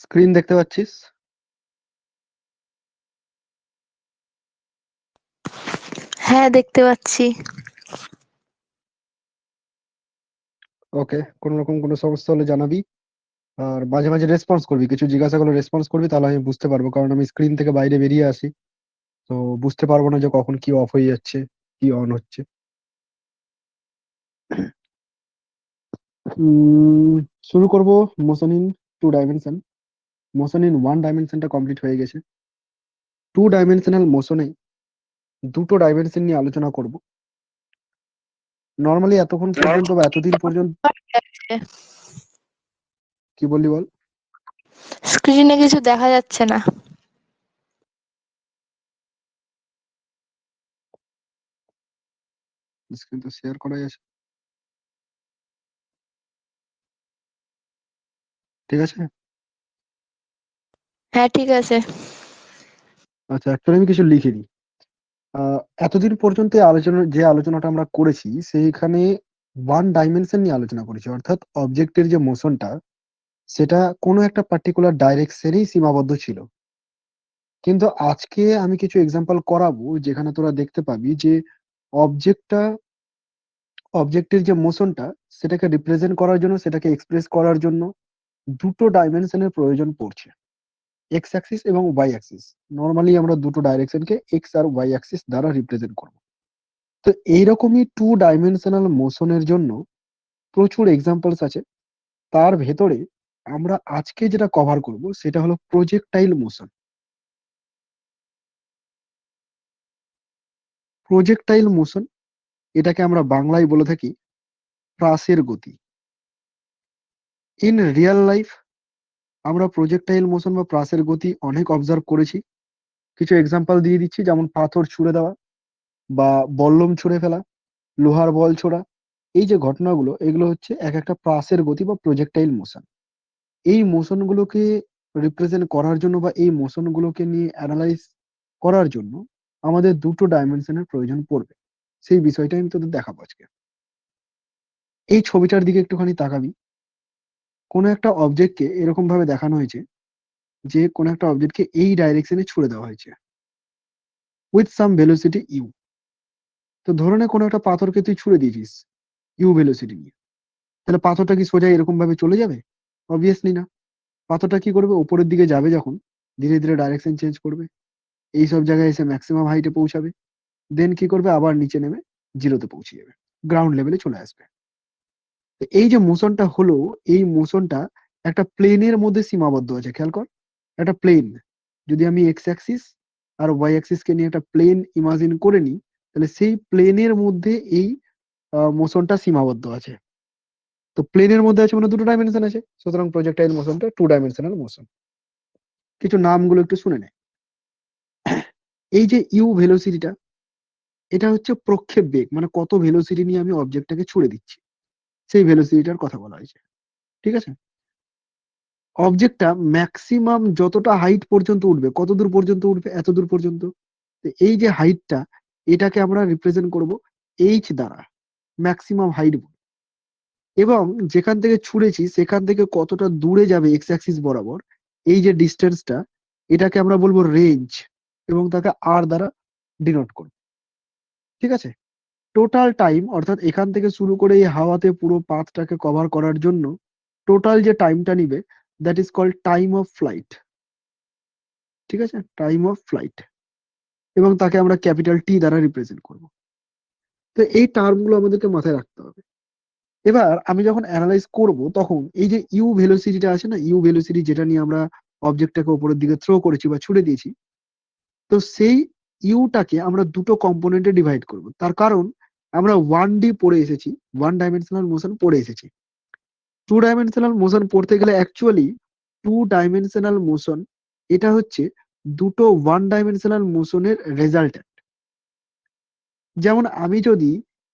Screen দেখতে পাচ্ছিস? হ্যাঁ, দেখতে পাচ্ছি। ওকে, কোনো রকম কোনো সমস্যা হলে জানাবি। আর মাঝে মাঝে রেসপন্স করবি, কিছু জিজ্ঞাসা করলে রেসপন্স করবি, তাহলে আমি বুঝতে পারবো, কারণ আমি স্ক্রিন থেকে বাইরে বেরিয়ে আসি, তো বুঝতে পারবো না যে কখন কি অফ হয়ে যাচ্ছে, কি অন হচ্ছে। শুরু করব motion in 2 dimension. Motion in 1 ডাইমেনশনটা কমপ্লিট হয়ে গেছে। 2 ডাইমেনশনাল মোশনে 2টো ডাইমেনশন নিয়ে আলোচনা করব। নর্মালি এতক্ষণ পর্যন্ত বা এতদিন পর্যন্ত কি বললি বল? স্ক্রিনে কিছু দেখা যাচ্ছে না। স্ক্রিন তো শেয়ার করাই আছে, ঠিক আছে। হ্যাঁ, ঠিক আছে। আচ্ছা, অ্যাকচুয়ালি আমি কিছু লিখে দিই। এতদিন পর্যন্ত যে আলোচনাটা আমরা করেছি, সেইখানে 1 ডাইমেনশন নিয়ে আলোচনা করেছি, অর্থাৎ অবজেক্টের যে মোশনটা সেটা কোনো একটা পার্টিকুলার ডাইরেকশনেই সীমাবদ্ধ ছিল। কিন্তু আজকে আমি কিছু এক্সাম্পল করাবো যেখানে তোরা দেখতে পাবি যে অবজেক্টটা অবজেক্টের যে মোশনটা সেটাকে রিপ্রেজেন্ট করার জন্য, সেটাকে এক্সপ্রেস করার জন্য 2টো ডাইমেনশনের প্রয়োজন পড়ছে, এক্স অ্যাক্সিস এবং ওয়াই অ্যাক্সিস। নর্মালি আমরা 2টো ডাইরেকশনকে এক্স আর ওয়াই অ্যাক্সিস দ্বারা রিপ্রেজেন্ট করব। তো এইরকমই 2 ডাইমেনশনাল মোশনের জন্য প্রচুর এক্সাম্পলস আছে। তার ভেতরে আমরা আজকে যেটা কভার করব সেটা হলো প্রজেক্টাইল মোশন। প্রজেক্টাইল মোশন, এটাকে আমরা বাংলায় বলে থাকি প্রাসের গতি। ইন রিয়েল লাইফ আমরা প্রজেক্টাইল মোশন বা প্রাসের গতি অনেক অবজার্ভ করেছি। কিছু এক্সাম্পল দিয়ে দিচ্ছি, যেমন পাথর ছুঁড়ে দেওয়া বা বল্লম ছুঁড়ে ফেলা, লোহার বল ছোড়া। এই যে ঘটনাগুলো, এগুলো হচ্ছে এক একটা প্রাসের গতি বা প্রজেক্টাইল মোশন। এই মোশনগুলোকে রিপ্রেজেন্ট করার জন্য বা এই মোশনগুলোকে নিয়ে অ্যানালাইজ করার জন্য আমাদের 2টো ডাইমেনশনের প্রয়োজন পড়বে। সেই বিষয়টা আমি তোদের দেখাবো আজকে। এই ছবিটার দিকে একটুখানি তাকাবি। কোনো একটা অবজেক্টকে এরকম ভাবে দেখানো হয়েছে যে কোনো একটা অবজেক্টকে এই ডাইরেকশনে ছুড়ে দেওয়া হয়েছে উইথ সাম ভেলোসিটি ইউ। তো ধরে নে কোনো একটা পাথরকে তুই ছুড়ে দিয়েছিস ইউ ভেলোসিটি নিয়ে, তাহলে পাথরটা কি সোজা এরকম ভাবে চলে যাবে? অবভিয়াসলি না। পাথরটা কি করবে? উপরের দিকে যাবে, যখন ধীরে ধীরে ডাইরেকশন চেঞ্জ করবে, এই সব জায়গায় এসে ম্যাক্সিমাম হাইটে পৌঁছাবে, দেন কি করবে? আবার নিচে নেমে জিরোতে পৌঁছে যাবে, গ্রাউন্ড লেভেলে চলে আসবে। তো এই যে মোশনটা হলো, এই মোশনটা একটা প্লেনের মধ্যে সীমাবদ্ধ আছে। খেয়াল কর, একটা প্লেন, যদি আমি এক্স অ্যাক্সিস আর ওয়াই অ্যাক্সিস কে নিয়ে একটা প্লেন ইমাজিন করে নিই, তাহলে সেই প্লেনের মধ্যে এই মোশনটা সীমাবদ্ধ আছে। তো প্লেনের মধ্যে আছে মানে 2টো ডাইমেনশন আছে, সুতরাং প্রজেক্টাইল মোশনটা 2 ডাইমেনশনাল মোশন। কিছু নামগুলো একটু শুনে নে। এই যে ইউ ভেলোসিটিটা, এটা হচ্ছে প্রক্ষেপ বেগ, মানে কত ভেলোসিটি নিয়ে আমি অবজেক্টটাকে ছুড়ে দিচ্ছি, সেই ভেলোসিটিটার কথা বলা হয়েছে। ঠিক আছে। অবজেক্টটা ম্যাক্সিমাম যতটা হাইট পর্যন্ত উঠবে, কত দূর পর্যন্ত উঠবে? এত দূর পর্যন্ত। তো এই যে হাইটটা, এটাকে আমরা রিপ্রেজেন্ট করব এইচ দ্বারা, ম্যাক্সিমাম হাইট। এবং যেখান থেকে ছুড়েছি সেখান থেকে কতটা দূরে যাবে এক্স অ্যাক্সিস বরাবর, এই যে ডিস্টেন্সটা, এটাকে আমরা বলবো রেঞ্জ, এবং তাকে আর দ্বারা ডিনোট করব। ঠিক আছে। টোটাল টাইম, অর্থাৎ এখান থেকে শুরু করে এই হাওয়াতে পুরো পাথটাকে কভার করার জন্য টোটাল যে টাইমটা নিবে, that is called time of flight. ঠিক আছে, টাইম অফ ফ্লাইট। এবং তাকে আমরা ক্যাপিটাল টি দ্বারা রিপ্রেজেন্ট করব। তো এই টার্মগুলো আমাদেরকে মাথায় রাখতে হবে। এবার আমি যখন অ্যানালাইজ করব, তখন এই যে ইউ ভেলোসিটিটা আছে না, ইউ ভেলোসিটি যেটা নিয়ে আমরা অবজেক্টটাকে উপরের দিকে থ্রো করেছি বা ছুড়ে দিয়েছি, তো সেই ইউটাকে আমরা 2টো কম্পোনেন্টে ডিভাইড করব। তার কারণ আমরা 1D পড়ে এসেছি, 1 ডাইমেনশনাল মোশন পড়ে এসেছি। 2 ডাইমেনশনাল মোশন পড়তে গেলে অ্যাকচুয়ালি 2 ডাইমেনশনাল মোশন, এটা হচ্ছে 2টো 1 ডাইমেনশনাল মোশনের রেজাল্টেন্ট। যেমন আমি যদি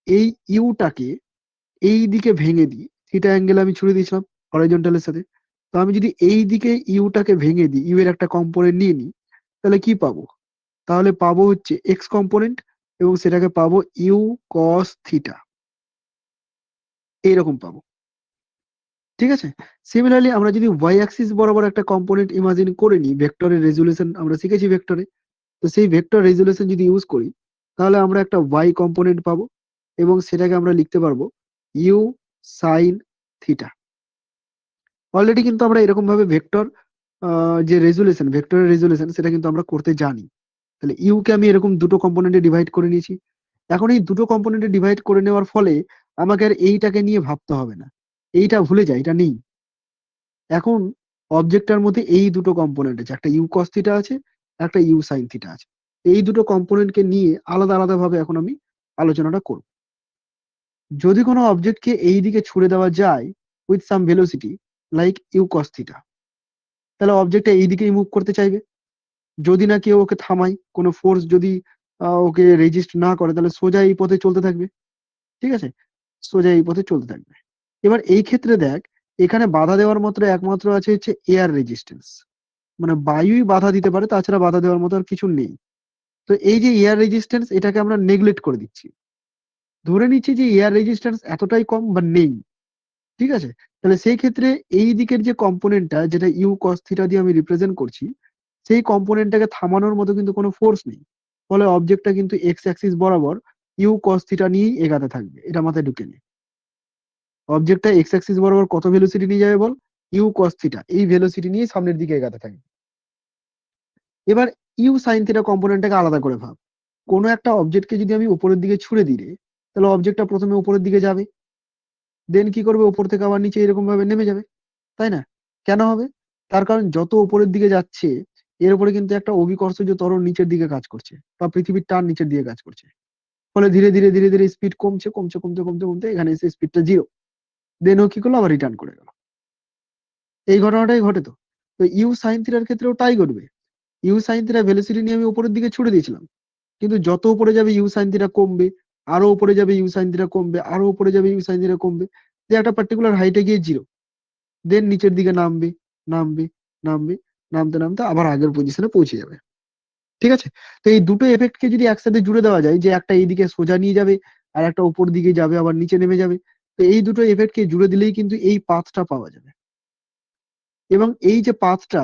এই ইউটাকে এই দিকে ভেঙে দিই, থিটা অ্যাঙ্গেল আমি ছুড়ে দিয়েছিলাম হরাইজন্টালের সাথে, তো তো আমি যদি এই দিকে ইউটাকে ভেঙে দিই, ইউ এর একটা কম্পোনেন্ট নিয়ে নিই, তাহলে কি পাবো? তাহলে পাবো হচ্ছে এক্স কম্পোনেন্ট, এবং সেটাকে পাবো ইউ কস থিটা, এইরকম পাবো। ঠিক আছে। সিমিলারলি আমরা যদি ওয়াই অ্যাক্সিস বরাবর একটা কম্পোনেন্ট ইমাজিন করে নিই, ভেক্টরের রেজুলেশন আমরা শিখেছি ভেক্টরে, তো সেই ভেক্টর রেজুলেশন যদি ইউজ করি, তাহলে আমরা একটা ওয়াই কম্পোনেন্ট পাবো, এবং সেটাকে আমরা লিখতে পারবো ইউ সাইন থিটা। অলরেডি কিন্তু আমরা এরকম ভাবে ভেক্টর যে রেজুলেশন, ভেক্টরের রেজুলেশন, সেটা কিন্তু আমরা করতে জানি। তাহলে ইউ কে আমি এরকম দুটো কম্পোনেন্টে ডিভাইড করে নিয়েছি। এখন এই দুটো কম্পোনেন্টে ডিভাইড করে নেওয়ার ফলে আমাকে আর এইটাকে নিয়ে ভাবতে হবে না, এইটা ভুলে যাই, এটা নেই। এখন অবজেক্টটার মধ্যে এই দুটো কম্পোনেন্ট আছে, একটা ইউ কস থিটা আছে, একটা ইউ সাইন থিটা আছে। এই দুটো কম্পোনেন্টকে নিয়ে আলাদা আলাদা ভাবে এখন আমি আলোচনাটা করব। যদি কোনো অবজেক্টকে এই দিকে ছুড়ে দেওয়া যায় with some velocity like u cos theta, তাহলে অবজেক্টটা এই দিকেই মুভ করতে চাইবে। যদি না কেউ ওকে থামায়, কোনো ফোর্স যদি ওকে রেজিস্ট না করে, তাহলে সোজা এই পথে চলতে থাকবে। ঠিক আছে, সোজা এই পথে চলতে থাকবে। এবার এই ক্ষেত্রে দেখ, এখানে বাধা দেওয়ার মাত্র একমাত্র আছে হচ্ছে এয়ার রেজিস্ট্যান্স, মানে বায়ুই বাধা দিতে পারে, তাছাড়া বাধা দেওয়ার মতো আর কিছু নেই। তো এই যে এয়ার রেজিস্ট্যান্স, এটাকে আমরা নেগলেক্ট করে দিচ্ছি, ধরে নিচ্ছি যে এয়ার রেজিস্ট্যান্স এতটাই কম বা নেই। ঠিক আছে, তাহলে সেই ক্ষেত্রে এই দিকের যে কম্পোনেন্টটা, যেটা ইউ কস থিটা দিয়ে আমি রিপ্রেজেন্ট করছি, সেই কম্পোনেন্টটাকে থামানোর মতো কিন্তু কোনো ফোর্স নেই। ফলে অবজেক্টটা কিন্তু এক্স অ্যাক্সিস বরাবর ইউ কস থিটা নিয়েই এগাতে থাকবে, এটা মাথায় ঢুকে নে। অবজেক্টটা এক্স অ্যাক্সিস বরাবর কত ভেলোসিটি নিয়ে যাবে বল? ইউ কস থিটা, এই ভেলোসিটি নিয়ে সামনের দিকে এগাতে থাকবে। এবার ইউ সাইন থিটা কম্পোনেন্টটাকে আলাদা করে ভাব। কোনো একটা অবজেক্টকে যদি আমি উপরের দিকে ছুড়ে দিই রে, তাহলে অবজেক্টটা প্রথমে উপরের দিকে যাবে, দেন কি করবে, উপর থেকে আবার নিচে এরকম ভাবে নেমে যাবে, তাই না? কেন হবে? তার কারণ যত উপরের দিকে যাচ্ছে, এর উপরে কিন্তু একটা অভিকর্ষজ ত্বরণ নিচের দিকে কাজ করছে, বা পৃথিবীর টান নিচের দিকে কাজ করছে। ফলে ধীরে ধীরে ধীরে ধীরে স্পিড কমছে, কমছে, কমতে কমতে কমতে এখানে এসে স্পিডটা জিরো। দেন ও কি করলো, আবার রিটার্ন করে গেল। এই ঘটনাটাই ঘটে। তো তো ইউ সাইন থিটার ক্ষেত্রেও তাই ঘটবে। ইউ সাইন থিটা ভেলোসিটি নিয়ে আমি উপরের দিকে ছুড়ে দিয়েছিলাম, কিন্তু যত উপরে যাবে ইউ সাইন থিটা কমবে, আরো উপরে যাবে ইউ সাইন থিটা কমবে, আরো উপরে যাবে ইউ সাইন থিটা কমবে, যে একটা পার্টিকুলার হাইটে গিয়ে জিরো। দেন নিচের দিকে নামবে, নামবে, নামবে, নামতে নামতে আবার আগের পজিশনে পৌঁছে যাবে। ঠিক আছে। তো এই দুটো এফেক্টকে যদি একসাথে জুড়ে দেওয়া যায়, যে একটা এইদিকে সোজা নিয়ে যাবে, আর একটা উপর দিকে যাবে আবার নিচে নেমে যাবে, তো এই দুটো এফেক্টকে জুড়ে দিলেই কিন্তু এই পাথটা পাওয়া যাবে। এবং এই যে পাথটা,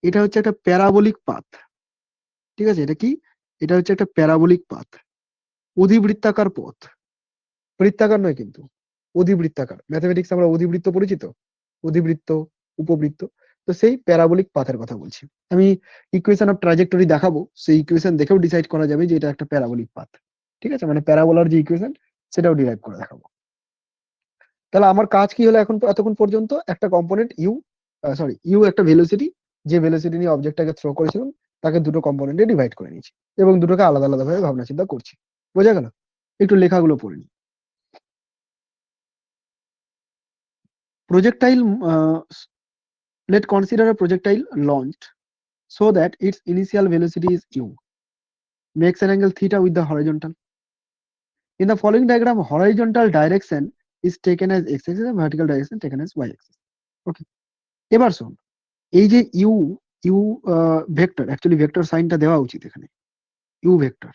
এটা হচ্ছে একটা প্যারাবোলিক পাথ। ঠিক আছে, এটা কি? এটা হচ্ছে একটা প্যারাবোলিক পাথ, অধিবৃত্তাকার পথ। বৃত্তাকার নয় কিন্তু, অধিবৃত্তাকার। ম্যাথমেটিক্স আমরা অধিবৃত্ত পড়েছি তো, অধিবৃত্ত, উপবৃত্ত। তো সেই প্যারাবোলিক পাথের কথা বলছি আমি। ইকুয়েশন অফ ট্রাজেক্টরি দেখাবো, সেই ইকুয়েশন দেখেও ডিসাইড করা যাবে যে এটা একটা প্যারাবোলিক পাথ। ঠিক আছে, মানে প্যারাবোলার যে ইকুয়েশন, সেটাও ডিরাইভ করে দেখাবো। তাহলে আমার কাজ কি হলো এখন এতক্ষণ পর্যন্ত? একটা কম্পোনেন্ট ইউ, সরি, ইউ একটা ভেলোসিটি, যে ভেলোসিটি নিয়ে অবজেক্টটাকে থ্রো করেছিলাম, তাকে দুটো কম্পোনেন্টে ডিভাইড করে নিয়েছি, এবং দুটোকে আলাদা আলাদা ভাবে ভাবনা চিন্তা করছি। বোঝা গেল? একটু লেখাগুলো পড়ে নি। Projectile, let consider a projectile launched so that its initial velocity is u, makes an angle theta with the horizontal. In the following diagram, horizontal direction is taken as x-axis and vertical direction taken as y-axis. Okay. এবার শোন, এই যে U, U vector, actually vector সাইনটা দেওয়া উচিত এখানে, you vector.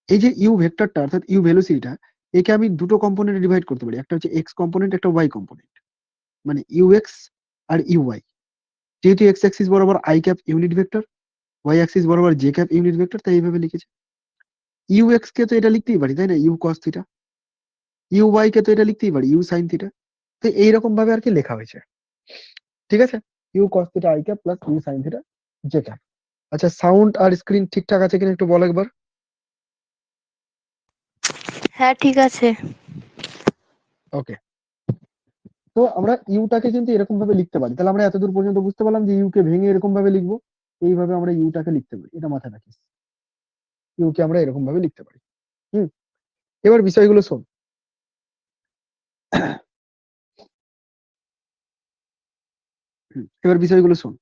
এই যে ইউ ভেক্টরটা, অর্থাৎ ইউ ভেলোসিটিটা, একে আমি দুটো কম্পোনেন্টে ডিভাইড করতে পারি, একটা হচ্ছে এক্স কম্পোনেন্ট, একটা ওয়াই কম্পোনেন্ট, মানে ইউ এক্স আর ইউ ওয়াই। যেহেতু এক্স অ্যাক্সিস বরাবর i cap unit vector, y axis বরাবর জে ক্যাপ ইউনিট ভেক্টর, তাই এইভাবে লিখেছে। ইউ এক্স কে তো এটা লিখতেই পারি, তাই না, you cos theta. U Y কে তো এটা লিখতেই পারি, ইউ সাইন থিটা। তো এইরকম ভাবে আর কি লেখা হয়েছে। ঠিক আছে, u cos theta i cap plus you sine theta j cap. আচ্ছা, সাউন্ড আর স্ক্রিন ঠিকঠাক আছে কিনা একটু বল একবার। হ্যাঁ, ঠিক আছে। ওকে। তো আমরা ইউটাকে কিন্তু এরকম ভাবে লিখতে পারি। তাহলে আমরা এতদূর পর্যন্ত বুঝতে পারলাম যে ইউ কে ভেঙে এরকম ভাবে লিখবো, এইভাবে আমরা ইউটাকে লিখতে পারি, এটা মাথায় রাখিস। ইউ কে আমরা এরকম ভাবে লিখতে পারি। হুম। এবার বিষয়গুলো শোন। এবার বিষয়গুলো শোন।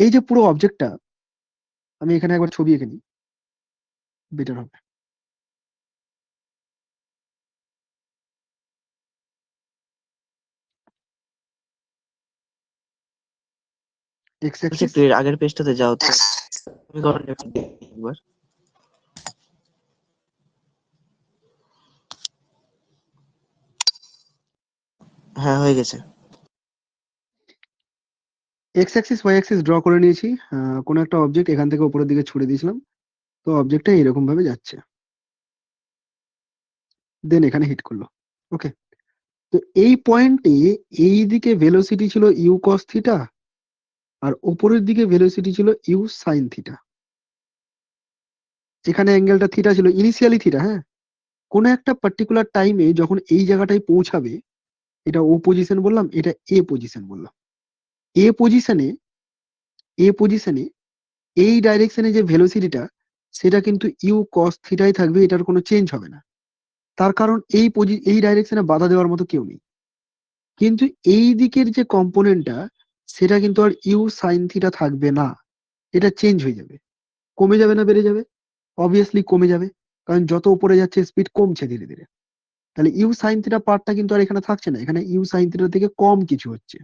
এই যে পুরো অবজেক্টটা, আমি এখানে একবার ছবি এঁকে নিই, বেটার হবে। এক্স বলছি অ্যাক্সিস একটু এর আগের পেজটাতে যাও তো সমীকরণটা একটু দেখি একবার। হ্যাঁ হয়ে গেছে। X axis y axis draw করে নিয়েছি। কোনো একটা অবজেক্ট এখান থেকে উপরের দিকে ছুড়ে দিয়েছিলাম, তো অবজেক্টটা এরকম ভাবে যাচ্ছে, দেন এখানে হিট করলো। ওকে, তো এই পয়েন্টে এই দিকে ভেলোসিটি ছিল ইউ কস থিটা, আর উপরের দিকে ভেলোসিটি ছিল ইউ সাইন থিটা। এখানে অ্যাঙ্গেলটা থিটা ছিল, ইনিশিয়ালি থিটা। হ্যাঁ, কোনো একটা পার্টিকুলার টাইমে যখন এই জায়গাটায় পৌঁছাবে, এটা ও পজিশন বললাম, এটা এ পজিশন বললাম। এ পজিশনে এই ডাইরেকশনে যে ভেলোসিটিটা, সেটা কিন্তু ইউ কস থিটাই থাকবে, এটার কোনো চেঞ্জ হবে না। তার কারণ এই ডাইরেকশনে বাধা দেওয়ার মতো কেউ নেই। কিন্তু এই দিকের যে কম্পোনেন্টটা, সেটা কিন্তু আর ইউ সাইন থিটা থাকবে না, এটা চেঞ্জ হয়ে যাবে। কমে যাবে না বেড়ে যাবে? অবভিয়াসলি কমে যাবে, কারণ যত উপরে যাচ্ছে স্পিড কমছে ধীরে ধীরে। তাহলে ইউ সাইন থিটা পার্টটা কিন্তু আর এখানে থাকছে না, এখানে ইউ সাইন থিটা থেকে কম কিছু হচ্ছে।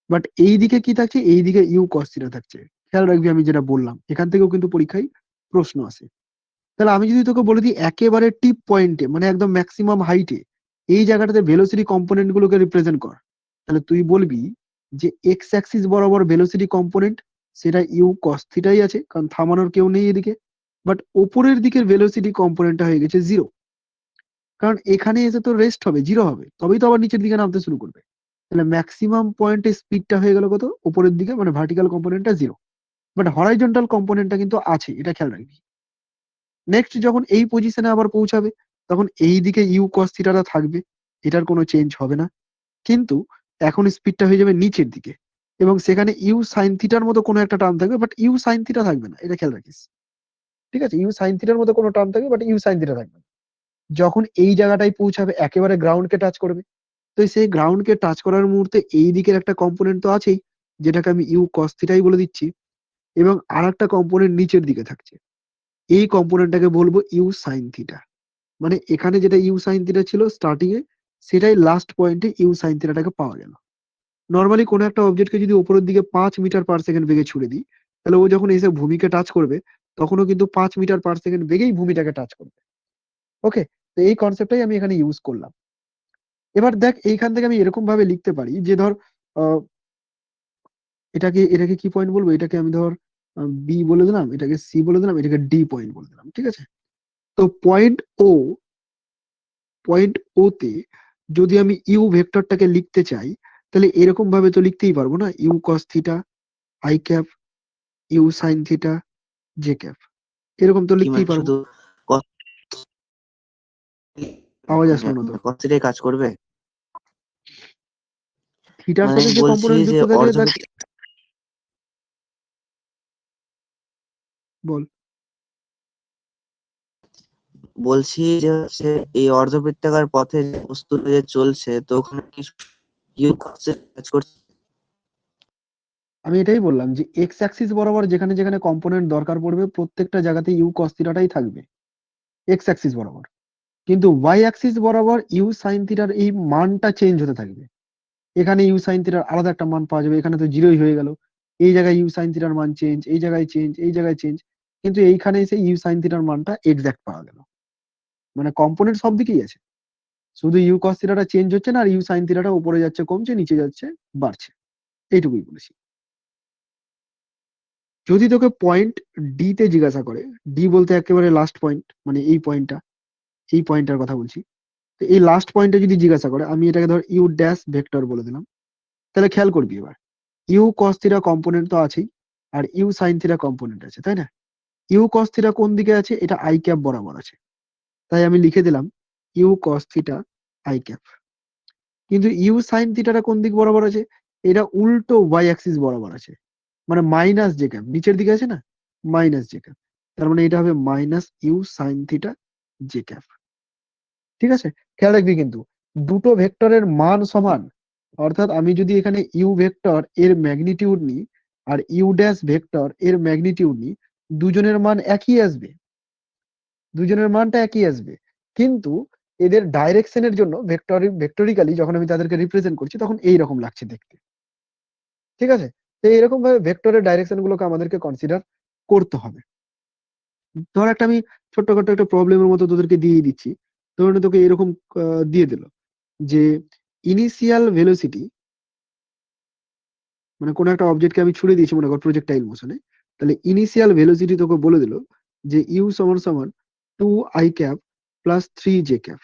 বাট এই দিকে কি থাকছে? এই দিকে ইউ কস থিটা থাকছে। খেয়াল রাখবি আমি যেটা বললাম, এখান থেকেও কিন্তু পরীক্ষায় প্রশ্ন আসে। তাহলে আমি যদি তোকে বলে দিই একেবারে টিপ পয়েন্টে, মানে একদম ম্যাক্সিমাম হাইটে, এই জায়গাটাতে ভেলোসিটি কম্পোনেন্ট গুলোকে রিপ্রেজেন্ট কর, তাহলে তুই বলবি যে এক্স অ্যাক্সিস বরাবর ভেলোসিটি কম্পোনেন্ট সেটা ইউ কস থিটাই আছে, কারণ থামানোর কেউ নেই এদিকে। বাট ওপরের দিকের ভেলোসিটি কম্পোনেন্টটা হয়ে গেছে জিরো, কারণ এখানে এসে তো রেস্ট হবে, জিরো হবে, তবেই তো আবার নিচের দিকে নামতে শুরু করবে। তাহলে ম্যাক্সিমাম পয়েন্টে স্পিডটা হয়ে গেল কত? উপরের দিকে, মানে ভার্টিক্যাল কম্পোনেন্টটা জিরো, বাট হরাইজন্টাল কম্পোনেন্টটা কিন্তু আছে, এটা খেয়াল রাখবি। নেক্সট যখন এই পজিশনে আবার পৌঁছাবে, তখন এই দিকে ইউ কস থিটাটা থাকবে, এটার কোনো চেঞ্জ হবে না। কিন্তু এখন স্পিডটা হয়ে যাবে নিচের দিকে, এবং সেখানে ইউ সাইন থিটার মতো কোনো একটা টার্ম থাকবে, বাট ইউ সাইন থিটা থাকবে না, এটা খেয়াল রাখিস। ঠিক আছে, ইউ সাইন থিটার মতো কোনো টার্ম থাকবে, বাট ইউ সাইন থিটা থাকবে না। যখন এই জায়গাটায় পৌঁছাবে একেবারে গ্রাউন্ডকে টাচ করবে, তো সেই গ্রাউন্ডকে টাচ করার মুহূর্তে এই দিকের একটা কম্পোনেন্ট তো আছেই, যেটাকে আমি ইউ কস থিটাই বলে দিচ্ছি, এবং আর একটা কম্পোনেন্ট নিচের দিকে থাকছে, এই কম্পোনেন্টটাকে বলবো ইউ সাইন থিটা। মানে এখানে যেটা ইউ সাইন থিটা ছিল স্টার্টিং এ, সেটাই লাস্ট পয়েন্টে ইউ সাইন থিটাটাকে পাওয়া গেল। নর্মালি কোনো একটা অবজেক্টকে যদি উপরের দিকে 5 মিটার/সেকেন্ড বেগে ছুড়ে দিই, তাহলে ও যখন এসে ভূমিকে টাচ করবে, তখনও কিন্তু 5 মিটার/সেকেন্ড বেগেই ভূমিটাকে টাচ করবে। ওকে, তো এই কনসেপ্টটাই আমি এখানে ইউজ করলাম। এবার দেখ, এইখান থেকে আমি এরকম ভাবে লিখতে পারি যে ধর, আহ, এটাকে কি পয়েন্ট বলবো, এটাকে আমি ধর বি বলে দিলাম, এটাকে সি বলে দিলাম, এটাকে ডি পয়েন্ট বলে দিলাম। ঠিক আছে, তো পয়েন্ট ও তে যদি আমি ইউ ভেক্টরটাকে লিখতে চাই, তাহলে এরকম ভাবে তো লিখতেই পারবো না, you cos theta i cap, u sine theta j cap, এরকম তো কি লিখতেই মানে পারবো। শুধু আওয়াজ আসলো না তোর। কস্তিটাই কাজ করবে? থিটার মানে সাথে আমি যে বলছি কম্পোনেন্ট যে যুক্ত থাকে দেখ, অর্ধবৃত্ত বল। বলছি যে হচ্ছে এই অর্ধবৃত্তাকার পথে যে বস্তুটা যে চলছে, তো ওখানে কি ইউ কস্টের কাজ করছে? আমি এটাই বললাম যে এক্স অ্যাক্সিস বরাবর যেখানে যেখানে কম্পোনেন্ট দরকার পড়বে, প্রত্যেকটা জায়গাতে ইউ কস থিটাটাই থাকবে এক্স অ্যাক্সিস বরাবর। কিন্তু ওয়াই অ্যাক্সিস বরাবর ইউ সাইন থিটার এই মানটা চেঞ্জ হতে থাকবে। এখানে ইউ সাইন থিটার আলাদা একটা মান পাওয়া যাবে, এখানে তো জিরোই হয়ে গেল। এই জায়গায় ইউ সাইন থিটার মান চেঞ্জ, এই জায়গায় চেঞ্জ, এই জায়গায় চেঞ্জ, কিন্তু এইখানে এসে ইউ সাইন থিটার মানটা এক্সাক্ট পাওয়া গেল। মানে কম্পোনেন্ট সব দিকেই আছে, শুধু ইউ কস থিটাটা চেঞ্জ হচ্ছে না, আর ইউ সাইন থিটাটা উপরে যাচ্ছে কমছে, নিচে যাচ্ছে বাড়ছে, এইটুকুই বলেছি। যদি তোকে পয়েন্ট ডি তে জিজ্ঞাসা করে, ডি বলতে একেবারে লাস্ট পয়েন্ট, মানে এই পয়েন্টটার কথা বলছি। তো এই লাস্ট পয়েন্টে যদি জিজ্ঞাসা করে, আমি এটাকে ধর ইউ ড্যাশ ভেক্টর বলে দিলাম। তাহলে খেয়াল করবি এবার, ইউ কস থিটা কম্পোনেন্ট তো আছেই, আর ইউ সাইন থিটা কম্পোনেন্ট আছে, তাই না? ইউ কস থিটা কোন দিকে আছে? এটা আই ক্যাপ বরাবর আছে, তাই আমি লিখে দিলাম u cos theta i cap. কিন্তু ইউ সাইন থিটাটা কোন দিক বরাবর আছে? এটা উল্টো ওয়াই অ্যাক্সিস বরাবর আছে, মানে মাইনাস জে ক্যাপ, নিচের দিকে আছে না, মাইনাস জে ক্যাপ। তার মানে এটা হবে minus you sine theta j cap. ঠিক আছে, খেয়াল রাখবি কিন্তু দুটো ভেক্টরের মান সমান, অর্থাৎ আমি যদি এখানে ইউ ভেক্টর এর ম্যাগনিটিউড নিই আর ইউ ড্যাশ ভেক্টর এর ম্যাগনিটিউড নিই, দুজনের মান একই আসবে, দুজনের মানটা একই আসবে। কিন্তু এদের ডাইরেকশনের জন্য ভেক্টরিক্যালি যখন আমি তাদেরকে রিপ্রেজেন্ট করছি, তখন এই রকম লাগছে দেখতে। ঠিক আছে, তো এরকম ভাবে ভেক্টরের ডাইরেকশন গুলোকে আমাদেরকে কনসিডার করতে হবে। ধর আমি ছোট্টখাট্ট একটা প্রবলেমের মতো তোদেরকে দিয়ে দিচ্ছি। ধরুন তোকে এরকম দিয়ে দিল যে ইনিশিয়াল ভেলোসিটি, মানে কোনো একটা অবজেক্টকে আমি ছুড়ে দিয়েছি মনে কর প্রজেক্টাইল মোশনে, তাহলে ইনিশিয়াল ভেলোসিটি তোকে বলে দিল যে ইউ সমান সমান 2i cap plus 3j cap.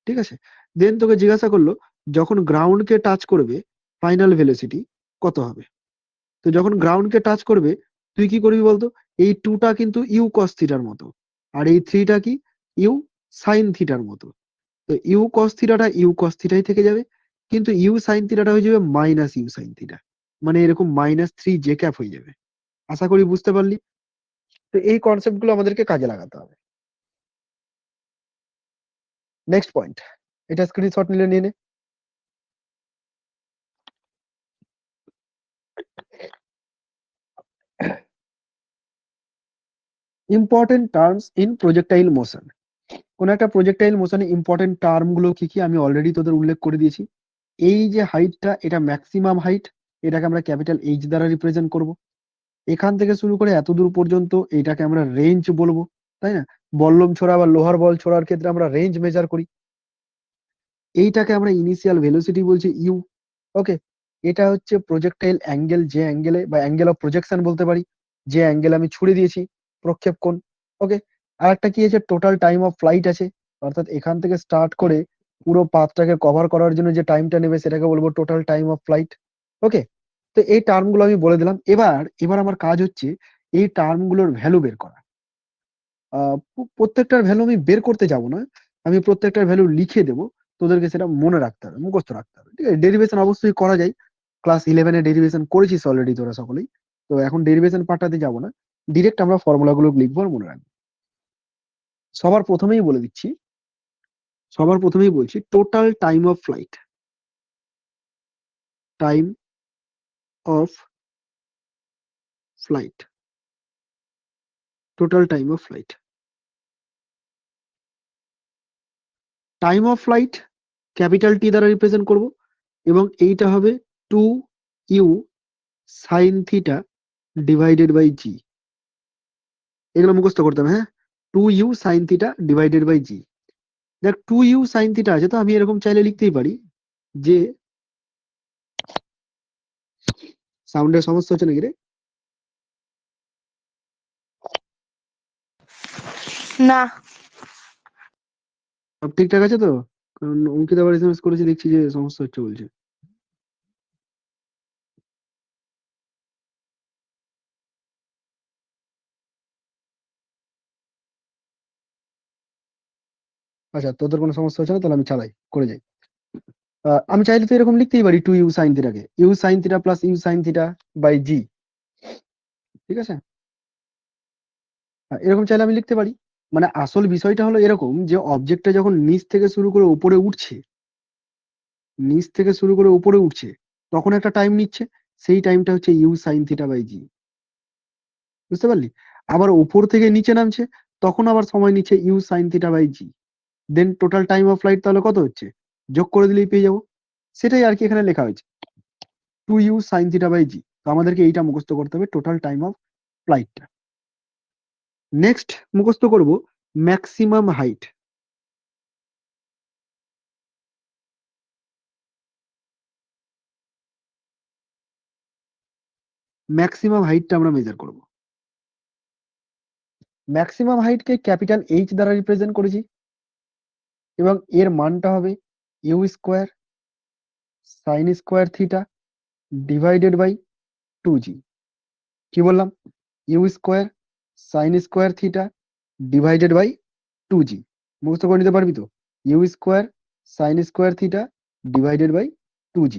ঠিক আছে, দেন তোকে জিজ্ঞাসা করলো যখন গ্রাউন্ডকে টাচ করবে ফাইনাল ভেলোসিটি কত হবে। তো যখন গ্রাউন্ডকে টাচ করবে তুই কি করবি বলতো, এই টুটা কিন্তু ইউ কস থিটার মতো, আর এই থ্রিটা কি ইউ সাইন থিটার মতো। তো ইউ কস থিটাটা ইউ কস থিটাই থেকে যাবে, কিন্তু ইউ সাইন থিটাটা হয়ে যাবে মাইনাস ইউ সাইন থিটা, মানে এরকম -3j ক্যাপ হয়ে যাবে। আশা করি বুঝতে পারলি। তো এই কনসেপ্ট গুলো আমাদেরকে কাজে লাগাতে হবে। নেক্সট পয়েন্ট, এটা স্ক্রিনশট নিলে নিয়ে নে। Important terms in projectile motion. কোন একটা প্রজেক্টাইল মোশনে ইম্পর্টেন্ট টার্ম গুলো কি কি আমি অলরেডি তোদের উল্লেখ করে দিয়েছি। এই যে হাইটটা, এটা ম্যাক্সিমাম হাইট, এটাকে আমরা ক্যাপিটাল এইচ দ্বারা রিপ্রেজেন্ট করব। এখান থেকে শুরু করে এত দূর পর্যন্ত এটাকে আমরা রেঞ্জ বলবো, তাই না? বল্লম ছোড়া বা লোহার বল ছোড়ার ক্ষেত্রে আমরা রেঞ্জ মেজার করি। এইটাকে আমরা ইনিশিয়াল ভেলোসিটি বলছি ইউ। ওকে, এটা হচ্ছে প্রজেক্টাইল অ্যাঙ্গেল, যে অ্যাঙ্গেলে বা অ্যাঙ্গেল অফ প্রজেকশন বলতে পারি, যে অ্যাঙ্গেল আমি ছুড়ে দিয়েছি, প্রক্ষেপ কোণ। ওকে, আর একটা কি আছে, টোটাল টাইম অফ ফ্লাইট আছে, অর্থাৎ এখান থেকে স্টার্ট করে পুরো পাথটাকে কভার করার জন্য যে টাইমটা নেবে সেটাকে বলবো টোটাল টাইম অফ ফ্লাইট। ওকে, তো এই টার্মগুলো আমি বলে দিলাম। এবার এবার আমার কাজ হচ্ছে এই টার্মগুলোর ভ্যালু বের করা। প্রত্যেকটার ভ্যালু আমি বের করতে যাব না, আমি প্রত্যেকটার ভ্যালু লিখে দেবো, তোদেরকে সেটা মনে রাখতে হবে, মুখস্থ রাখতে হবে। ঠিক আছে, ডেরিভেশন অবশ্যই করা যায়, ক্লাস 11-এ ডেরিভেশন করেছিস অলরেডি তোরা সকলেই। তো এখন ডেরিভেশন পার্টটাতে যাব না, ডিরেক্ট আমরা ফর্মুলা গুলো লিখবো আর মনে রাখবো। সবার প্রথমেই বলে দিচ্ছি, সবার প্রথমেই বলছি total time of flight, time of flight, total time of flight. Time of flight capital T দ্বারা রিপ্রেজেন্ট করব, এবং এইটা হবে 2u sine theta divided by G. এগুলো মুখস্থ করতে হবে, হ্যাঁ। 2u sine theta divided by G. দেখ 2u সাইন থিটা আছে, তো আমি এরকম চাইলে লিখতেই পারি যে, সাউন্ডের সমস্যা হচ্ছে নাকি রে? না। সব ঠিকঠাক আছে তো? কারণ অঙ্কিত আবার এসএমএস করেছে, দেখছি যে সমস্যা হচ্ছে বলছে। আচ্ছা, তোদের কোনো সমস্যা হচ্ছে না, তাহলে আমি চালাই করে যাই। আমি চাইলে তো এরকম লিখতেই পারি 2u সাইন থিটাকে U sine theta plus you sine theta by G. ঠিক আছে, এরকম চাইলে আমি লিখতে পারি। মানে আসল বিষয়টা হলো এরকম যে অবজেক্টটা যখন নিচ থেকে শুরু করে উপরে উঠছে, নিচ থেকে শুরু করে উপরে উঠছে, তখন একটা টাইম নিচ্ছে, সেই টাইমটা হচ্ছে ইউ সাইন থিটা বাই জি। বুঝতে পারলি? আবার উপর থেকে নিচে নামছে, তখন আবার সময় নিচ্ছে u sine theta by g. Then total time of flight তাহলে কত হচ্ছে, যোগ করে দিলেই পেয়ে যাবো। সেটাই আর কি এখানে লেখা হয়েছে, 2u sine theta by G. তো আমাদেরকে এইটা মুখস্থ করতে হবে, টোটাল টাইম অফ ফ্লাইটটা। নেক্সট মুখস্থ করব ম্যাক্সিমাম হাইট। ম্যাক্সিমাম হাইটটা আমরা মেজার করব। ম্যাক্সিমাম হাইটকে ক্যাপিটাল এইচ দ্বারা রিপ্রেজেন্ট করেছি, এবং এর মানটা হবে u square sine square theta divided by 2g। কি বললাম? U square sine square theta divided by 2g। মুখস্থ করে নিতে পারবি তো? U square sine square theta divided by 2g।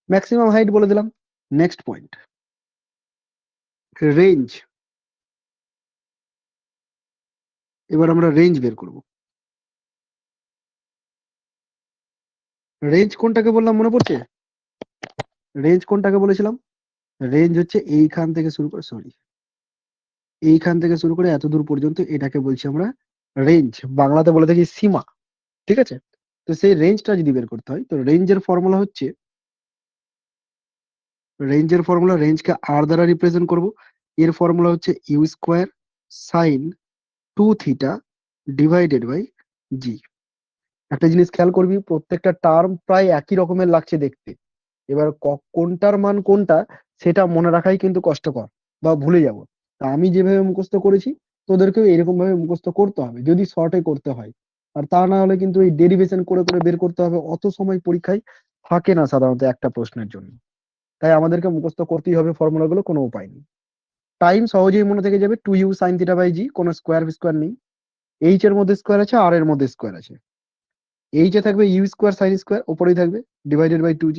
Maximum height বলে দিলাম। Next point, range. এবার আমরা রেঞ্জ বের করব। রেঞ্জ কোনটাকে বললাম মনে পড়ছে? রেঞ্জ কোনটাকে বলেছিলাম? রেঞ্জ হচ্ছে এইখান থেকে শুরু করে, সরি, এইখান থেকে শুরু করে এত দূর পর্যন্ত, এটাকে বলছি আমরা রেঞ্জ, বাংলাতে বলে থাকি সীমা। ঠিক আছে? তো সেই রেঞ্জটা যদি বের করতে হয়, তো রেঞ্জের ফর্মুলা হচ্ছে, রেঞ্জকে আর দ্বারা রিপ্রেজেন্ট করব। এর ফর্মুলা হচ্ছে U square sine 2θ divided by G. একটা জিনিস খেয়াল করবি, প্রত্যেকটা টার্ম প্রায় একই রকমের লাগছে দেখতে। এবার কোনটার মান কোনটা সেটা মনে রাখাই কিন্তু কষ্টকর বা ভুলে যাব। তা আমি যেভাবে মুখস্থ করেছি, তোদেরকেও এরকম ভাবে মুখস্থ করতে হবে যদি শর্টে করতে হয়। আর তা না হলে কিন্তু এই ডেরিভেশন করে করে বের করতে হবে, অত সময় পরীক্ষায় থাকে না সাধারণত একটা প্রশ্নের জন্য। তাই আমাদেরকে মুখস্থ করতেই হবে ফর্মুলাগুলো, কোনো উপায় নেই। টাইম সহজেই মনে থেকে যাবে, 2u sin থিটা বাই জি, কোনো স্কোয়ার স্কোয়ার নেই। এইচ এর মধ্যে স্কোয়ার আছে, আর এর মধ্যে স্কোয়ার আছে। এইচ এ থাকবে ইউ স্কোয়ার সাইন স্কোয়ার, ওপরেই থাকবে ডিভাইডেড বাই 2g।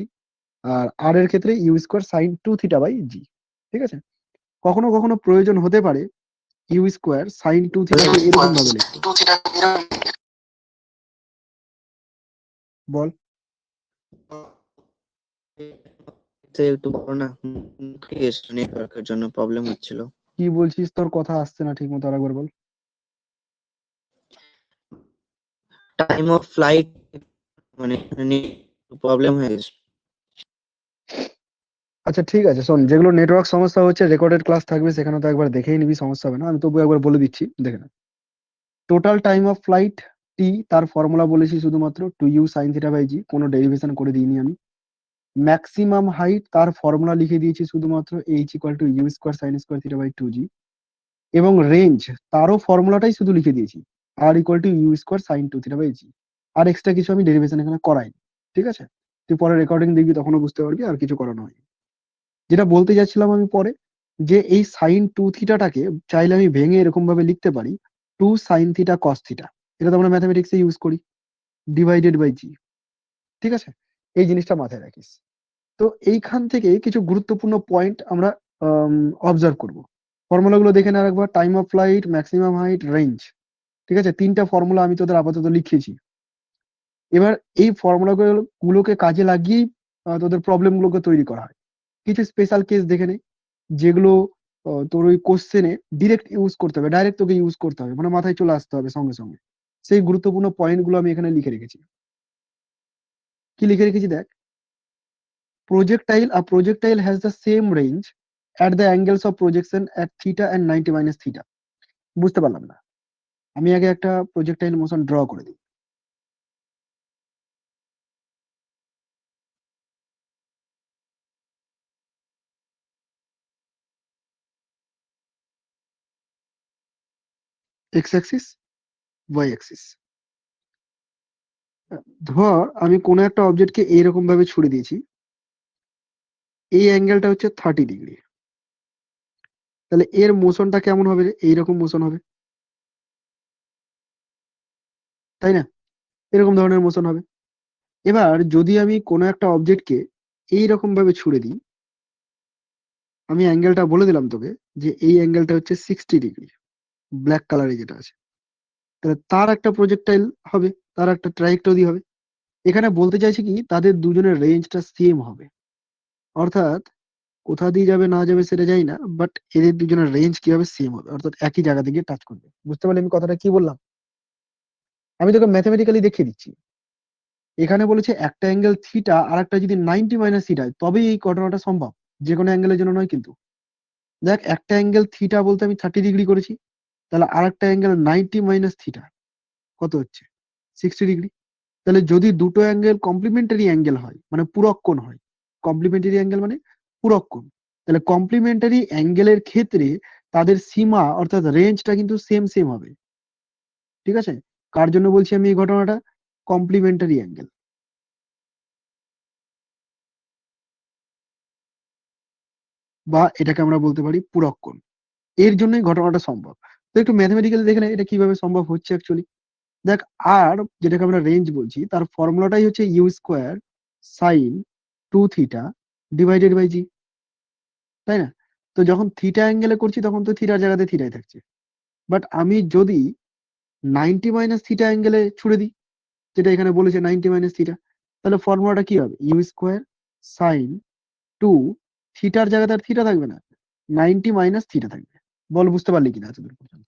আর আর এর ক্ষেত্রে you square sine 2θ by G. ঠিক আছে? কখনো কখনো প্রয়োজন হতে পারে ইউ স্কোয়ার সাইন 2θ এরকম ভাবে লিখতে। বল। একটু বলো না, নেটওয়ার্কের জন্য প্রবলেম হচ্ছিল। কি বলছিস? তোর কথা আসছে না ঠিক মতো, আরেকবার বল। টাইম অফ ফ্লাইট মানে প্রবলেম হয়ে গেছে। আচ্ছা ঠিক আছে, শোন, যেগুলো নেটওয়ার্ক সমস্যা হচ্ছে রেকর্ডেড ক্লাস থাকবে, সেখানে তো একবার দেখেই নিবি, সমস্যা হবে না। আমি তবু একবার বলে দিচ্ছি, দেখে না। টোটাল টাইম অফ ফ্লাইট টি, তার ফর্মুলা বলেছি শুধুমাত্র 2u sin থিটা বাই জি, কোনো ডেরিভেশন করে দিইনি আমি। ম্যাক্সিমাম হাইট, তার ফর্মুলা লিখে দিয়েছি শুধুমাত্র h equal to U square sine square theta by 2g। এবং রেঞ্জ, তারও ফর্মুলাটাই শুধু লিখে দিয়েছি, R equal to U square sine 2θ by জি। আর এক্সট্রা কিছু আমি ডেরিভেশন এখানে করাইনি। ঠিক আছে? তুই পরে রেকর্ডিং দেখবি, তখনও বুঝতে পারবি আর কিছু করানো হয়নি। যেটা বলতে যাচ্ছিলাম আমি পরে, যে এই সাইন 2θটাকে চাইলে আমি ভেঙে এরকম ভাবে লিখতে পারি 2 sin থিটা কস থিটা। এটা তো আমরা ম্যাথামেটিক্সে ইউজ করি, ডিভাইডেড বাই জি। ঠিক আছে? এই জিনিসটা মাথায় রাখিস। তো এইখান থেকে কিছু গুরুত্বপূর্ণ পয়েন্ট আমরা অবজার্ভ করব। ফর্মুলাগুলো দেখে নেওয়ার একবার, time of flight, maximum height, range. ঠিক আছে? তিনটা ফর্মুলা আমি তোদের আপাতত লিখেছি। এবার এই ফর্মুলা গুলোকে কাজে লাগিয়েই তোদের প্রবলেম গুলোকে তৈরি করা হয়। কিছু স্পেশাল কেস দেখে নে, যেগুলো তোর ওই কোশ্চেনে ডিরেক্ট ইউজ করতে হবে, ডাইরেক্ট তোকে ইউজ করতে হবে, মানে মাথায় চলে আসতে হবে সঙ্গে সঙ্গে। সেই গুরুত্বপূর্ণ পয়েন্ট গুলো আমি এখানে লিখে রেখেছি। কি লিখে রেখেছি দেখ। projectile has the same range at the angles of projection at theta and 90 minus theta. বুঝতে পারলাম না, আমি আগে একটা প্রজেক্টাইল মোশন ড্র করে দিই। X axis, y axis. ধর আমি কোনো একটা অবজেক্টকে এইরকম ভাবে ছুড়ে দিয়েছি, এই অ্যাঙ্গেলটা হচ্ছে 30 ডিগ্রি। তাহলে এর মোশনটা কেমন হবে? এইরকম মোশন হবে, তাই না? এরকম ধরনের মোশন হবে। এবার যদি আমি কোনো একটা অবজেক্টকে এইরকম ভাবে ছুড়ে দিই, আমি অ্যাঙ্গেলটা বলে দিলাম তোকে, যে এই অ্যাঙ্গেলটা হচ্ছে 60 ডিগ্রি, ব্ল্যাক কালারে যেটা আছে। তাহলে তার একটা প্রজেক্টাইল হবে, তার একটা ট্রাইজেক্টরি হবে। এখানে বলতে চাইছি কি, তাদের দুজনের রেঞ্জটা সেম হবে। অর্থাৎ কোথা দিয়ে যাবে না যাবে সেটা জানি না, বাট এদের দুজনের রেঞ্জ কি হবে? সেম হবে, অর্থাৎ একই জায়গা থেকে টাচ করবে। বুঝতে পারলি আমি কথাটা কি বললাম? আমি তোকে ম্যাথমেটিক্যালি দেখিয়ে দিচ্ছি। এখানে বলেছে একটা অ্যাঙ্গেল থিটা আর একটা যদি 90 মাইনাস থিটা হয়, তবেই এই ঘটনাটা সম্ভব, যে কোনো অ্যাঙ্গেলের জন্য নয় কিন্তু। দেখ, একটা অ্যাঙ্গেল থিটা বলতে আমি 30 ডিগ্রি করেছি, তাহলে আর একটা অ্যাঙ্গেল 90 মাইনাস থিটা কত হচ্ছে? 60 ডিগ্রি। তাহলে যদি দুটো অ্যাঙ্গেল কমপ্লিমেন্টারি অ্যাঙ্গেল হয়, মানে পূরক কোণ হয়, কমপ্লিমেন্টারি অ্যাঙ্গেল মানে পূরক কোণ, তাহলে কমপ্লিমেন্টারি অ্যাঙ্গেলের ক্ষেত্রে তাদের সীমা অর্থাৎ রেঞ্জটা কিন্তু সেম সেম হবে। ঠিক আছে? কার জন্য বলছি আমি এই ঘটনাটা? কমপ্লিমেন্টারি অ্যাঙ্গেল, বা এটাকে আমরা বলতে পারি পূরক কোণ। এর জন্যই ঘটনাটা সম্ভব। তো একটু ম্যাথমেটিক্যালি দেখে না এটা কিভাবে সম্ভব হচ্ছে অ্যাকচুয়ালি। দেখ, আর যেটাকে আমরা রেঞ্জ বলছি, তার ফর্মুলাটাই হচ্ছে U square sine 2θ divided by G, তাই না? তো যখন থিটা অ্যাঙ্গেলে করছি তখন তো থিটার জায়গাতে থিটাই থাকছে। বাট আমি যদি 90 মাইনাস থিটা অ্যাঙ্গেলে ছুড়ে দিই, যেটা এখানে বলেছে 90 মাইনাস থিটা, তাহলে ফর্মুলাটা কি হবে? ইউ স্কোয়ার সাইন 2 থিটার জায়গাতে আর থিটা থাকবে না, 90 মাইনাস থিটা থাকবে। বল বুঝতে পারলি কিনা এতদূর পর্যন্ত?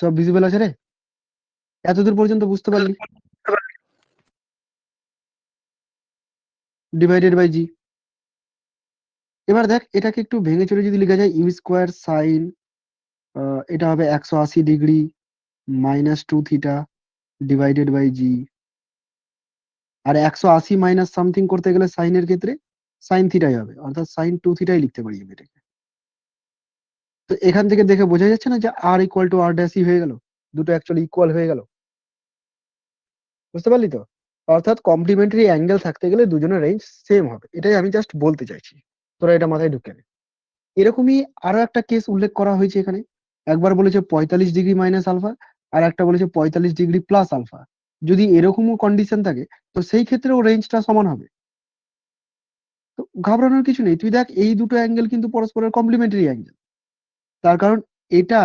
সব ভিজিবল আছে রে? এতদূর পর্যন্ত বুঝতে পারলি? ডিভাইডেড বাই জি। এবার দেখ এটাকে একটু ভেঙে চলে যদি লেখা যায়, ইউ স্কোয়ার সাইন এটা হবে 180 degree minus 2 theta divided by জি। আর 180 মাইনাস সামথিং করতে গেলে সাইনের ক্ষেত্রে সাইন থিটাই হবে, অর্থাৎ সাইন 2 থিটাই লিখতে পারি আমি এটাকে। তো এখান থেকে দেখে বোঝা যাচ্ছে না যে আর ইকুয়াল টু আর ড্যাশ ই হয়ে গেল, দুটো অ্যাকচুয়ালি ইকুয়াল হয়ে গেল। বুঝতে পারলি তো? অর্থাৎ কমপ্লিমেন্টারি অ্যাঙ্গেল থাকতে গেলে দুজনের রেঞ্জ সেম হবে, এটাই আমি জাস্ট বলতে চাইছি, তোরা এটা মাথায় ঢুকে নে। এরকমই আরো একটা কেস উল্লেখ করা হয়েছে এখানে। একবার বলেছে 45 ডিগ্রি মাইনাস আলফা, আর একটা বলেছে 45 ডিগ্রি প্লাস আলফা। যদি এরকমও কন্ডিশন থাকে তো সেই ক্ষেত্রেও রেঞ্জটা সমান হবে। তো ঘাবড়ানোর কিছু নেই, তুই দেখ এই দুটো অ্যাঙ্গেল কিন্তু পরস্পরের কমপ্লিমেন্টারি অ্যাঙ্গেল। তার কারণ এটা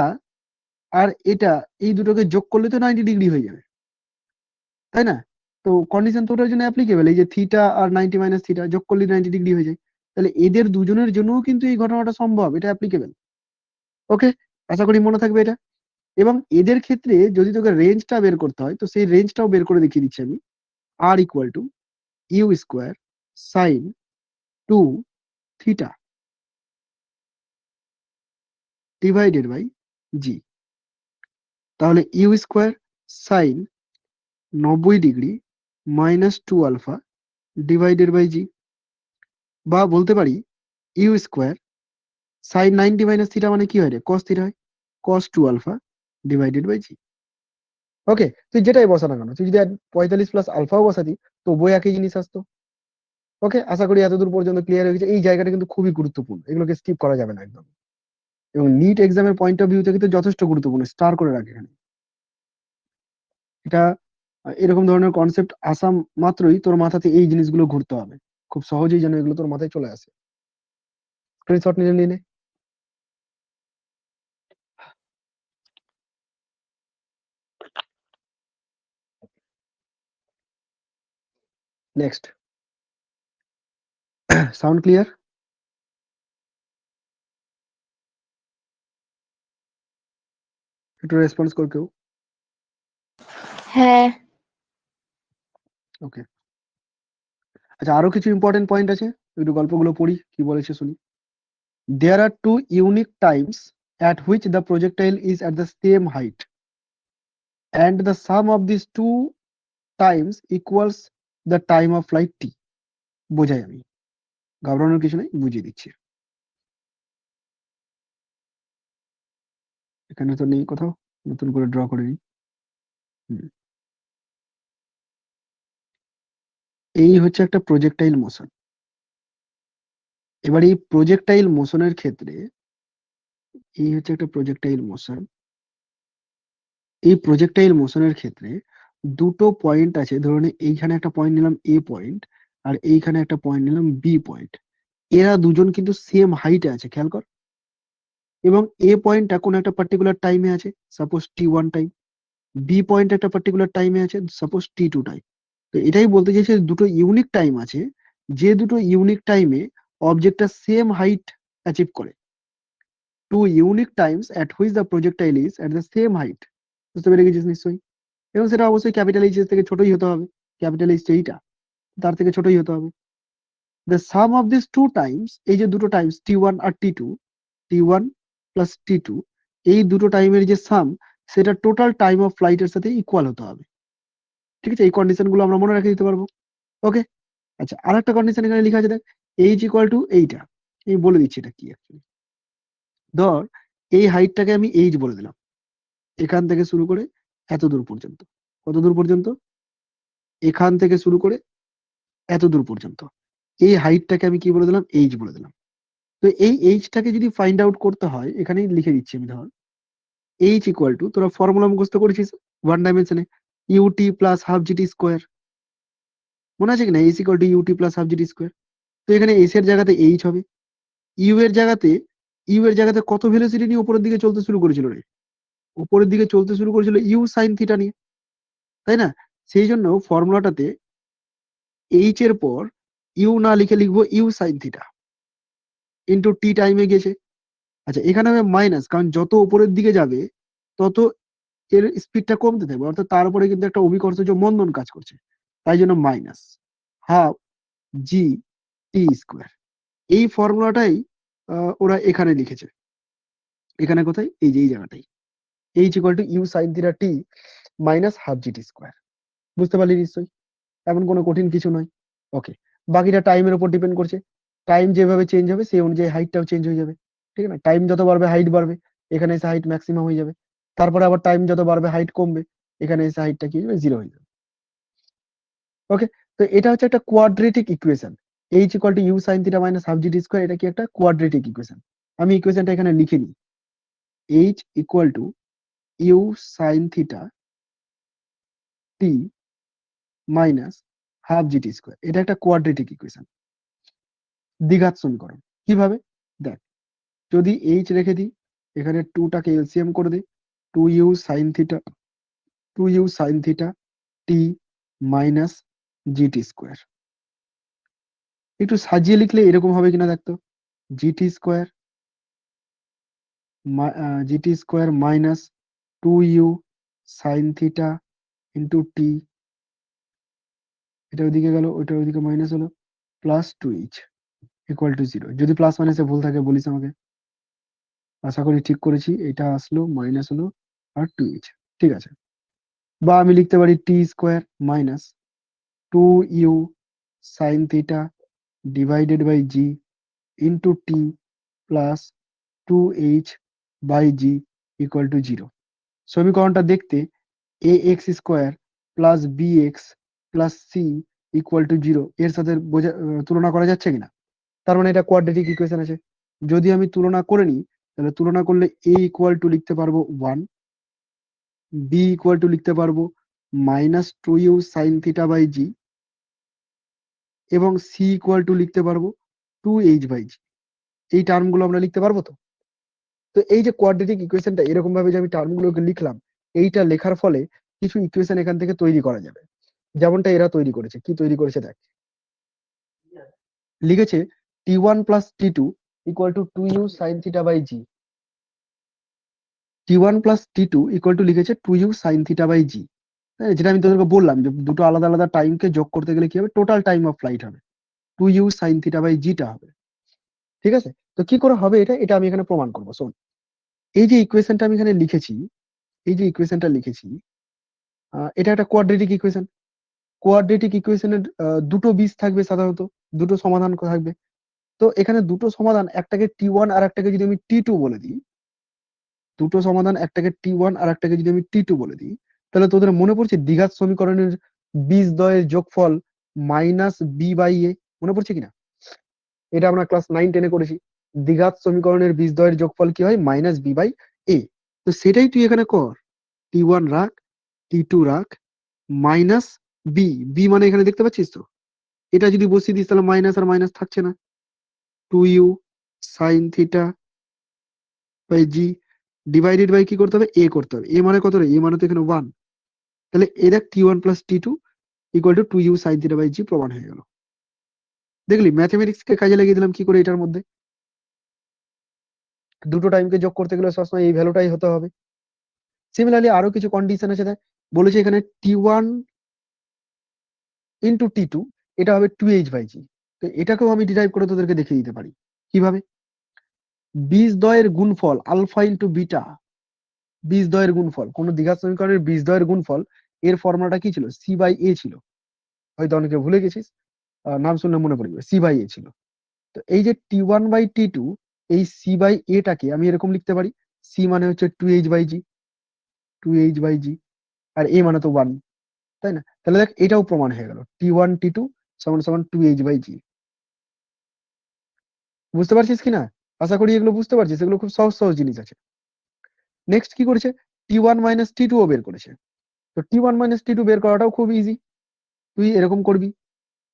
আর এটা এই দুটোকে যোগ করলে তো 90 ডিগ্রি হয়ে যাবে, তাই না? তো কন্ডিশন তো ওটার জন্য অ্যাপ্লিকেবল, এই যে থিটা আর 90 মাইনাস থিটা যোগ করলে 90 ডিগ্রি হয়ে যায়। তাহলে এদের দুজনের জন্যও কিন্তু এই ঘটনাটা সম্ভব, এটা অ্যাপ্লিকেবল। ওকে, আশা করি মনে থাকবে এটা। এবং এদের ক্ষেত্রে যদি তোকে রেঞ্জটা বের করতে হয় তো সেই রেঞ্জটাও বের করে দেখিয়ে দিচ্ছি আমি। R equal to U square sine 2 theta divided by G. তাহলে U square sine 90 degree minus 2 alpha divided by G. বা বলতে পারি U square sine 90 minus theta মানে কি হয় রে? কস থিটা হয়, cos 2 alpha divided by G. Okay, তুই যেটাই বসা না কেন, তুই যদি 45 প্লাস আলফাও বসাতি তো বই একই জিনিস আসতো। ওকে, আশা করি এতদূর পর্যন্ত ক্লিয়ার হয়ে গেছে। এই জায়গাটা কিন্তু খুবই গুরুত্বপূর্ণ, এগুলোকে স্কিপ করা যাবে না একদম। এবং নিট এক্সামের পয়েন্ট অফ ভিউ থেকে তো যথেষ্ট গুরুত্বপূর্ণ, স্টার করে রাখে এখানে। এটা এরকম ধরনের কনসেপ্ট আসা মাত্রই তোর মাথাতে এই জিনিসগুলো ঘুরতে হবে, খুব সহজেই যেন এগুলো তোর মাথায় চলে আসে। স্ক্রিনশট নিয়ে নিলে নেক্সট। Sound clear? একটু রেসপন্স কর কেউ। হ্যাঁ। ওকে, আচ্ছা আরো কিছু ইম্পর্টেন্ট পয়েন্ট আছে, একটু গল্পগুলো পড়ি কি বলেছে শুনি। There are two unique times at which the projectile is at the same height, and the sum of these two times equals the time of flight t. বোঝাই আমি, ঘাবড়ানোর কিছু নেই, বুঝিয়ে দিচ্ছি। এখানে তো নেই কোথাও, নতুন করে ড্র করে নিই। এই হচ্ছে একটা প্রজেক্টাইল মোশন। এবার এই প্রজেক্টাইল মোশনের ক্ষেত্রে এই হচ্ছে একটা প্রজেক্টাইল মোশন। এই প্রজেক্টাইল মোশনের ক্ষেত্রে দুটো পয়েন্ট আছে, ধরুন এইখানে একটা পয়েন্ট নিলাম এ পয়েন্ট, আর এইখানে একটা পয়েন্ট নিলাম বি পয়েন্ট। এরা দুজন কিন্তু সেম হাইটে আছে, খেয়াল কর। এবং এ পয়েন্টটা কোন একটা পার্টিকুলার টাইমে আছে, সাপোজ টি1 টাইম। বি পয়েন্ট একটা পার্টিকুলার টাইমে আছে, সাপোজ টি2 টাইম। তো এটাই বলতে চাইছে দুটো ইউনিক টাইম আছে, যে দুটো ইউনিক টাইমে অবজেক্টটা সেম হাইট অ্যাচিভ করে। Two unique times at which the projectile is at the same height. বুঝতে পেরে গেছিস নিশ্চয়ই? এবং সেটা অবশ্যই ক্যাপিটাল এইচ এর থেকে ছোটই হতে হবে, ক্যাপিটাল এইচ এইটা, তার থেকে ছোটই হতে হবে। The sum of this two times, এই যে দুটো টাইমস টি1 আর টি2, টি1 প্লাস টি2, এই দুটো টাইমের যে সাম সেটা টোটাল টাইম অফ ফ্লাইটের সাথে ইকুয়াল হতে হবে। ঠিক আছে, এই কন্ডিশন গুলো আমরা মনে রেখে দিতে পারবো। ওকে, আচ্ছা আর একটা কন্ডিশন এখানে লেখা আছে, দেখ এইচ ইকুয়াল টু এইটা। আমি বলে দিচ্ছি এটা কি অ্যাকচুয়ালি। ধর এই হাইটটাকে আমি এইচ বলে দিলাম, এখান থেকে শুরু করে এত দূর পর্যন্ত। কত দূর পর্যন্ত? এখান থেকে শুরু করে এত দূর পর্যন্ত। এই হাইটটাকে আমি কি বলে দিলাম? এইচ বলে দিলাম। তো তো এই এইচটাকে যদি ফাইন্ড আউট করতে হয়, এখানেই লিখে দিচ্ছি আমি। ধর এইচ ইকুয়াল টু, তোরা ফর্মুলা মুখস্থ করেছিস ওয়ান ডাইমেনশনে, u t plus half g t square, মনে আছে কিনা? H equal to u t plus half g t square. তো এখানে এইচ এর জায়গাতে এইচ হবে, ইউ এর জায়গাতে, কত ভেলোসিটি নিয়ে উপরের দিকে চলতে শুরু করেছিল রে? উপরের দিকে চলতে শুরু করেছিল ইউ সাইন থিটা নিয়ে, তাই না? সেই জন্য ফর্মুলাটাতে এইচ এর পর ইউ না লিখে লিখবো ইউ সাইন থিটা ইন্টু টি টাইমে গেছে। আচ্ছা, এখানে হবে মাইনাস, কারণ যত উপরের দিকে যাবে তত এর স্পিডটা কমতে থাকবে, অর্থাৎ তার উপরে কিন্তু একটা অভিকর্ষজ মন্দন কাজ করছে, তাই জন্য মাইনাস হাফ জি টি স্কোয়ার। এই ফর্মুলাটাই ওরা এখানে লিখেছে। এখানে কোথায়? এই যে এই জায়গাটাই, h equal to you sine theta T minus half g T square. বুঝতে পারলি নিশ্চয়ই? এমন কোনো কঠিন কিছু নয়। ওকে, বাকিটা টাইমের উপর ডিপেন্ড করছে। টাইম যেভাবে চেঞ্জ হবে সেই অনুযায়ী হাইটটাও চেঞ্জ হয়ে যাবে, ঠিক আছে? টাইম যত বাড়বে হাইট বাড়বে, এখানে এসে হাইট ম্যাক্সিমাম হয়ে যাবে। তারপরে আবার টাইম যত বাড়বে হাইট কমবে, এখানে এসে হাইটটা কি হয়ে যাবে? জিরো হয়ে যাবে। ওকে, তো এটা হচ্ছে একটা quadratic equation. H equal to you sine theta minus half g T square, এটা কি একটা কোয়াড্রেটিক ইকুয়েশন। আমি ইকুয়েশনটা এখানে লিখে নিই, h equal to you sine theta T minus half g T square. এটা একটা কোয়াড্রেটিক ইকুয়েশন, দ্বিঘাত সমীকরণ। কিভাবে? দেখ, যদি এইচ রেখে দিই, এখানে টুটাকে এলসিএম করে দিই, two you sine theta, T minus G T square. একটু সাজিয়ে লিখলে এরকম হবে কিনা দেখতো, g t square minus two you sine theta into T, এটা ওইদিকে গেল, ওইটা ওইদিকে মাইনাস হলো, plus two H equal to zero. যদি প্লাস মাইনাসে ভুল থাকে বলিস আমাকে, আশা করি ঠিক করেছি। এটা আসলো, মাইনাস হলো, আর টু এইচ, ঠিক আছে? বা আমি লিখতে পারি T square minus two you sine theta divided by G into T plus two H by G equal to zero. সমীকরণটা দেখতে A X square plus B X plus C equal to zero এর সাথে তুলনা করা যাচ্ছে কিনা? তার মানে এটা কোয়াড্রেটিক ইকুয়েশন আছে। যদি আমি তুলনা করে নিই, তাহলে তুলনা করলে এ ইকুয়াল টু লিখতে পারবো ওয়ান, বি ইকুয়াল টু লিখতে পারবো minus two you sine theta by G, এবং সি ইকুয়াল টু লিখতে পারবো টু এইচ বাই জি। এই টার্মগুলো আমরা লিখতে পারবো তো? তো এই যে কোয়াড্রেটিক ইকুয়েশনটা, এরকম ভাবে যে আমি টার্মগুলোকে লিখলাম, এইটা লেখার ফলে কিছু ইকুয়েশন এখান থেকে তৈরি করা যাবে, যেমনটা এরা তৈরি করেছে। কি তৈরি করেছে দেখ, লিখেছে T one plus T two equal to two you sine theta by G. T one plus T two equal to লিখেছে two you sine theta by G, যেটা আমি তোদেরকে বললাম যে দুটো আলাদা আলাদা টাইমকে যোগ করতে গেলে কি হবে? টোটাল টাইম অফ ফ্লাইট হবে, two you sine theta by জিটা হবে, ঠিক আছে? তো কি করে হবে এটা? এটা আমি এখানে প্রমাণ করবো, শোন। এই যে ইকুয়েশনটা আমি এখানে লিখেছি, এই যে ইকুয়েশনটা লিখেছি, এটা একটা কোয়াড্রেটিক ইকুয়েশন। কোয়াড্রেটিক ইকুয়েশনের দুটো বীজ থাকবে সাধারণত, দুটো সমাধান থাকবে। তো এখানে দুটো সমাধান, একটাকে টি ওয়ান আর একটাকে যদি আমি টি টু বলে দিই, দুটো সমাধান, একটাকে টি ওয়ান আর একটাকে যদি আমি টি টু বলে দিই, তাহলে তোদের মনে পড়ছে দ্বিঘাত সমীকরণের বীজদ্বয়ের যোগফল মাইনাস বি বাই এ? মনে পড়ছে কিনা? এটা আমরা ক্লাস 9-10 করেছি। দ্বিঘাত সমীকরণের বীজদ্বয়ের যোগফল কি হয়? মাইনাস বি বাই এ। তো সেটাই তুই এখানে কর, টি ওয়ান রাখ, টি টু রাখ, মাইনাস বি, বি মানে এখানে দেখতে পাচ্ছিস তো? এটা যদি বসিয়ে দিস তাহলে মাইনাস আর মাইনাস থাকছে না, two you sine theta by g divided by কি করতে হবে? এ করতে হবে। এ মানে কত রে? এ মানে তো এখানে ওয়ান। তাহলে এ দেখ, T one plus T two equal to two you sine theta by G প্রমাণ হয়ে গেল। দেখলি ম্যাথমেটিক্স কে কাজে লাগিয়ে দিলাম কি করে এটার মধ্যে। দুটো টাইমকে যোগ করতে গেলে সবসময় এই ভ্যালুটাই হতে হবে। সিমিলারলি আরো কিছু কন্ডিশন আছে, দেখ বলেছে এখানে T one into T two, এটা হবে টু এইচ বাই জি। তো এটাকেও আমি ডিরাইভ করে তোদেরকে দেখিয়ে দিতে পারি। কিভাবে? বীজদ্বয়ের গুণফল আলফা ইন্টু বিটা, বীজদ্বয়ের গুণফল, কোন দ্বিঘাত সমীকরণের বীজদ্বয়ের গুণফল, এর ফর্মুলাটা কি ছিল? সি বাই এ ছিল। হয়তো অনেকে ভুলে গেছিস, নাম শুনলে মনে পড়বে, সি বাই এ ছিল। তো এই যে T one by T two, এই সি বাই এটাকে আমি এরকম লিখতে পারি, সি মানে হচ্ছে two H by G, two H by জি, আর এ মানে তো ওয়ান, তাই না? তাহলে দেখ এটাও প্রমাণ হয়ে গেল, টি ওয়ান টি টু সমান সমান টু এইচ বাই জি। বুঝতে পারছিস কিনা? আশা করি এগুলো বুঝতে পারছিস, এগুলো খুব সহজ সহজ জিনিস আছে। নেক্সট কি করেছে, T1 মাইনাস T2 ও বের করেছে। তো T1 মাইনাস T2 বের করাটাও খুব ইজি। তুই এরকম করবি,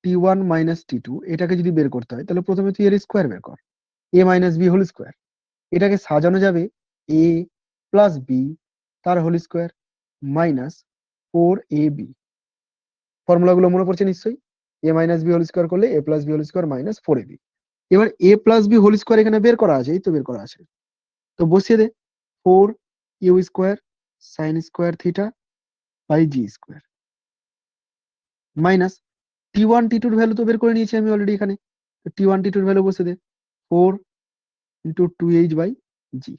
T1 মাইনাস T2 এটাকে যদি বের করতে হয় তাহলে প্রথমে তুই এর স্কোয়ার বের কর, a minus b whole square. এটাকে সাজানো যাবে a প্লাস বি তার হোল স্কোয়ার মাইনাস 4ab। ফর্মুলাগুলো মনে পড়ছে নিশ্চয়ই, a minus b whole square করলে a plus b whole square minus 4ab। এবার a plus b whole square এখানে বের করা আছে, এই তো বের করা আছে, তো বসিয়ে দে 4u square sine square theta by G square minus T1 T2 এর ভ্যালু তো বের করে নিয়েছি আমি অলরেডি এখানে, তো T1 T2 এর ভ্যালু বসে দে 4 ইন্টু 2h বাই জি।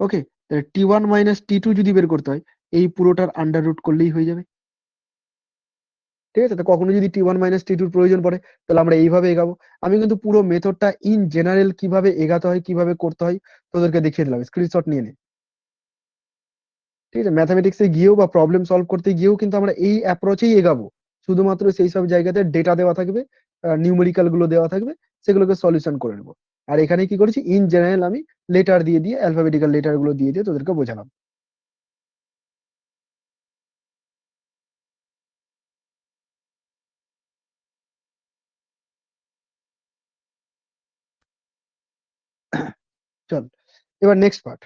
ওকে, তাহলে T1 মাইনাস T2 যদি বের করতে হয় এই পুরোটার আন্ডার রুট করলেই হয়ে যাবে। ঠিক আছে, তো কখনো যদি T1 মাইনাস T2 প্রয়োজন পড়ে তাহলে আমরা এইভাবে এগাবো। আমি কিন্তু পুরো মেথডটা ইন জেনারেল কিভাবে এগাতে হয় কিভাবে করতে হয় তোদেরকে দেখিয়ে দিলাম, স্ক্রিনশট নিয়ে নে। ঠিক আছে, ম্যাথামেটিক্সে গিয়েও বা প্রবলেম সলভ করতে গিয়েও কিন্তু আমরা এই অ্যাপ্রোচেই এগাবো। শুধুমাত্র সেই সব জায়গাতে ডেটা দেওয়া থাকবে, নিউমেরিক্যাল গুলো দেওয়া থাকবে, সেগুলোকে সলিউশন করে নেবো। আর এখানে কি করেছি, ইন জেনারেল আমি লেটার দিয়ে দিয়ে অ্যালফাবেটিক্যাল লেটার গুলো দিয়ে দিয়ে তোদেরকে বোঝালাম। চল এবার নেক্সট পার্ট,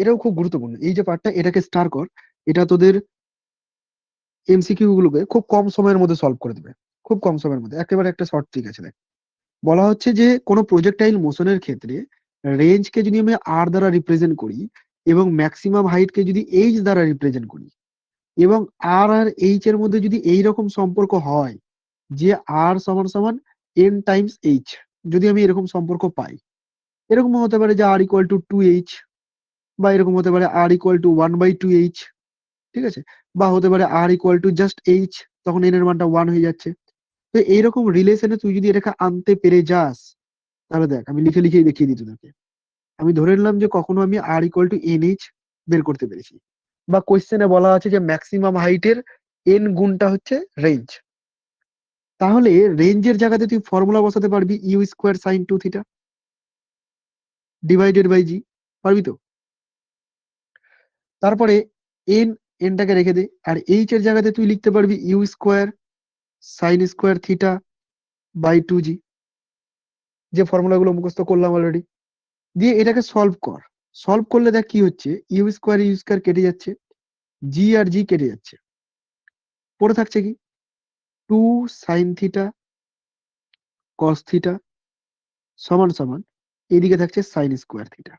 এটাও খুব গুরুত্বপূর্ণ। এই যে পার্টটা এটাকে স্টার কর, এটা তোদের এমসিকিউ গুলোকে খুব কম সময়ের মধ্যে সলভ করে দেবে, খুব কম সময়ের মধ্যে। একেবারে একটা শর্ট ট্রিক আছে দেখ, বলা হচ্ছে যে কোনো প্রজেক্টাইল মোশনের ক্ষেত্রে রেঞ্জকে যদি আমি আর দ্বারা রিপ্রেজেন্ট করি এবং ম্যাক্সিমাম হাইটকে যদি এইচ দ্বারা রিপ্রেজেন্ট করি, এবং আর আর এইচ এর মধ্যে যদি এই রকম সম্পর্ক হয় যে আর সমান সমান এন টাইমস এইচ, যদি আমি এরকম সম্পর্ক পাই, এরকম হতে পারে যে আর ইকুয়াল টু 2h, বা এরকম হতে পারে আর ইকুয়াল টু 1/2h, ঠিক আছে, বা হতে পারে আর ইকুয়াল টু জাস্ট এইচ, তখন এন এর মানটা 1 হয়ে যাচ্ছে। তো এইরকম রিলেশনে তুই যদি এটাকে আনতে পেরে যাস তাহলে দেখ, আমি লিখে লিখেই দেখিয়ে দিই তোদেরকে। আমি ধরে নিলাম যে কখনো আমি আর ইকুয়াল টু এনএইচ বের করতে পেরেছি, বা কোশ্চেনে বলা আছে যে ম্যাক্সিমাম হাইটের এন গুণটা হচ্ছে রেঞ্জ, তাহলে রেঞ্জের জায়গাতে তুই ফর্মুলা বসাতে পারবি you square sine 2 theta divided by G, পারবি তো? তারপরে এন, এনটাকে রেখে দে, আর এইচ এর জায়গাতে তুই লিখতে পারবি you square sine square theta by 2g, যে ফর্মুলাগুলো মুখস্থ করলাম অলরেডি। দিয়ে এটাকে সলভ কর, সলভ করলে দেখ কি হচ্ছে, ইউ স্কোয়ার কেটে যাচ্ছে, জি আর জি কেটে যাচ্ছে, পড়ে থাকছে কি 2 সাইন থিটা কস থিটা সমান সমান এদিকে থাকছে সাইন স্কোয়ার থিটা।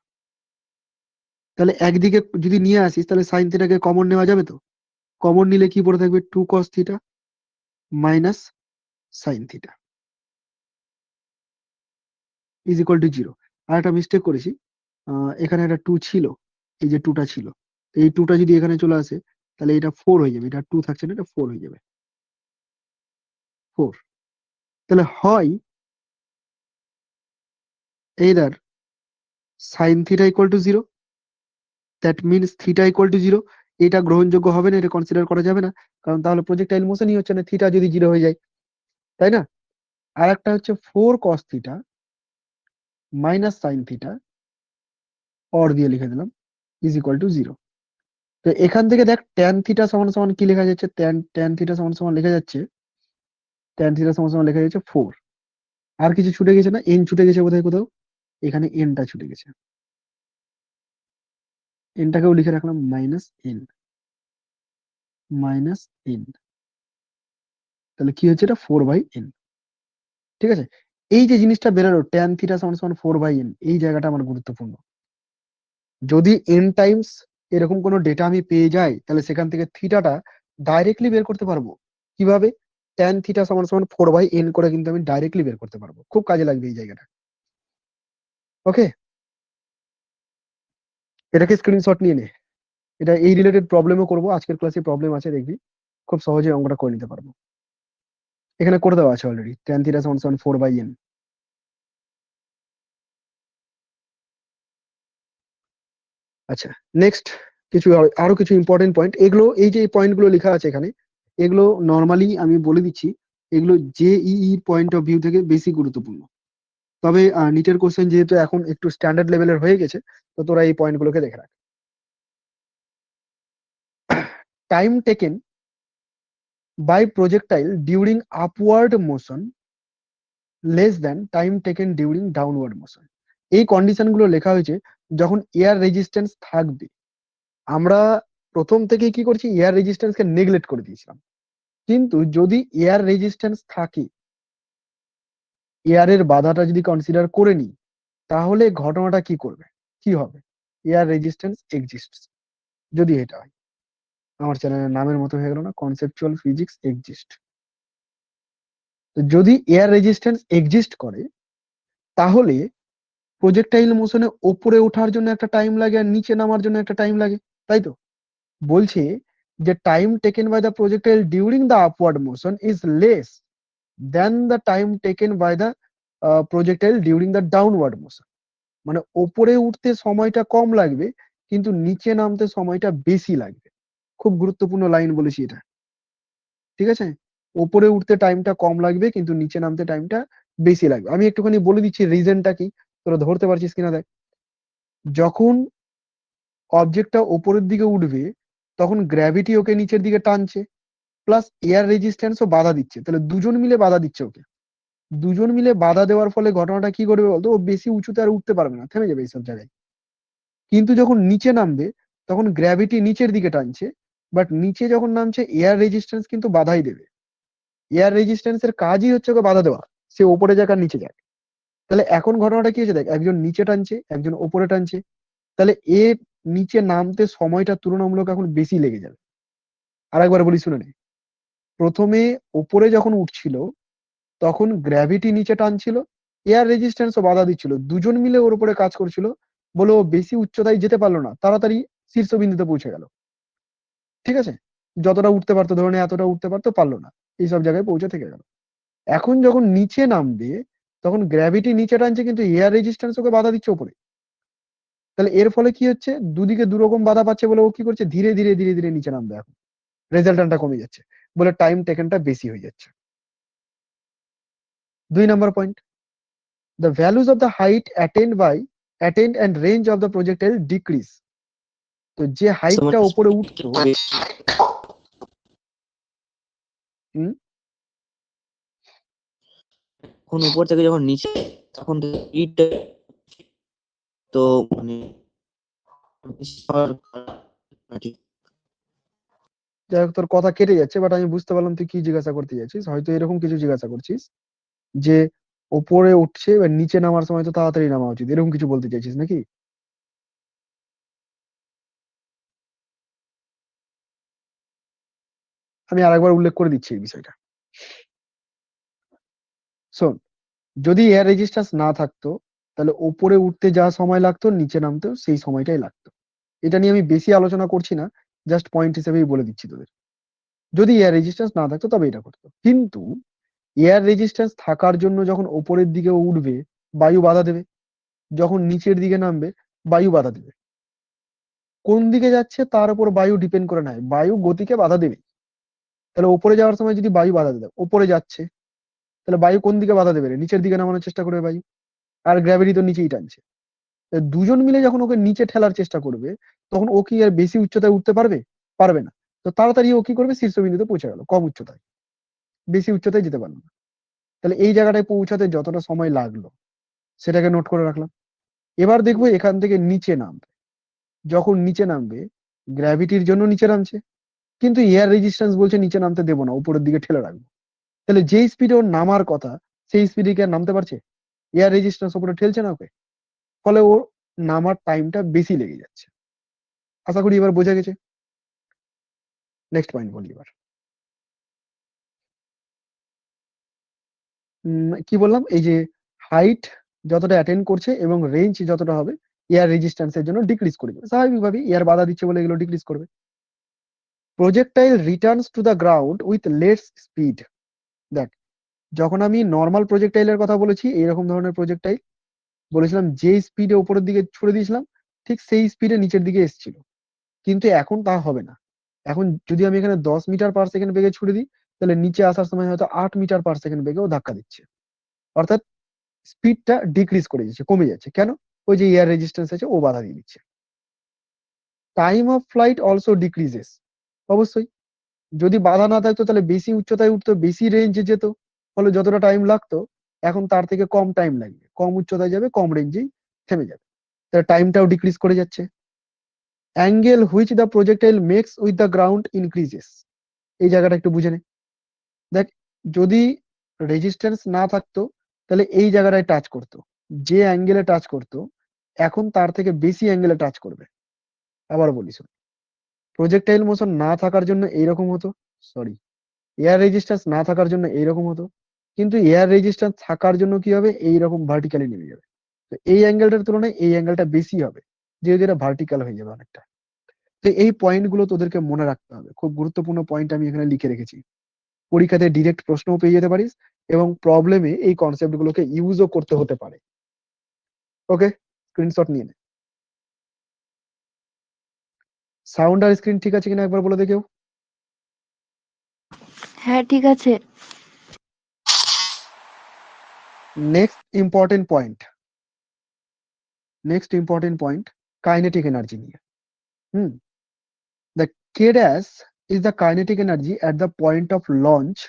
তাহলে একদিকে যদি নিয়ে আসিস তাহলে সাইন থিটাকে কমন নেওয়া যাবে তো, কমন নিলে কি পড়ে থাকবে 2 cos theta minus sine theta is equal to 0। আর একটা মিস্টেক করেছি, এখানে একটা 2 ছিল, এই যে 2টা ছিল, তো এই 2টা যদি এখানে চলে আসে তাহলে এটা 4 হয়ে যাবে, এটা 2 থাকছে না, এটা 4 হয়ে যাবে 4। তাহলে হয় either sine theta equal to 0, that means theta equal to 0, এটা গ্রহণযোগ্য হবে না, এটা কনসিডার করা যাবে না, কারণ তাহলে প্রজেক্টাইল মোশনই হচ্ছে না থিটা যদি 0 হয়ে যায়, তাই না? আর একটা হচ্ছে 4 cos theta minus sine theta, or দিয়ে লিখে দিলাম, ইজ ইকুয়াল টু 0। তো এখান থেকে দেখ ট্যান থিটা সমান সমান কি লেখা যাচ্ছে, ট্যান থিটা সমান সমান লেখা যাচ্ছে, ট্যান থিটা সমান সমান লেখা যাচ্ছে 4। আর কিছু ছুটে গেছে না, এন ছুটে গেছে বোধহয় কোথাও, এখানে এনটা ছুটে গেছে, এনটাকেও লিখে রাখলাম মাইনাস এন, মাইনাস এন, তাহলে কি হচ্ছে, এটা 4/n। ঠিক আছে, এই যে জিনিসটা বেরোলো ট্যান থিটা সমান সমান 4/n, এই জায়গাটা আমার গুরুত্বপূর্ণ। যদি এন টাইমস এরকম কোনো ডেটা আমি পেয়ে যাই তাহলে সেখান থেকে থিটাটা ডাইরেক্টলি বের করতে পারবো। কিভাবে? ট্যান থিটা সমান সমান 4/n করে কিন্তু আমি ডাইরেক্টলি বের করতে পারবো, খুব কাজে লাগবে এই জায়গাটা। ওকে, এটাকে স্ক্রিনশট নিয়ে নে, এটা এই রিলেটেড প্রবলেমও করবো, আজকের ক্লাসে প্রবলেম আছে দেখবি, খুব সহজে অঙ্কটা করে নিতে পারবো। এখানে করে দেওয়া আছে অলরেডি, ট্যান থিটা সমান সমান 4/n। আচ্ছা, নেক্সট কিছু আরো কিছু ইম্পর্টেন্ট পয়েন্ট, এগুলো এই যে পয়েন্ট গুলো লেখা আছে এখানে, এগুলো নর্মালি আমি বলে দিচ্ছি, এগুলো জেইই পয়েন্ট অফ ভিউ থেকে বেশি গুরুত্বপূর্ণ। তবে নিটের কোশ্চেন যেহেতু এখন একটু স্ট্যান্ডার্ড লেভেলের হয়ে গেছে, তো তোরা এই পয়েন্টগুলোকে দেখে রাখ। Time taken by projectile during upward motion less than time taken during downward motion. এই কন্ডিশন গুলো লেখা হয়েছে যখন এয়ার রেজিস্ট্যান্স থাকবে। আমরা প্রথম থেকে কি করছি, এয়ার রেজিস্ট্যান্সকে নেগলেক্ট করে দিয়েছিলাম, কিন্তু যদি এয়ার রেজিস্ট্যান্স থাকে, এয়ারের বাধাটা যদি কনসিডার করে নিই, তাহলে ঘটনাটা কি করবে, কি হবে, এয়ার রেজিস্ট্যান্স এক্সিস্টস। যদি এটা হয়, আমার চ্যানেলের নামের মতো হয়ে গেল না, কনসেপচুয়াল ফিজিক্স এক্সিস্ট। যদি এয়ার রেজিস্ট্যান্স এক্সিস্ট করে, তাহলে প্রজেক্টাইল মোশনে ওপরে ওঠার জন্য একটা টাইম লাগে আর নিচে নামার জন্য একটা টাইম লাগে, তাই তো? বলছে যে time taken by the projectile during the upward motion is less then the time taken by the projectile during the downward motion. মানে ওপরে উঠতে সময়টা কম লাগবে, কিন্তু নিচে নামতে সময়টা বেশি লাগবে। খুব গুরুত্বপূর্ণ লাইন বলেছি এটা, ঠিক আছে? ওপরে উঠতে টাইমটা কম লাগবে, কিন্তু নিচে নামতে টাইমটা বেশি লাগবে। আমি একটুখানি বলে দিচ্ছি রিজনটা কি, তোরা ধরতে পারছিস কিনা দেখ। যখন অবজেক্টটা ওপরের দিকে উঠবে, তখন গ্র্যাভিটি ওকে নিচের দিকে টানছে, প্লাস এয়ার রেজিস্ট্যান্সও বাধা দিচ্ছে, তাহলে দুজন মিলে বাধা দিচ্ছে ওকে। দুজন মিলে বাধা দেওয়ার ফলে ঘটনাটা কি করবে বলতো, ও বেশি উঁচুতে আর উঠতে পারবে না, থেমে যাবে এইসব জায়গায়। কিন্তু যখন নিচে নামবে, তখন গ্র্যাভিটি নিচের দিকে টানছে, বাট নিচে যখন নামছে এয়ার রেজিস্ট্যান্স কিন্তু বাধাই দেবে। এয়ার রেজিস্ট্যান্সের কাজই হচ্ছে ওকে বাধা দেওয়া, সে ওপরে যাক আর নিচে যাক। তাহলে এখন ঘটনাটা কি হয়েছে দেখ, একজন নিচে টানছে, একজন ওপরে টানছে, তাহলে এ নিচে নামতে সময়টা তুলনামূলক এখন বেশি লেগে যাবে। আর একবার বলি শুনে নে। প্রথমে ওপরে যখন উঠছিল, তখন গ্র্যাভিটি নিচে টানছিল, এয়ার রেজিস্ট্যান্সও বাধা দিচ্ছিল, দুজন মিলে ওর উপরে কাজ করছিল, বলে ও বেশি উচ্চতায় যেতে পারলো না, তাড়াতাড়ি শীর্ষবিন্দুতে পৌঁছে গেল। ঠিক আছে? যতটা উঠতে পারতো, ধরুন এতটা উঠতে পারতো, পারলো না, এইসব জায়গায় পৌঁছে থেকে গেল। এখন যখন নিচে নামবে, তখন গ্র্যাভিটি নিচে টানছে, কিন্তু এয়ার রেজিস্ট্যান্স ওকে বাধা দিচ্ছে উপরে। তাহলে এর ফলে কি হচ্ছে, দুদিকে দুরকম বাধা পাচ্ছে বলে ও কি করছে, ধীরে ধীরে ধীরে ধীরে নিচে নামবে। এখন রেজাল্টটা কমে যাচ্ছে বলে টাইম টেকেনটা বেশি হয়ে যাচ্ছে। 2 নম্বর point, the values of the height attained and range of the projectile decrease. তো যে হাইটটা ওপরে উঠতো, এখন উপর থেকে যখন নিচে, তখন তো মানে যাই হোক, তোর কথা কেটে যাচ্ছে, বাট আমি বুঝতে পারলাম তুই কি জিজ্ঞাসা করতে যাচ্ছিস। হয়তো এরকম কিছু জিজ্ঞাসা করছিস যে ওপরে উঠছে এবার নিচে নামার সময় তো তাড়াতাড়ি নামা উচিত, এরকম কিছু বলতে চাইছিস নাকি? আমি আরেকবার উল্লেখ করে দিচ্ছি এই বিষয়টা। শোন, যদি এয়ার রেজিস্ট্যান্স না থাকতো, তাহলে ওপরে উঠতে যা সময় লাগতো, নিচে নামতেও সেই সময়টাই লাগতো। এটা নিয়ে আমি বেশি আলোচনা করছি না, জাস্ট পয়েন্ট হিসেবেই বলে দিচ্ছি তোদের। যদি এয়ার রেজিস্ট্যান্স না থাকতো তবে এটা করতো, কিন্তু এয়ার রেজিস্ট্যান্স থাকার জন্য যখন ওপরের দিকে উঠবে, বায়ু বাধা দেবে, যখন নিচের দিকে নামবে, বায়ু বাধা দেবে। কোন দিকে যাচ্ছে তার উপর বায়ু ডিপেন্ড করে নাই, বায়ু গতিকে বাধা দেবে। তাহলে ওপরে যাওয়ার সময় যদি বায়ু বাধা দেবে, ওপরে যাচ্ছে, তাহলে বায়ু কোন দিকে বাধা দেবে, নিচের দিকে নামানোর চেষ্টা করবে বায়ু, আর গ্র্যাভিটি তো নিচেই টানছে। দুজন মিলে যখন ওকে নিচে ঠেলার চেষ্টা করবে, তখন ও কি আর বেশি উচ্চতায় উঠতে পারবে? পারবে না। তো তাড়াতাড়ি ও কি করবে, শীর্ষবিন্দুতে পৌঁছে গেল কম উচ্চতায়, বেশি উচ্চতায় যেতে পারলো না। তাহলে এই জায়গাটায় পৌঁছাতে যতটা সময় লাগলো, সেটাকে নোট করে রাখলাম। এবার দেখবো এখান থেকে নিচে নামবে, যখন নিচে নামবে, গ্র্যাভিটির জন্য নিচে নামছে, কিন্তু এয়ার রেজিস্ট্যান্স বলছে নিচে নামতে দেবো না, উপরের দিকে ঠেলে রাখবো। তাহলে যেই স্পিডে ওর নামার কথা, সেই স্পিডে কি আর নামতে পারছে? এয়ার রেজিস্ট্যান্স উপরে ঠেলছে না ওকে, ফলে ওর নামার টাইমটা বেশি লেগে যাচ্ছে। আশা করি এবার বোঝা গেছে। নেক্সট পয়েন্ট বলি এবার। কি বললাম, এই যে হাইট যতটা অ্যাটেন্ড করছে এবং রেঞ্জ যতটা হবে, এয়ার রেজিস্ট্যান্সের জন্য ডিক্রিজ করে দেবে, স্বাভাবিকভাবে এয়ার বাধা দিচ্ছে বলে এগুলো ডিক্রিজ করবে। Projectile returns to the ground with less speed. দেখ, যখন আমি নর্মাল প্রজেক্টাইলের কথা বলেছি, এইরকম ধরনের প্রজেক্টাইল বলেছিলাম যে স্পিডে উপরের দিকে ছুড়ে দিয়েছিলাম, ঠিক সেই স্পিডে নিচের দিকে এসেছিল, কিন্তু এখন তা হবে না। এখন যদি আমি এখানে 10 মিটার/সেকেন্ড বেগে ছুড়ে দিই, তাহলে নিচে আসার সময় হয়তো 8 মিটার/সেকেন্ড বেগেও ধাক্কা দিচ্ছে। অর্থাৎ স্পিডটা ডিক্রিজ করে যাচ্ছে, কমে যাচ্ছে। কেন? ওই যে এয়ার রেজিস্ট্যান্স আছে, ও বাধা দিয়ে দিচ্ছে। Time of flight also decreases. অবশ্যই, যদি বাধা না থাকতো তাহলে বেশি উচ্চতায় উঠতো, বেশি রেঞ্জে যেত, ফলে যতটা টাইম লাগতো এখন তার থেকে কম টাইম লাগবে, কম উচ্চতায় যাবে, কম রেঞ্জেই থেমে যাবে, তাহলে টাইমটাও ডিক্রিজ করে যাচ্ছে। Angle which the projectile makes with the ground increases. এই জায়গাটা একটু বুঝে নে। দেখ, যদি রেজিস্ট্যান্স না থাকতো তাহলে এই জায়গাটায় টাচ করতো, যে অ্যাঙ্গেলে টাচ করতো এখন তার থেকে বেশি অ্যাঙ্গেলে টাচ করবে। আবার বলি শোন, প্রজেক্টাইল মোশন না থাকার জন্য এইরকম হতো, সরি, এয়ার রেজিস্ট্যান্স না থাকার জন্য এইরকম হতো, কিন্তু এয়ার রেজিস্ট্যান্স থাকার জন্য কি হবে, এইরকম ভার্টিক্যালি নেমে যাবে। তো এই অ্যাঙ্গেলটার তুলনায় এই অ্যাঙ্গেলটা বেশি হবে, যেহেতু এটা ভার্টিক্যাল হয়ে যাবে অনেকটা। তো এই পয়েন্ট গুলো তোদেরকে মনে রাখতে হবে, খুব গুরুত্বপূর্ণ পয়েন্ট আমি এখানে লিখে রেখেছি। পরীক্ষাতে ডিরেক্ট প্রশ্নও পেয়ে যেতে পারিস এবং প্রবলেমে এই কনসেপ্ট গুলোকে ইউজও করতে হতে পারে। ওকে, স্ক্রিনশট নিয়ে নে। সাউন্ড আর স্ক্রিন ঠিক আছে কিনা একবার বলে দেখেও। হ্যাঁ ঠিক আছে। Next important point, kinetic energy নিয়ে। The k dash is the kinetic energy at the point of launch,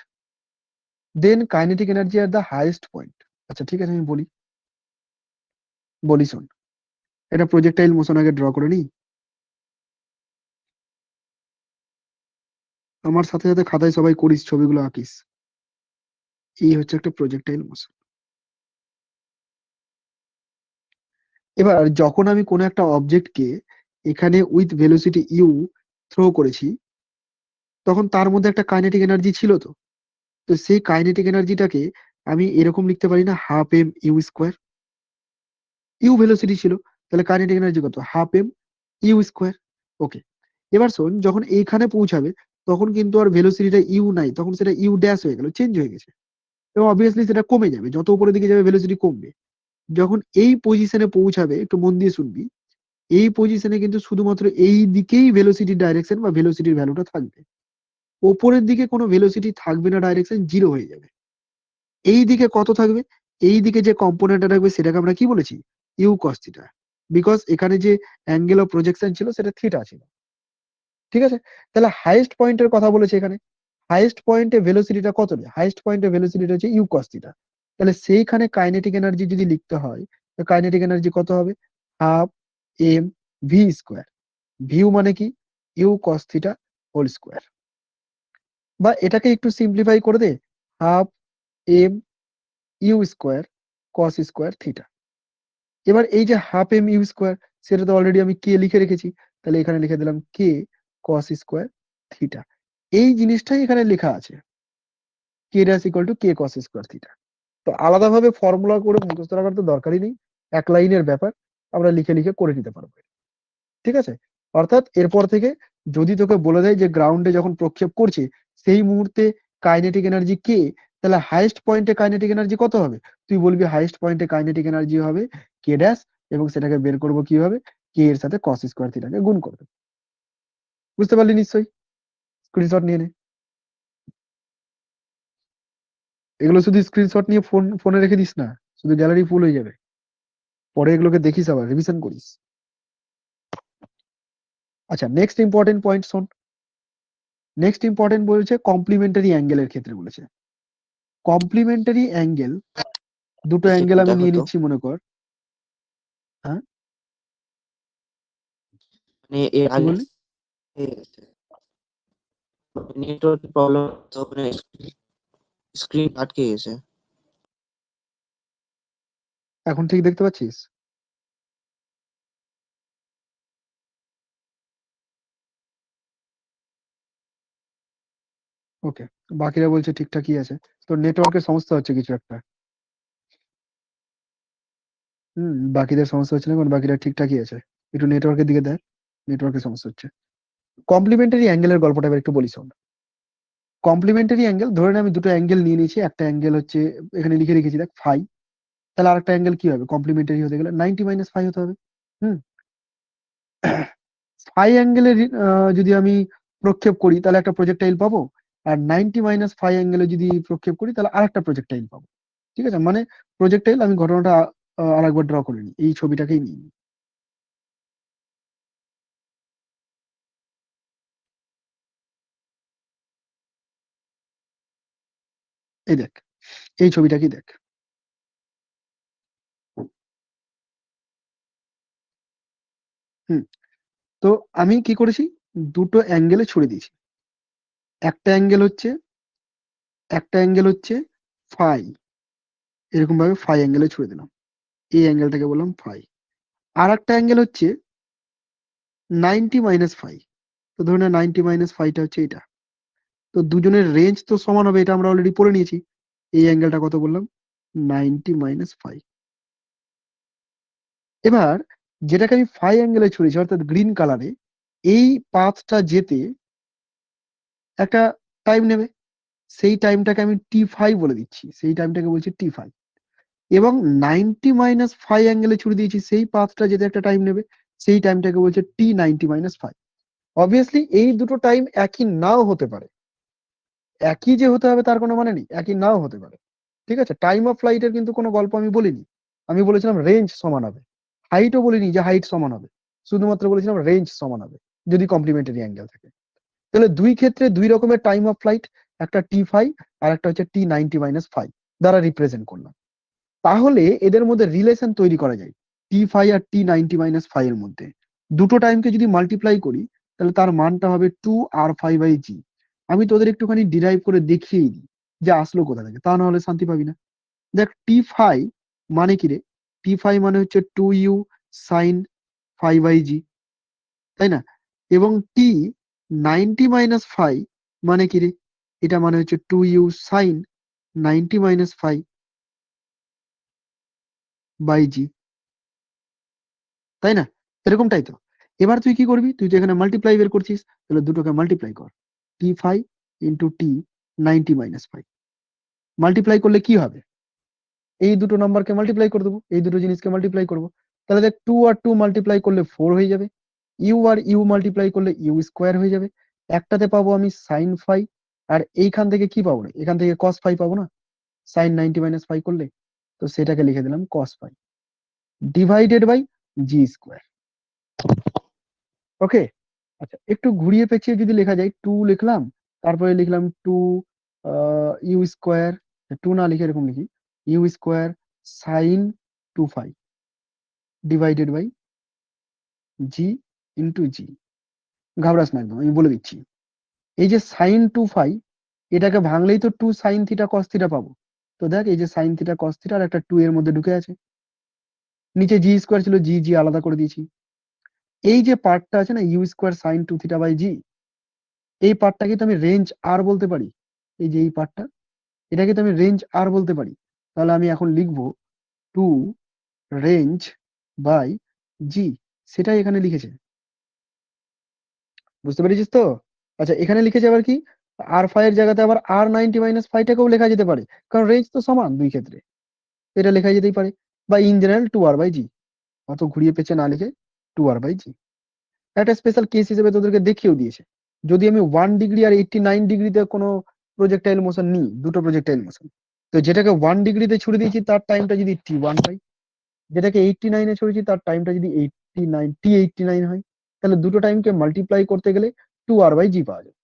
then kinetic energy at the highest point. আচ্ছা ঠিক আছে, আমি বলি শোন, এটা প্রজেক্টাইল মোশন আগে ড্র করে নি। আমার সাথে সাথে খাতায় সবাই করিস, ছবিগুলো আঁকিস। এই হচ্ছে একটা প্রজেক্টাইল মোশন। এবার যখন আমি কোনো একটা অবজেক্টকে এখানে উইথ ভেলোসিটি ইউ থ্রো করেছি, তখন তার মধ্যে একটা কাইনেটিক এনার্জি ছিল। তো তো সেই কাইনেটিক এনার্জিটাকে আমি এরকম লিখতে পারি না, half M U square. U velocity ছিল, তাহলে কাইনেটিক এনার্জি কত, half M U square. Okay, এবার শোন, যখন এইখানে পৌঁছাবে তখন কিন্তু আর ভেলোসিটিটা ইউ নাই, তখন সেটা ইউ ড্যাশ হয়ে গেল, চেঞ্জ হয়ে গেছে, এবং অবভিয়াসলি সেটা কমে যাবে, যত উপরের দিকে যাবে ভেলোসিটি কমবে। যখন এই পজিশনে পৌঁছাবে, একটু মন দিয়ে শুনবি, এই পজিশনে কিন্তু শুধুমাত্র এই দিকেই ভেলোসিটির ডাইরেকশন বা ভেলোসিটির ভ্যালুটা থাকবে, ওপরের দিকে কোনো ভেলোসিটি থাকবে না, ডাইরেকশন জিরো হয়ে যাবে। এই দিকে কত থাকবে, এই দিকে যে কম্পোনেন্টটা থাকবে সেটাকে আমরা কি বলেছি, ইউ কস থিটা, বিকজ এখানে যে অ্যাঙ্গেল অফ প্রজেকশন ছিল সেটা থিটা ছিল। ঠিক আছে, তাহলে হাইয়েস্ট পয়েন্টের কথা বলেছে এখানে, হাইয়েস্ট পয়েন্টে ভেলোসিটিটা কত, হাইয়েস্ট পয়েন্টে ভেলোসিটিটা হচ্ছে ইউ কস থিটা। তাহলে সেইখানে কাইনেটিক এনার্জি যদি লিখতে হয়, তো কাইনেটিক এনার্জি কত হবে, হাফ এম ভি স্কোয়ার। ভিউ মানে কি, U cos theta whole square. বা এটাকে একটু সিম্পলিফাই করে দে, half M U square cos square theta. এবার এই যে হাফ এম ইউ স্কোয়ার, সেটা তো অলরেডি আমি কে লিখে রেখেছি, তাহলে এখানে লিখে দিলাম কে কস স্কোয়ার থিটা। এই জিনিসটাই এখানে লেখা আছে, কে dash equal to K cos square theta. তো আলাদাভাবে ফর্মুলা করে মুখস্থ রাখার তো দরকারই নেই, এক লাইনের ব্যাপার, আমরা লিখে লিখে করে নিতে পারবো। ঠিক আছে, অর্থাৎ এরপর থেকে যদি তোকে বলে দেয় যে গ্রাউন্ডে যখন প্রক্ষেপ করছে সেই মুহূর্তে কাইনেটিক এনার্জি কে, তাহলে হাইয়েস্ট পয়েন্টে কাইনেটিক এনার্জি কত হবে, তুই বলবি হাইয়েস্ট পয়েন্টে কাইনেটিক এনার্জি হবে কে ড্যাশ, এবং সেটাকে বের করবো কিভাবে, কে এর সাথে কস স্কোয়ার থিটাকে গুণ করবে। বুঝতে পারলি নিশ্চয়ই, স্ক্রিনশট নিয়ে নে। এগুলো শুধু স্ক্রিনশট নিয়ে ফোনে রেখে দিস না, শুধু গ্যালারি ফুল হয়ে যাবে, পরে এগুলোকে দেখিস, আবার রিভিশন করিস। আচ্ছা, নেক্সট ইম্পর্টেন্ট পয়েন্ট শোন, নেক্সট ইম্পর্টেন্ট বলেছে কমপ্লিমেন্টারি অ্যাঙ্গেলের ক্ষেত্রে বলেছে। কমপ্লিমেন্টারি অ্যাঙ্গেল, দুটো অ্যাঙ্গেল আমি দেখো নিয়ে তো, নিচ্ছি মনে কর। হ্যাঁ, মানে এর কি আগে বললি? নেটওয়ার্ক প্রবলেম, তো মানে স্ক্রিন আটকে গেছে। এখন ঠিক দেখতে পাচ্ছিস? ওকে, বাকিরা বলছে ঠিকঠাকই আছে, তো নেটওয়ার্কের সমস্যা হচ্ছে কিছু একটা। বাকিদের সমস্যা হচ্ছে না, কারণ বাকিরা ঠিকঠাকই আছে, একটু নেটওয়ার্কের দিকে দেখ, নেটওয়ার্কের সমস্যা হচ্ছে। কমপ্লিমেন্টারি অ্যাঙ্গেলের গল্পটা এবার একটু বলি শোন। কমপ্লিমেন্টারি অ্যাঙ্গেল, ধরে নে আমি দুটো অ্যাঙ্গেল নিয়ে নিয়েছি, একটা অ্যাঙ্গেল হচ্ছে এখানে লিখে রেখেছি দেখ ফাই, তাহলে আরেকটা অ্যাঙ্গেল কি হবে, কমপ্লিমেন্টারি হতে গেলে 90 মাইনাস ফাই হতে হবে। হুম, ফাই অ্যাঙ্গেলে যদি আমি প্রক্ষেপ করি তাহলে একটা প্রজেক্টাইল পাবো, আর 90 মাইনাস ফাই অ্যাঙ্গেলে যদি প্রক্ষেপ করি তাহলে আরেকটা প্রজেক্টাইল পাবো। ঠিক আছে, মানে প্রজেক্টাইল, আমি ঘটনাটা আরেকবার ড্র করে নিই, এই ছবিটাকেই নিই। এই দেখ, এই ছবিটাকেই দেখ। হুম, তো আমি কি করেছি, দুটো অ্যাঙ্গেলে ছুড়ে দিয়েছি। একটা অ্যাঙ্গেল হচ্ছে ফাই, এরকম ভাবে ফাই অ্যাঙ্গেলে ছুড়ে দিলাম, এই অ্যাঙ্গেলটাকে বললাম ফাই। আর একটা অ্যাঙ্গেল হচ্ছে 90 - ফাই, তো ধরুন 90 - ফাইটা হচ্ছে এটা। তো দুজনের রেঞ্জ তো সমান হবে, এটা আমরা অলরেডি পড়ে নিয়েছি। এই অ্যাঙ্গেলটা কত বললাম, 90 - ফাই। এবার যেটাকে আমি ফাই অ্যাঙ্গেলে ছুড়েছি অর্থাৎ গ্রিন কালারে, এই পাথটা যেতে একটা টাইম নেবে, সেই টাইমটাকে আমি T5 বলে দিচ্ছি, সেই টাইমটাকে বলছি T5। এবং 90 - ফাই অ্যাঙ্গেলে ছুড়ে দিয়েছি, সেই পাথটা যেতে একটা টাইম নেবে, সেই টাইমটাকে বলছে T90 - ফাই। অবভিয়াসলি এই দুটো টাইম একই নাও হতে পারে, একই যে হতে হবে তার কোনো মানে নেই, একই নাও হতে পারে। ঠিক আছে, টাইম অফ ফ্লাইটের কিন্তু কোনো গল্প আমি বলিনি। আমি বলেছিলাম রেঞ্জ সমান হবে, হাইটও বলিনি যে হাইট সমান হবে, শুধুমাত্র বলেছিলাম রেঞ্জ সমান হবে যদি কমপ্লিমেন্টারি অ্যাঙ্গেল থাকে। তাহলে দুই ক্ষেত্রে দুই রকমের টাইম অফ ফ্লাইট, একটা T5 আর একটা হচ্ছে T90 - ফাই দ্বারা রিপ্রেজেন্ট করলাম। তাহলে এদের মধ্যে রিলেশন তৈরি করা যায়, T5 আর T90 - ফাই এর মধ্যে দুটো টাইমকে যদি মাল্টিপ্লাই করি, তাহলে তার মানটা হবে 2R5/g। আমি তোদের একটুখানি ডিরাইভ করে দেখিয়েই দিই যে আসলো কোথা থেকে, তা না হলে শান্তি পাবি না। দেখ, T5 মানে কি রে, T5 মানে হচ্ছে 2U sin 5/g, তাই না? এবং T90 - ফাই মানে কি রে, এটা মানে হচ্ছে 2U sin 90 - ফাই/g, তাই না? এরকমটাই তো। এবার তুই কি করবি, তুই তো এখানে মাল্টিপ্লাই বের করছিস, তাহলে দুটোকে মাল্টিপ্লাই কর, T5 into T90 - phi. Multiply করলে কি হবে, এই দুটো নাম্বারকে মাল্টিপ্লাই করে দেবো, এই দুটো জিনিসকে মাল্টিপ্লাই করবো। তাহলে দেখ, 2 আর 2 মাল্টিপ্লাই করলে 4 হয়ে যাবে, ইউ আর ইউ মাল্টিপ্লাই করলে ইউ স্কোয়ার হয়ে যাবে। একটাতে পাবো আমি sin 5, আর এইখান থেকে কি পাবো না, এখান থেকে cos 5 পাবো না, sin 90 - ফাই করলে। তো সেটাকে লিখে দিলাম cos 5 divided by G square. Okay, আচ্ছা একটু ঘুরিয়ে পেঁচিয়ে যদি লেখা যায়, 2 লিখলাম, তারপরে লিখলাম 2 ইউ স্কোয়ার, 2 না লিখে এরকম লিখি, U square sin 2 phi divided by G into G. ঘাবড়াস না একদম, আমি বলে দিচ্ছি। এই যে sin 2 ফাই, এটাকে ভাঙলেই তো 2 sin θ cos θ পাবো। তো দেখ, এই যে sin θ cos θ আর একটা 2 এর মধ্যে ঢুকে আছে, নিচে জি স্কোয়ার ছিল, জি জি আলাদা করে দিয়েছি। এই যে পার্টটা আছে না, ইউ স্কোয়ার sin 2θ/g, এই পার্টটাকে তো আমি রেঞ্জ আর বলতে পারি। এই যে এই পার্টটা, এটাকে তো আমি রেঞ্জ আর বলতে পারি। তাহলে আমি এখন লিখবো 2 রেঞ্জ/জি, সেটাই এখানে লিখেছে। বুঝতে পেরেছিস তো? আচ্ছা, এখানে লিখেছে আবার কি, R5 এর জায়গাতে আবার R90 - ফাইটাকেও লেখা যেতে পারে, কারণ রেঞ্জ তো সমান দুই ক্ষেত্রে, এটা লেখা যেতেই পারে। বা ইন জেনারেল 2R/g, অত ঘুরিয়ে পেঁচে না লিখে 2R/g। একটা স্পেশাল কেস হিসেবে তোদেরকে দেখিয়েও দিয়েছে, যদি আমি 1 ডিগ্রি আর 89 ডিগ্রিতে কোনো প্রজেক্টাইল মোশন নিই, দুটো প্রজেক্টাইল মোশন, তো যেটাকে 1 ডিগ্রিতে ছুড়ে দিয়েছি তার টাইমটা যদি T1 পাই, যেটাকে 89-এ ছড়িয়েছি তার টাইমটা যদি 89 হয়, তাহলে দুটো টাইমকে মাল্টিপ্লাই করতে গেলে 2R/g পাওয়া যায়।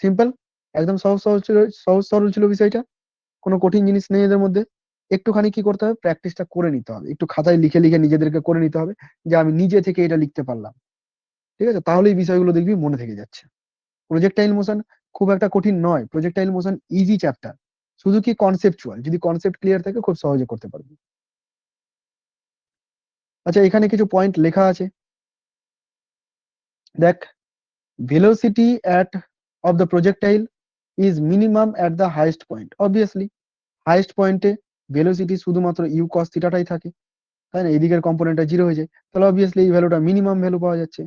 সিম্পল, একদম সহজ সহজ ছিল, সহজ সরল ছিল বিষয়টা, কোনো কঠিন জিনিস নেই এদের মধ্যে। একটুখানি কি করতে হবে, প্র্যাকটিসটা করে নিতে হবে, একটু খাতায় লিখে লিখে নিজেদেরকে করে নিতে হবে যে আমি নিজে থেকে এটা লিখতে পারলাম। ঠিক আছে, তাহলে এই বিষয়গুলো দেখবি মনে থেকে যাচ্ছে। প্রজেক্টাইল মোশন খুব একটা কঠিন নয়, প্রজেক্টাইল মোশন ইজি চ্যাপ্টার, শুধু কি কনসেপচুয়াল, যদি কনসেপ্ট ক্লিয়ার থাকে খুব সহজে করতে পারবি। আচ্ছা, এখানে কিছু পয়েন্ট লেখা আছে, দেখ, velocity at of the projectile is minimum at the highest point. Obviously highest পয়েন্টে ভেলোসিটি শুধুমাত্র ইউ কস থিটাটাই থাকে, তাই না? এদিকের কম্পোনেন্টটা জিরো হয়ে যায়, তাহলে অবভিয়াসলি এই ভ্যালুটা মিনিমাম ভ্যালু পাওয়া যাচ্ছে।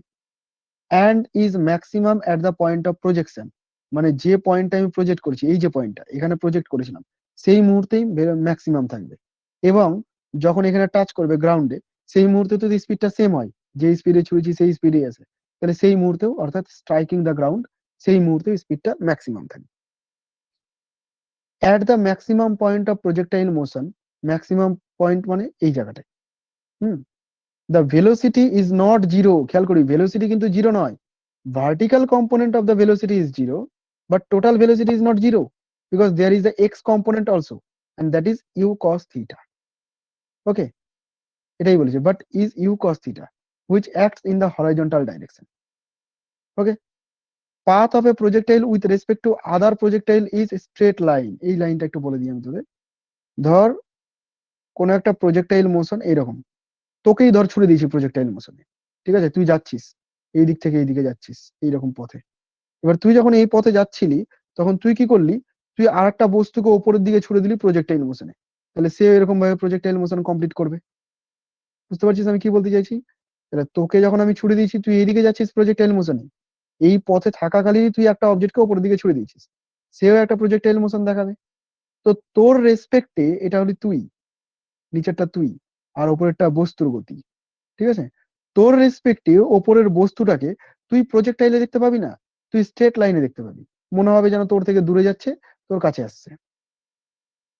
And is maximum at the point of projection, মানে যে পয়েন্টটা আমি প্রজেক্ট করেছি, এই যে পয়েন্টটা এখানে প্রজেক্ট করেছিলাম, সেই মুহূর্তেই ম্যাক্সিমাম থাকবে। এবং যখন এখানে টাচ করবে গ্রাউন্ডে, সেই মুহূর্তে তো স্পিডটা সেম হয়, যে স্পিডে ছুঁয়েছি সেই স্পিডেই আছে, তাহলে সেই মুহূর্তেও অর্থাৎ স্ট্রাইকিং দ্য গ্রাউন্ড, সেই মুহূর্তে স্পিডটা ম্যাক্সিমাম থাকবে। At the maximum point of projectile motion, maximum point মানে এই জায়গাটায়, the velocity is not zero. খেয়াল করি, ভেলোসিটি কিন্তু জিরো নয়, vertical component of the velocity is zero, but total velocity is not zero, because there is a x component also, and that is u cos theta. Okay, এটাই বলেছে, but is u cos theta which acts in the horizontal direction. Okay, path of a projectile with respect to other projectile is straight line. এই লাইনটা একটু বলে দিই আমি তোদের। ধর কোন একটা প্রজেক্টাইল মোশন এইরকম, তোকেই ধর ছুড়ে দিয়েছি প্রজেক্টাইল মোশনে, ঠিক আছে, তুই যাচ্ছিস এই দিক থেকে এই দিকে যাচ্ছিস এইরকম পথে। এবার তুই যখন এই পথে যাচ্ছিলি, তখন তুই কি করলি, তুই আর একটা বস্তুকে উপরের দিকে ছুড়ে দিলি প্রজেক্টাইল মোশনে, তাহলে সে এরকম ভাবে প্রজেক্টাইল মোশন কমপ্লিট করবে। বুঝতে পারছিস আমি কি বলতে চাইছি? তাহলে তোকে যখন আমি ছুড়ে দিয়েছি, তুই এইদিকে যাচ্ছিস প্রজেক্টাইল মোশনে, এই পথে থাকাকালীনই তুই একটা অবজেক্টকে উপরের দিকে ছুড়ে দিয়েছিস, সেও একটা প্রজেক্টাইল মোশন দেখাবে। তো তোর রেসপেক্টে এটা হলি তুই, নিচেরটা তুই, আর উপরেরটা বস্তুর গতি, ঠিক আছে। তোর রেসপেক্টে ওপরের বস্তুটাকে তুই প্রজেক্টাইলে দেখতে পাবি না, তুই স্ট্রেট লাইনে দেখতে পাবি। মনে হবে যেন তোর থেকে দূরে যাচ্ছে, তোর কাছে আসছে।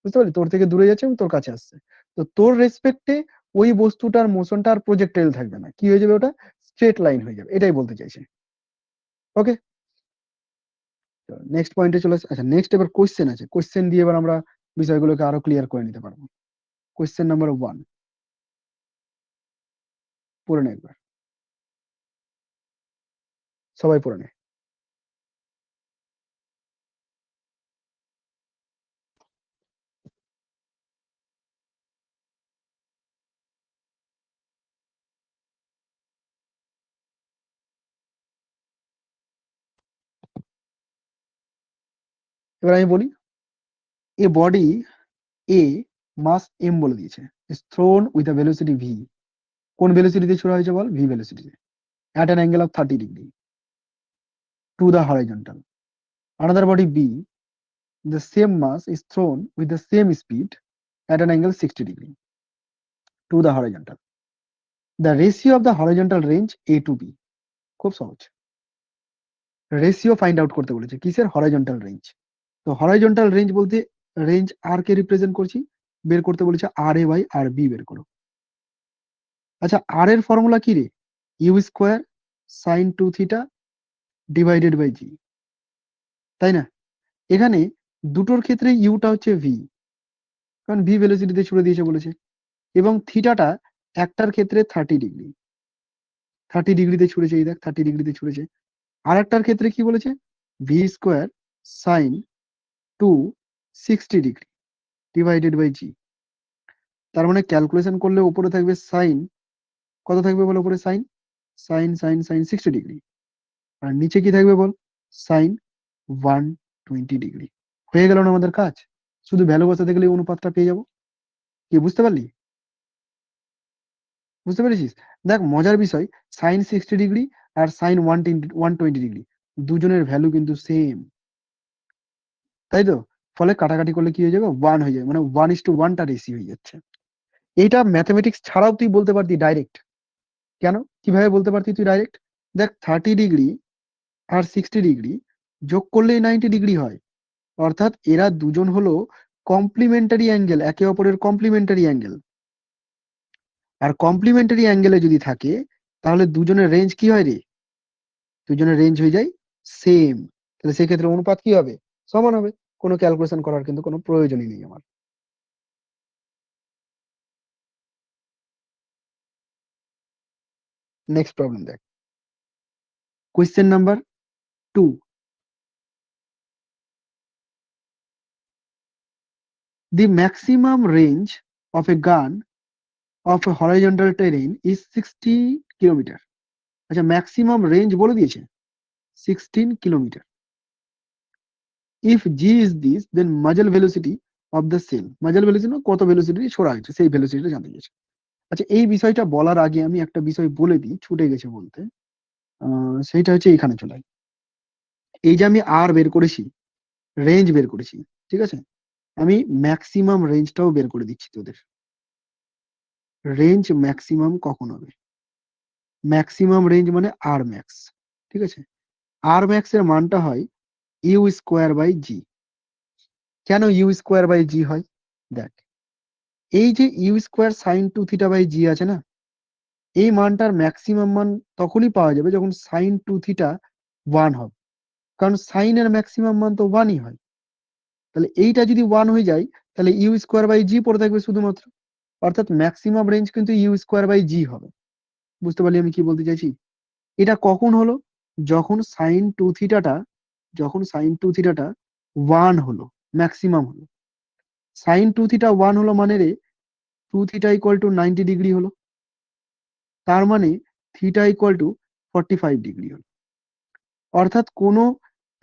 বুঝতে পারলি, তোর থেকে দূরে যাচ্ছে এবং তোর কাছে আসছে। তো তোর রেসপেক্টে ওই বস্তুটার মোশনটা আর প্রজেক্টাইল থাকবে না, কি হয়ে যাবে, ওটা স্ট্রেট লাইন হয়ে যাবে, এটাই বলতে চাইছে। ওকে, নেক্সট পয়েন্টে চলে আসে। আচ্ছা, নেক্সট এবার কোশ্চেন আছে, কোশ্চেন দিয়ে এবার আমরা বিষয়গুলোকে আরো ক্লিয়ার করে নিতে পারবো। কোশ্চেন নাম্বার 1 পড়ে নে একবার, সবাই পড়ে নে। এবার আমি বলি, এ বডি এ মাস এম বলে দিয়েছে, is thrown with a velocity v। কোন ভেলোসিটিতে ছোড়া হয়েছে বল, v ভেলোসিটিতে, at an angle of 30 degree to the horizontal. Another body b, the same mass is thrown with the same speed at an angle 60 degree to the horizontal. The ratio of the horizontal range a to b। খুব সহজ, ratio find out করতে বলেছে, কিসের, horizontal range. তো horizontal range বলতে range আর কে represent করছি, বের করতে বলেছে আর এ বাই আর বি বের করো। আচ্ছা, আর এর ফর্মুলা কি রে, U square sine 2 theta divided by G, তাই না। এখানে দুটোর ক্ষেত্রে ইউটা হচ্ছে ভি, কারণ ভি ভেলোসিটিতে ছুড়ে দিয়েছে বলেছে, এবং থিটাটা একটার ক্ষেত্রে 30 ডিগ্রি, 30 ডিগ্রিতে ছুড়েছে, এই দেখ 30 ডিগ্রিতে ছুড়েছে। আর একটার ক্ষেত্রে কি বলেছে, V square sine 2 60 degree divided by G. তার মানে ক্যালকুলেশন করলে উপরে থাকবে সাইন, কত থাকবে বল উপরে, sine sine sine sine 60 degree, আর নিচে কি থাকবে বল, সাইন 120 ডিগ্রি। হয়ে গেল না আমাদের কাজ, শুধু ভ্যালু বসাতে গেলে অনুপাতটা পেয়ে যাবো। কি বুঝতে পারলি, বুঝতে পেরেছিস? দেখ মজার বিষয়, সাইন 60 ডিগ্রি আর সাইন 120 ডিগ্রি, দুজনের ভ্যালু কিন্তু সেম, তাই তো। ফলে কাটাকাটি করলে কি হয়ে যাবে, 1 হয়ে যাবে, মানে 1:1টা রেশি হয়ে যাচ্ছে। এইটা ম্যাথমেটিক্স ছাড়াও তুই বলতে পারতি ডাইরেক্ট। কেন, কিভাবে বলতে পারতি তুই ডাইরেক্ট, দেখ 30 ডিগ্রি আর 60 ডিগ্রি যোগ করলেই 90 ডিগ্রি হয়, অর্থাৎ এরা দুজন হলো কমপ্লিমেন্টারি অ্যাঙ্গেল, একে অপরের কমপ্লিমেন্টারি অ্যাঙ্গেল। আর কমপ্লিমেন্টারি অ্যাঙ্গেলে যদি থাকে, তাহলে দুজনের রেঞ্জ কি হয় রে, দুজনের রেঞ্জ হয়ে যায় সেম। তাহলে সেক্ষেত্রে অনুপাত কি হবে, সমান হবে, কোনো ক্যালকুলেশন করার কিন্তু কোনো প্রয়োজনই নেই আমার। নেক্সট প্রবলেম দেখ, question number 2। The maximum range of a gun of a horizontal terrain is 60 kilometre. আচ্ছা, ম্যাক্সিমাম রেঞ্জ বলে দিয়েছে 16 kilometre. If g is this, then muzzle velocity of the shell, muzzle velocity কত velocity ছোড়া হয়েছে সেই ভেলোসিটিটা জানতে চাইছে। আচ্ছা, এই বিষয়টা বলার আগে আমি একটা বিষয় বলে দিই, ছুটে গেছে বলতে, সেইটা হচ্ছে এখানে চলে আয়। এই যে আমি আর বের করেছি, রেঞ্জ বের করেছি, ঠিক আছে, আমি ম্যাক্সিমাম রেঞ্জটাও বের করে দিচ্ছি তোদের। রেঞ্জ ম্যাক্সিমাম কখন হবে, ম্যাক্সিমাম রেঞ্জ মানে আর ম্যাক্স, ঠিক আছে। আর ম্যাক্স এর মানটা হয় ইউ স্কোয়ার বাই জি। কেন ইউ স্কোয়ার বাই জি হয়? দেখ, এই যে ইউ স্কোয়ার সাইন 2θ বাই জি আছে না, এই মানটার ম্যাক্সিমাম মান তখনই পাওয়া যাবে যখন সাইন 2θ 1 হবে, কারণ সাইনের ম্যাক্সিমাম মান তো 1ই হয়। তাহলে এইটা যদি 1 হয়ে যায়, তাহলে ইউ স্কোয়ার বাই জি পড়ে থাকবে শুধুমাত্র, অর্থাৎ ম্যাক্সিমাম রেঞ্জ কিন্তু ইউ স্কোয়ার বাই জি হবে। বুঝতে পারলি আমি কি বলতে চাইছি? এটা কখন হলো? যখন সাইন 2θটা 1 হলো, ম্যাক্সিমাম হলো। সাইন 2θ 1 হলো মানে রে 2θ ইকুয়াল টু 90 ডিগ্রি হলো, তার মানে থিটা ইকুয়াল টু 45 ডিগ্রি হলো। অর্থাৎ কোনো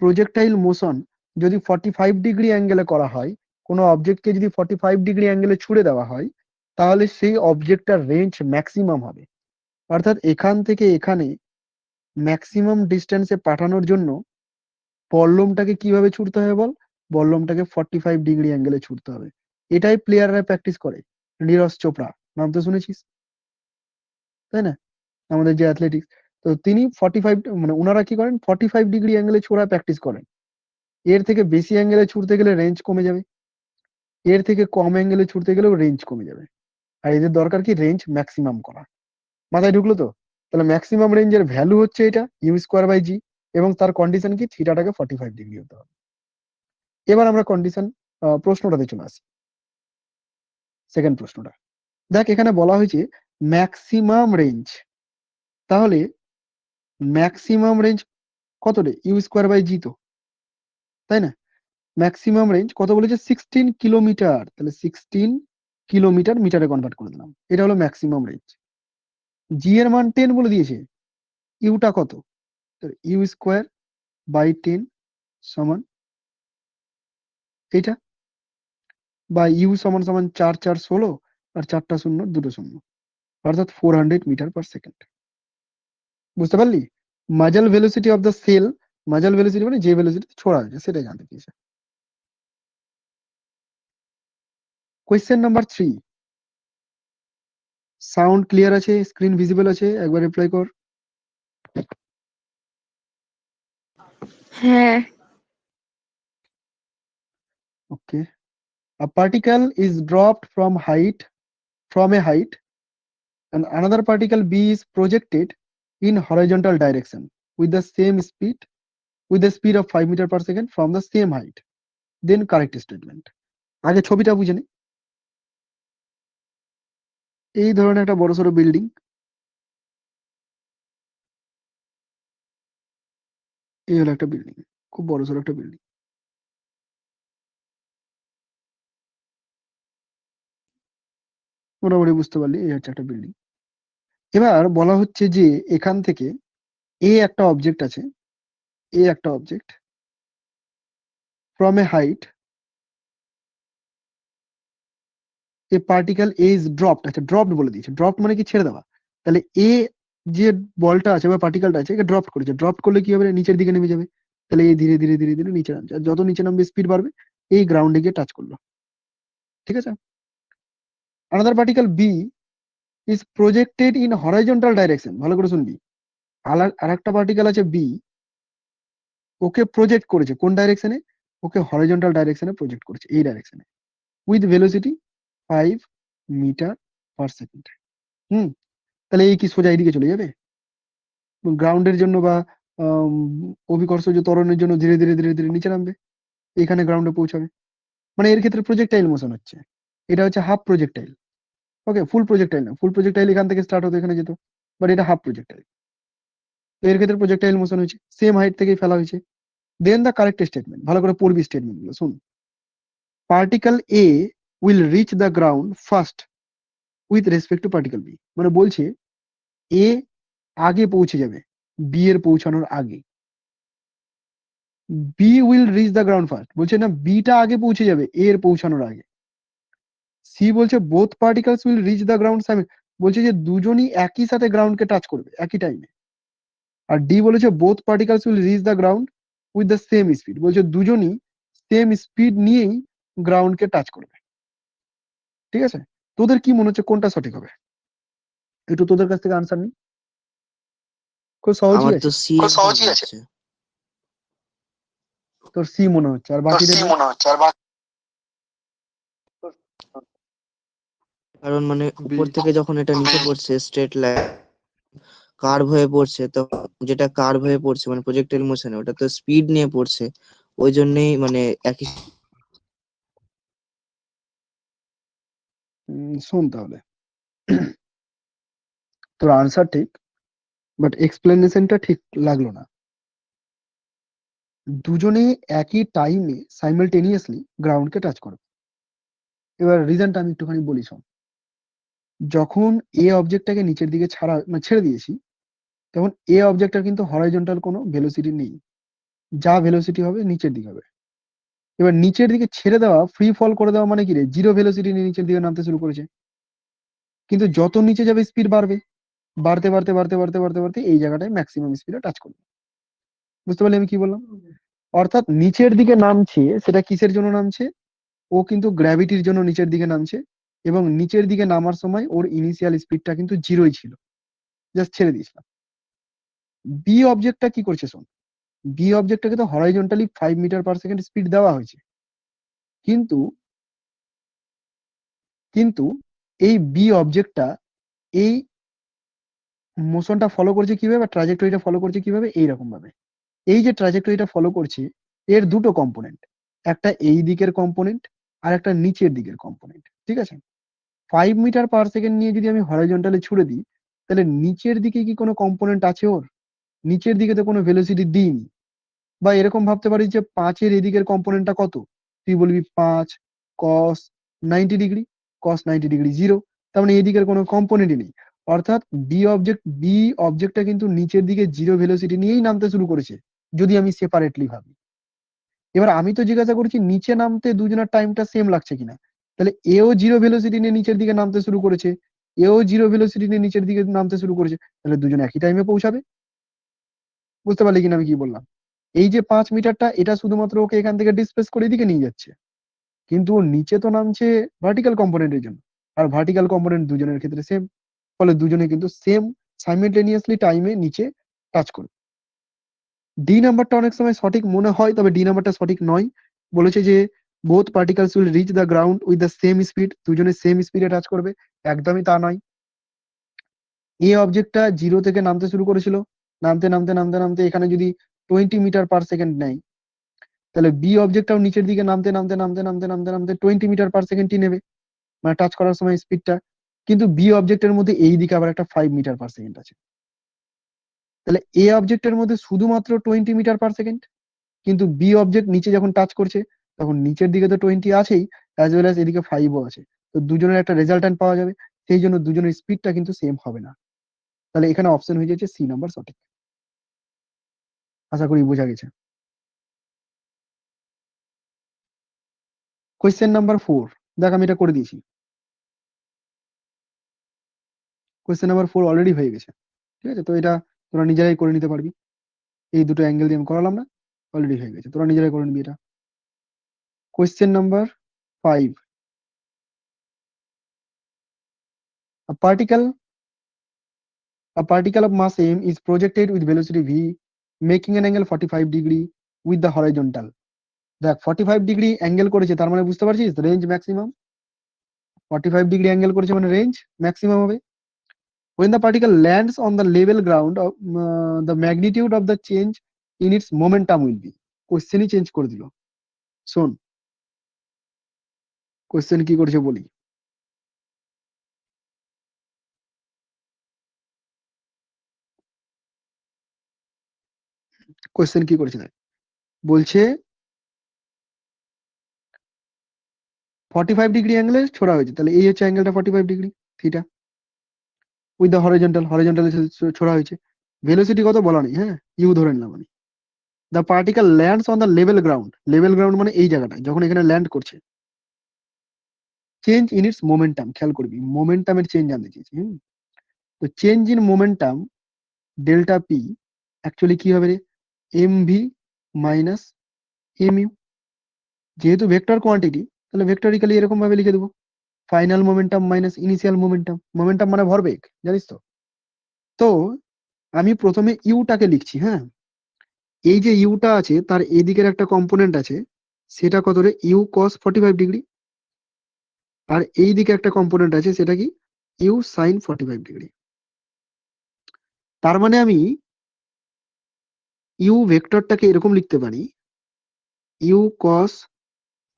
প্রজেক্টাইল মোশন যদি 45 ডিগ্রি অ্যাঙ্গেলে করা হয়, কোনো অবজেক্টকে যদি 45 ডিগ্রি অ্যাঙ্গেলে ছুড়ে দেওয়া হয়, তাহলে সেই অবজেক্টটার রেঞ্জ ম্যাক্সিমাম হবে। অর্থাৎ এখান থেকে এখানে ম্যাক্সিমাম ডিস্টেন্সে পাঠানোর জন্য বল্লমটাকে কিভাবে ছুটতে হবে বল? বল্লমটাকে 45 ডিগ্রি অ্যাঙ্গেলে ছুটতে হবে। এটাই প্লেয়াররা প্র্যাকটিস করে। নীরজ চোপড়া নাম তো শুনেছিস, তাই না? আমাদের যে অ্যাথলেটিক্স, তো তিনি 45 মানে ওনারা কি করেন, 45 ডিগ্রি অ্যাঙ্গেলে ছোড়া প্র্যাকটিস করেন। এর থেকে বেশি অ্যাঙ্গেলে ছুটতে গেলে রেঞ্জ কমে যাবে, এর থেকে কম অ্যাঙ্গেলে ছুটতে গেলেও রেঞ্জ কমে যাবে। আর এদের দরকার কি, রেঞ্জ ম্যাক্সিমাম করা। মাথায় ঢুকলো তো? তাহলে ম্যাক্সিমাম রেঞ্জের ভ্যালু হচ্ছে এটা ইউ স্কোয়ার বাই জি, এবং তার কন্ডিশন কি, থিটাটাকে 45 ডিগ্রি হতে হবে। এবার আমরা কন্ডিশন প্রশ্নটাতে চলে আসি, সেকেন্ড প্রশ্নটা। দেখ, এখানে বলা হয়েছে ম্যাক্সিমাম রেঞ্জ। তাহলে ম্যাক্সিমাম রেঞ্জ কত রে? ইউ স্কোয়ার বাই জি তো, তাই না? ম্যাক্সিমাম রেঞ্জ কত বলেছে? 16 কিলোমিটার। তাহলে 16 কিলোমিটার মিটারে কনভার্ট করে দিলাম, এটা হলো ম্যাক্সিমাম রেঞ্জ। জি এর মান 10 বলে দিয়েছে, ইউটা কত? ইউ স্কোয়ার বাই 10 সমান এটা, বা ইউ সমান সমান 4 4 16, আর 4টা শূন্য 2টো শূন্য, অর্থাৎ 400 মিটার পার সেকেন্ড। বুঝতে পারলি? Muzzle velocity of the shell, muzzle velocity মানে যে ভেলোসিটি ছোড়া হয়েছে সেটাই জানতে চেয়েছে। কোয়েশ্চেন নাম্বার 3, সাউন্ড ক্লিয়ার আছে, স্ক্রিন ভিজিবল আছে, একবার রিপ্লাই কর। হ্যাঁ। ওকে। A particle is dropped from a height, and another particle B is projected in horizontal direction with the speed of 5 meter per second from the same height. Then correct statement. আগে ছবিটা বুঝে নে। এই ধরনের একটা বড়সড় বিল্ডিং, এই হলো একটা বিল্ডিং, খুব বড়সড় একটা বিল্ডিং। মোটামুটি বুঝতে পারলি, এই হচ্ছে একটা বিল্ডিং। এবার বলা হচ্ছে যে এখান থেকে এ একটা অবজেক্ট আছে, এ একটা object from a height, A particle A is dropped. আচ্ছা, ড্রপড বলে দিয়েছে, ড্রপড মানে কি, ছেড়ে দেওয়া। তাহলে এ যে বলটা আছে বা পার্টিকেলটা আছে, একে ড্রপ করেছে। ড্রপ করলে কি হবে? নিচের দিকে নেমে যাবে। তাহলে এই ধীরে ধীরে ধীরে ধীরে নিচে নামছে, আর যত নিচে নামবে স্পিড বাড়বে, এই গ্রাউন্ডে গিয়ে টাচ করলো। ঠিক আছে? Another particle B is projected in horizontal direction. ভালো করে শুনবি। আর একটা পার্টিকেল আছে বি, ওকে প্রজেক্ট করেছে কোন ডাইরেকশনে? ওকে হরাইজন্টাল ডাইরেকশনে প্রজেক্ট করেছে, এই ডাইরেকশনে, with velocity 5 meter per second. তাহলে এই কি সোজা এইদিকে চলে যাবে? গ্রাউন্ডের জন্য বা অভিকর্ষজ ত্বরণের জন্য ধীরে ধীরে ধীরে ধীরে নিচে নামবে, এখানে গ্রাউন্ডে পৌঁছাবে। মানে এর ক্ষেত্রে প্রজেক্টাইল মোশন হচ্ছে, এটা হচ্ছে হাফ প্রজেক্টাইল। ওকে, ফুল প্রজেক্টাইল না, ফুল প্রজেক্টাইল এখান থেকে স্টার্ট হতো এখানে যেত, বাট এটা হাফ প্রজেক্টাইল। তো এর ক্ষেত্রে প্রজেক্টাইল মোশন হয়েছে, সেম হাইট থেকেই ফেলা হয়েছে। দেন দ্য কারেক্ট স্টেটমেন্ট, ভালো করে পড়বি স্টেটমেন্ট গুলো, শুন। Particle A will reach the ground first with respect to particle B. মানে বলছে এ আগে পৌঁছে যাবে বি এর পৌঁছানোর আগে। B will reach the ground first, বলছে না বিটা আগে পৌঁছে যাবে এ এর পৌঁছানোর আগে। সি বলছে both particles will reach the ground সাইমেন, বলছে যে দুজনই একই সাথে গ্রাউন্ডকে টাচ করবে একই টাইমে। আর ডি বলেছে both particles will reach the ground with the same speed, বলছে দুজনই সেম স্পিড নিয়েই গ্রাউন্ডকে টাচ করবে। ঠিক আছে? তোদের কি মনে হচ্ছে কোনটা সঠিক হবে? একটু তোদের কাছ থেকে আনসার নি, খুব সহজই আমার তো আছে। সি আছে। তোর সি মনে হচ্ছে, আর বাকিদের? কারণ মানে বি উপর থেকে যখন এটা নিচে পড়ছে স্ট্রেট লাইন কার্ভ হয়ে পড়ছে, তো যেটা কার্ভ হয়ে পড়ছে মানে প্রজেক্টাইল মোশনে ওটা তো স্পিড নিয়ে পড়ছে, ওই জন্যই মানে একই। শোন তাহলে, তোর আনসার ঠিক, বাট এক্সপ্লেনেশনটা ঠিক লাগলো না। দুজনে একই টাইমে সাইমালটেনিয়াসলি গ্রাউন্ডকে টাচ করবে। এবার রিজনটা আমি একটুখানি বলি শোন। যখন এ অবজেক্টটাকে নিচের দিকে ছাড়া মানে ছেড়ে দিয়েছি, তখন এ অবজেক্টটার কিন্তু হরাইজন্টাল কোনো ভেলোসিটি নেই, যা ভেলোসিটি হবে নিচের দিকে হবে। এবার নিচের দিকে ছেড়ে দেওয়া, ফ্রি ফল করে দেওয়া মানে কি রে, জিরো ভেলোসিটি নিয়ে নিচের দিকে নামতে শুরু করেছে। কিন্তু যত নিচে যাবে স্পিড বাড়বে, বাড়তে বাড়তে বাড়তে বাড়তে বাড়তে বাড়তে এই জায়গাটায় ম্যাক্সিমাম স্পিডে টাচ করবে। বুঝতে পারলি আমি কি বললাম? অর্থাৎ নিচের দিকে নামছে, সেটা কিসের জন্য নামছে? ও কিন্তু গ্র্যাভিটির জন্য নিচের দিকে নামছে, এবং নিচের দিকে নামার সময় ওর ইনিশিয়াল স্পিডটা কিন্তু জিরোই ছিল, জাস্ট ছেড়ে দিয়েছিলাম। বি অবজেক্টটা কি করছে শোন। বি অবজেক্টটাকে তো horizontally 5 meter per second speed দেওয়া হয়েছে, কিন্তু কিন্তু এই বি অবজেক্টটা এই মোশনটা ফলো করছে কিভাবে, বা ট্রাজেক্টরিটা ফলো করছে কিভাবে, এইরকম ভাবে। এই যে ট্রাজেক্টরিটা ফলো করছে, এর দুটো কম্পোনেন্ট, একটা এই দিকের কম্পোনেন্ট আর একটা নিচের দিকের কম্পোনেন্ট, ঠিক আছে? 5 মিটার পার সেকেন্ড নিয়ে যদি আমি হরাইজন্টালে ছুড়ে দিই, তাহলে নিচের দিকে কি কোনো কম্পোনেন্ট আছে ওর? নিচের দিকে তো কোনো ভেলোসিটি দিইনি। বা এরকম ভাবতে পারিস যে 5-এর এদিকের কম্পোনেন্টটা কত, তুই বলবি 5 cos 90 ডিগ্রি, cos 90 ডিগ্রি 0, তার মানে এদিকের কোনো কম্পোনেন্টই নেই। অর্থাৎ বি অবজেক্টটা কিন্তু নিচের দিকে জিরো ভেলোসিটি নিয়েই নামতে শুরু করেছে, যদি আমি সেপারেটলি ভাবি। এবার আমি তো জিজ্ঞাসা করছি নিচে নামতে দুজনের টাইমটা সেম লাগছে কিনা। তাহলে এও জিরো ভেলোসিটি নিয়ে নিচের দিকে নামতে শুরু করেছে, এও জিরো ভেলোসিটি নিয়ে নিচের দিকে নামতে শুরু করেছে, তাহলে দুজন একই টাইমে পৌঁছাবে। বুঝতে পারলি কিনা আমি কি বললাম? এই যে 5 মিটারটা, এটা শুধুমাত্র ওকে এখান থেকে ডিসপ্লেস করে এদিকে নিয়ে যাচ্ছে, কিন্তু ও নিচে তো নামছে ভার্টিক্যাল কম্পোনেন্টের জন্য, আর ভার্টিক্যাল কম্পোনেন্ট দুজনের ক্ষেত্রে সেম, ফলে দুজনে কিন্তু সেম সাইমেলটেনিয়াসলি টাইমে নিচে টাচ করবে। ডি নাম্বারটা অনেক সময় সঠিক মনে হয়, তবে ডি নাম্বারটা সঠিক নয়। বলেছে যে both particles will reach the ground with the same speed, দুজনে সেম স্পিডে টাচ করবে, একদমই তা নয়। এ অবজেক্টটা জিরো থেকে নামতে শুরু করেছিল, নামতে নামতে নামতে নামতে এখানে যদি 20 মিটার পার সেকেন্ড নেয়, তাহলে বি অবজেক্টটাও নিচের দিকে নামতে নামতে নামতে নামতে নামতে নামতে 20 মিটার পার সেকেন্ডই নেবে, মানে টাচ করার সময় স্পিডটা। কিন্তু বি অবজেক্টের মধ্যে এই দিকে আবার একটা 5 মিটার পার সেকেন্ড আছে, তাহলে এ অবজেক্টের মধ্যে শুধুমাত্র 20 মিটার পার সেকেন্ড, কিন্তু বি অবজেক্ট নিচে যখন টাচ করছে, তখন নিচের দিকে তো 20 আছেই, অ্যাজ ওয়েল অ্যাজ এদিকে 5ও আছে। তো দুজনের একটা রেজাল্টেন্ট পাওয়া যাবে, সেই জন্য দুজনের স্পিডটা কিন্তু সেম হবে না। তাহলে এখানে অপশন হয়ে যাচ্ছে সি নাম্বার সঠিক। আশা করি বোঝা গেছে। কোয়েশ্চেন নাম্বার 4, দেখ আমি এটা করে দিয়েছি। কোয়েশ্চেন নাম্বার 4 অলরেডি হয়ে গেছে, ঠিক আছে? তো এটা তোরা নিজেরাই করে নিতে পারবি, এই দুটো অ্যাঙ্গেল দিয়ে আমি করালাম না, অলরেডি হয়ে গেছে, তোরা নিজেরাই করে নিবি এটা। Question number 5, a particle a particle of mass m is projected with velocity v, making an angle 45 degree with the horizontal. দেখ 45 ডিগ্রি অ্যাঙ্গেল করেছে, তার মানে বুঝতে পারছিস রেঞ্জ ম্যাক্সিমাম। 45 ডিগ্রি অ্যাঙ্গেল করেছে মানে রেঞ্জ ম্যাক্সিমাম হবে। when the particle lands on the level ground of the magnitude of the change in its momentum will be, কোশ্চেনই চেঞ্জ করে দিল। শোন কোশ্চেন কি করেছে বলি। কোশ্চেন কি করেছে দেখ, বলছে 45 ডিগ্রি অ্যাঙ্গেলে ছোড়া হয়েছে, তাহলে এই হচ্ছে অ্যাঙ্গেলটা 45 degree, theta. With the horizontal, হরিজন্টালে ছোড়া হয়েছে। ভেলোসিটি কত বলা নেই, হ্যাঁ, ইউ ধরে নিলাম আমি। The particle lands on the level ground, level ground মানে এই জায়গাটায় যখন এখানে ল্যান্ড করছে। চেঞ্জ ইন ইটস মোমেন্টাম, খেয়াল করবি মোমেন্টামের চেঞ্জ জানতে চেয়েছি। তো change in momentum delta p actually কি হবে রে, m v minus m u. যেহেতু ভেক্টর কোয়ান্টিটি, তাহলে ভেক্টরিক্যালি এরকম ভাবে লিখে দেবো, final momentum minus initial momentum. Momentum মানে ভরবেগ, জানিস তো। তো আমি প্রথমে ইউটাকে লিখছি, হ্যাঁ। এই যে ইউটা আছে তার এদিকের একটা কম্পোনেন্ট আছে, সেটা কত রে, ইউ কস 45 ডিগ্রি। আর এই দিকে একটা কম্পোনেন্ট আছে, সেটা কি? U sine 45 degree. তার মানে আমি ইউ ভেক্টরটাকে এরকম লিখতে পারি, u cos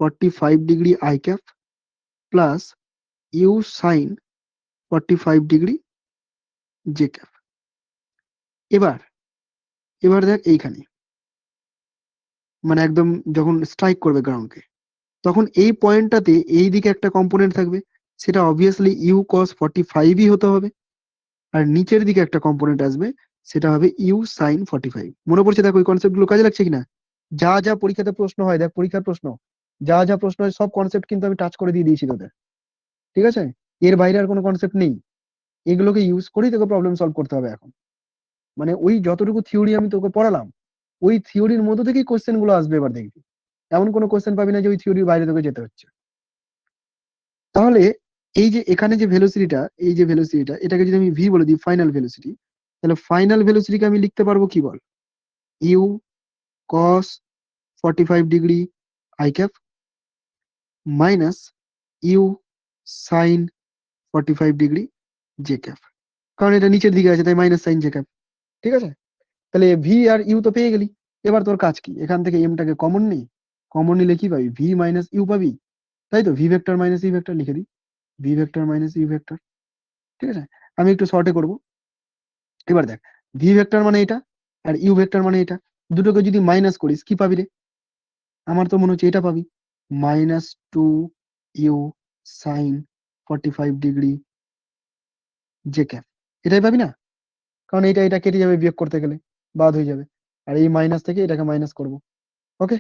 45 degree I cap plus you sine 45 degree J cap. এবার এবার দেখ এইখানে, মানে একদম যখন স্ট্রাইক করবে গ্রাউন্ডকে, তখন এই পয়েন্টটাতে এই দিকে একটা কম্পোনেন্ট থাকবে, সেটা অবভিয়াসলি ইউ কস 45ই হতে হবে। আর নিচের দিকে একটা কম্পোনেন্ট আসবে, সেটা হবে ইউ সাইন 45। মনে পড়ছে? দেখো ওই কনসেপ্ট গুলো কাজে লাগছে কিনা। যা যা পরীক্ষাতে প্রশ্ন হয়, দেখ পরীক্ষার প্রশ্ন যা যা প্রশ্ন হয় সব কনসেপ্ট কিন্তু আমি টাচ করে দিয়ে দিয়েছি তোদের, ঠিক আছে? এর বাইরে আর কোনো কনসেপ্ট নেই। এগুলোকে ইউজ করেই তোকে প্রবলেম সলভ করতে হবে এখন। মানে ওই যতটুকু থিওরি আমি তোকে পড়ালাম, ওই থিওরির মধ্যে থেকেই কোশ্চেন গুলো আসবে। এবার দেখবি এমন কোনো কোশ্চেন পাবি না যে ওই থিওরির বাইরে তোকে যেতে হচ্ছে। তাহলে এই যে এখানে যে ভেলোসিটিটা, এই যে ভেলোসিটিটা, এটাকে যদি আমি ভি বলে দিই, ফাইনাল ভেলোসিটি, তাহলে ফাইনাল ভেলোসিটিকে আমি লিখতে পারবো কি বল? U cos 45 degree I cap minus you sine 45 degree J cap. কারণ এটা নিচের দিকে আছে তাই মাইনাস সাইন জে ক্যাপ, ঠিক আছে? তাহলে ভি আর ইউ তো পেয়ে গেলি। এবার তোর কাজ কি, এখান থেকে এমটাকে কমন নেই, কমন নিলে কি পাবি? ভি মাইনাস ইউ পাবি, তাই তো? V vector minus u vector লিখে দিই, v vector minus u vector, ঠিক আছে? আমি একটু শর্টে করব। এবার দেখ, ভি ভেক্টর মানে এটা আর ইউ ভেক্টর মানে এটা, দুটোকে যদি মাইনাস করিস কি পাবি রে? আমার তো মনে হচ্ছে এটা পাবি, -2 u sine 45 degree J cap. এটাই পাবি না? কারণ এটা এটা কেটে যাবে বিয়োগ করতে গেলে, বাদ হয়ে যাবে। আর এই মাইনাস থেকে এটাকে মাইনাস করব। ওকে,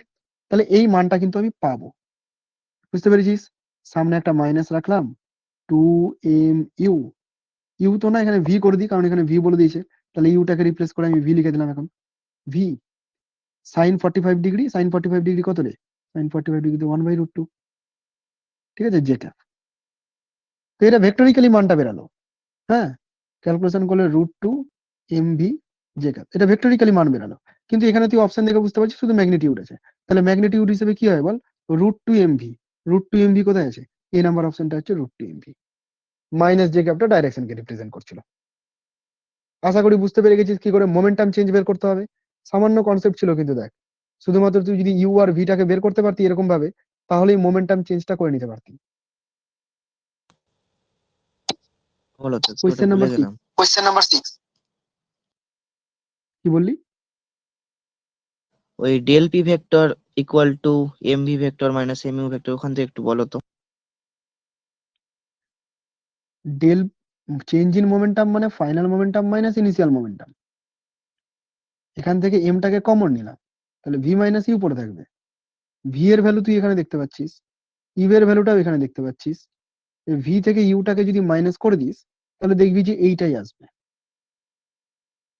তাহলে এই মানটা কিন্তু আমি পাবো। বুঝতে পেরেছিস? সামনে একটা মাইনাস রাখলাম, 2 mu, ইউ তো না, এখানে ভি করে দিই কারণ এখানে ভি বলে দিয়েছে। তাহলে ইউটাকে রিপ্লেস করে আমি ভি লিখে দিলাম এখন। V sine 45 degree, sine 45 degree কত রে? সাইন 45 ডিগ্রি 1/√2, ঠিক আছে, যেটা। তো এটা ভেক্টরিক্যালি মানটা বেরালো। হ্যাঁ, ক্যালকুলেশন করলে √2 MV জেকাব, এটা ভেক্টরিক্যালি মান বেরালো। কিন্তু এখানে তুই অপশন দেখে বুঝতে পারছিস শুধু ম্যাগনিটিউড আছে। তাহলে ম্যাগনিটিউড হিসেবে কি হয় বল? √2 MV। √2 MV কোথায় আছে? এই নাম্বার অপশনটা হচ্ছে √2 MV। মাইনাস জেকাবটা ডাইরেকশনকে রিপ্রেজেন্ট করছিল। আশা করি বুঝতে পেরে গেছিস কি করে মোমেন্টাম চেঞ্জ বের করতে হবে। সামান্য কনসেপ্ট ছিল কিন্তু দেখ, শুধুমাত্র তুই যদি ইউ আর ভিটাকে বের করতে পারতি এরকম ভাবে, তাহলেই মোমেন্টাম চেঞ্জটা করে নিতে পারতি। বলো তো, কি ওটা কোয়েশ্চেন ভুলে নাম্বার 6। গেলাম। কি বললি? ওই del p vector equal to m v vector minus m u vector, ওখান থেকে একটু বলো তো। ডেল চেঞ্জ ইন মোমেন্টাম মানে final momentum minus initial momentum. এখান থেকে এমটাকে কমন নিলাম, তাহলে ভি মাইনাস ইউ পড়ে থাকবে। ভি এর ভ্যালু তুই এখানে দেখতে পাচ্ছিস, ইউ এর ভ্যালুটাও এখানে দেখতে পাচ্ছিস। ভি থেকে ইউটাকে যদি মাইনাস করে দিস তাহলে দেখবি যে এইটাই আসবে।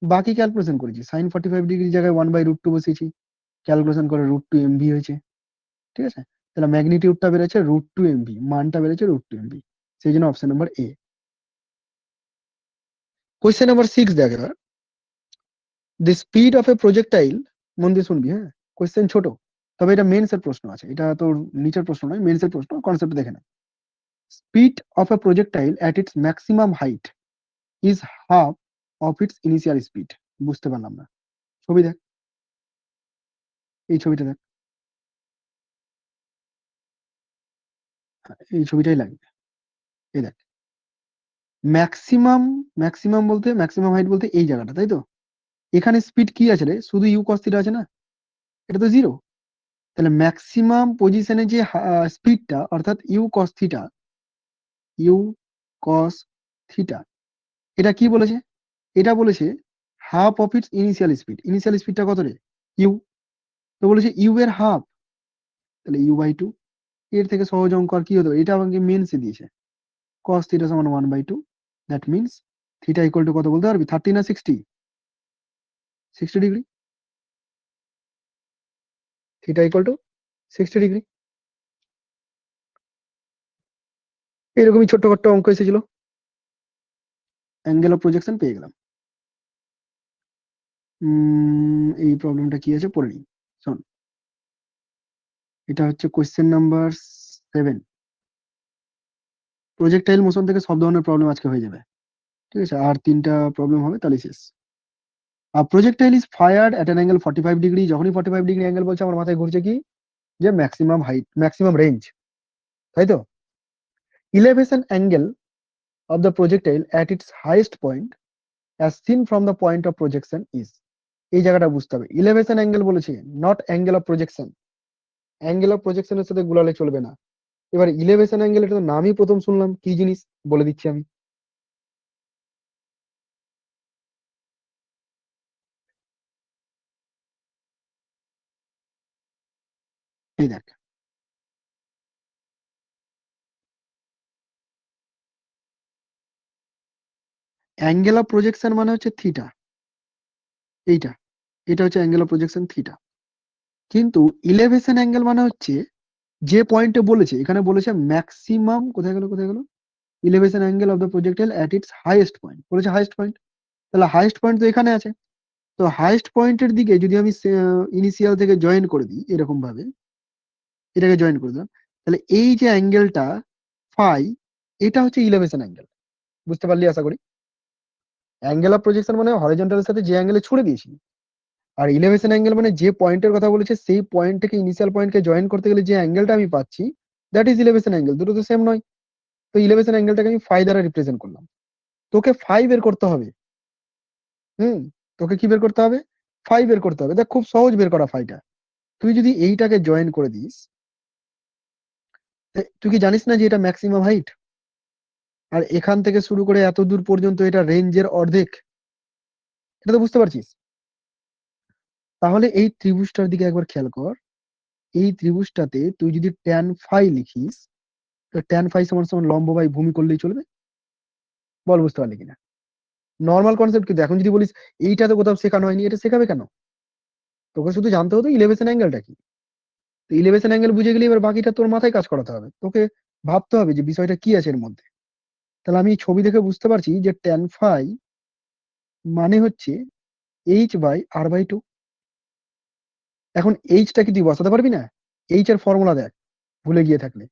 বাকি ক্যালকুলেশন করেছি, সাইন 45 ডিগ্রি জায়গায় 1/√2 বসিয়েছি, ক্যালকুলেশন করে √2 MV হয়েছে, ঠিক আছে? তাহলে ম্যাগনিটিউডটা বেড়েছে √2 MV, মানটা বেড়েছে √2 MV, সেই জন্য option number A. Question number 6 দেখ এবার, দি স্পিড অফ এ প্রজেক্টাইল, মন দিয়ে শুনবি, হ্যাঁ? কোয়েশ্চেন ছোট, তবে এটা মেন্স এর প্রশ্ন আছে, এটা তোর নিচের প্রশ্ন নয়, মেন্স এর প্রশ্ন, কনসেপ্ট দেখে না। Speed of A projectile at it's maximum height is half of its initial speed. বুঝতে পারলাম না, ছবি দেখ, এই ছবিটা দেখ, এই ছবিটাই লাগবে। এই দেখ, ম্যাক্সিমাম, ম্যাক্সিমাম বলতে ম্যাক্সিমাম হাইট বলতে এই জায়গাটা, তাই তো? এখানে স্পিড কি আছে রে? শুধু ইউ কস থিটা আছে না, এটা তো জিরো। তাহলে ম্যাক্সিমাম পজিশনে যে স্পিডটা অর্থাৎ u cos theta, u cos theta, এটা কি বলেছে? এটা বলেছে half of its initial speed. Initial স্পিডটা কত রে? ইউ। তো বলেছে ইউ এর হাফ, তাহলে u/2। এর থেকে সহজ অঙ্ক আর কি হতে পারে? এটা আমাকে মেন্সে দিয়েছে, cos থিটা সমান 1/2। That means theta equal to কত বলতে পারবি? 30 না 60? 60 degree. Theta equal to 60 degree. এরকমই ছোট্টখাট্ট অঙ্ক এসেছিল, অ্যাঙ্গেল অফ প্রজেকশন পেয়ে গেলাম। এই প্রবলেমটা কি আছে পড়ে নিই, শোন। এটা হচ্ছে কোয়েশ্চেন নাম্বার 7। প্রজেক্টাইল মোশন থেকে সব ধরনের প্রবলেম আজকে হয়ে যাবে, ঠিক আছে? আর 3টা প্রবলেম হবে, তাহলে শেষ। আর projectile is fired at an angle 45 degree. যখনই 45 ডিগ্রি অ্যাঙ্গেল বলছে, আমার মাথায় ঘুরছে কি, যে ম্যাক্সিমাম হাইট, ম্যাক্সিমাম রেঞ্জ, তাই তো? Elevation angle of the projectile at its highest point as seen from the point of projection is. এই জায়গাটা বুঝতে হবে, ইলেভেশন অ্যাঙ্গেল বলেছে, not angle of projection. Angle of প্রজেকশনের সাথে গুলালে চলবে না। এবার ইলেভেশন অ্যাঙ্গেল, এটা তো নামই প্রথম শুনলাম, কি জিনিস বলে দিচ্ছি আমি। এই দেখ, অ্যাঙ্গেল অফ প্রজেকশন মানে হচ্ছে থিটা। এইটা, এটা হচ্ছে অ্যাঙ্গেল অফ প্রজেকশন থিটা। কিন্তু ইলেভেশন অ্যাঙ্গেল মানে হচ্ছে, যে পয়েন্টে বলেছে, এখানে বলেছে ম্যাক্সিমাম, কোথায় গেল কোথায় গেল, ইলেভেশন angle of the projectile at its highest point, বলেছে হাইয়েস্ট পয়েন্ট। তাহলে হাইয়েস্ট পয়েন্ট তো এখানে আছে। তো হাইয়েস্ট পয়েন্টের দিকে যদি আমি ইনিশিয়াল থেকে জয়েন করে দিই, এরকম ভাবে এটাকে জয়েন করে দিলাম, তাহলে এই যে অ্যাঙ্গেলটা ফাই, এটা হচ্ছে ইলেভেশন অ্যাঙ্গেল। বুঝতে পারলি আশা করি? অ্যাঙ্গেল অফ প্রজেকশন মানে হরিজন্টালের সাথে যে অ্যাঙ্গেলে ছুড়ে দিয়েছি, আর ইলেভেশন অ্যাঙ্গেল মানে যে পয়েন্টের কথা বলেছে, সেই পয়েন্ট থেকে ইনিশিয়াল পয়েন্টকে জয়েন করতে গেলে যে অ্যাঙ্গেলটা আমি পাচ্ছি, দ্যাট ইজ ইলেভেশন অ্যাঙ্গেল। দুটো তো সেম নয়। তো ইলেভেশন অ্যাঙ্গেলটাকে আমি ফাই দ্বারা রিপ্রেজেন্ট করলাম। তোকে ফাই বের করতে হবে। হুম, তোকে কি বের করতে হবে? ফাই বের করতে হবে। দেখ, খুব সহজ বের করা ফাইটা। তুই যদি এইটাকে জয়েন করে দিস, তুই কি জানিস না যে এটা ম্যাক্সিমাম হাইট, আর এখান থেকে শুরু করে এত দূর পর্যন্ত এটা রেঞ্জের অর্ধেক। এটা তো বুঝতে পারছিস? তাহলে এই ত্রিভুজটার দিকে একবার খেয়াল কর। এই ত্রিভুজটাতে তুই যদি ট্যান ফাই লিখিস, তো ট্যান ফাই সমান সমান লম্ব বাই ভূমি করলেই চলবে। বল বুঝতে পারলি কিনা? Normal concept. কিন্তু এখন যদি বলিস এইটা তো কোথাও শেখানো হয়নি, এটা শেখাবে কেন? তোকে শুধু জানতে হতো ইলেভেশন অ্যাঙ্গেলটা কি। তো ইলেভেশন অ্যাঙ্গেল বুঝে গেলে এবার বাকিটা তোর মাথায় কাজ করাতে হবে। তোকে ভাবতে হবে যে বিষয়টা কি আছে এর মধ্যে। তাহলে আমি ছবি দেখে বুঝতে পারছি যে ট্যান ফাই মানে হচ্ছে h/r/2। এখন এইচটা কি তুই বসাতে পারবি না? এইচ এর ফর্মুলা দেখ, ভুলে গিয়ে থাকলে।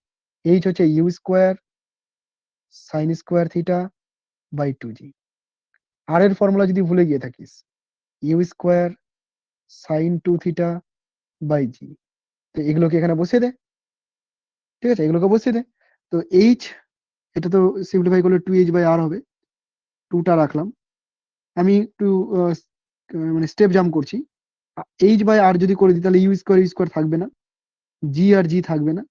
এইচ হচ্ছে U square sine square theta by 2g। আর এর ফর্মুলা যদি ভুলে গিয়ে থাকিস, U square sine 2 theta by G. তো এগুলোকে এখানে বসিয়ে দে, ঠিক আছে? এগুলোকে বসিয়ে দে। তো এইচ, এটা তো সিম্পলিফাই করলে 2h/r হবে। 2টা রাখলাম। আমি একটু মানে স্টেপ জাম্প করছি। h/r যদি করে দিই, তাহলে ইউ স্কোয়ার থাকবে না, জি আর জি থাকবে না,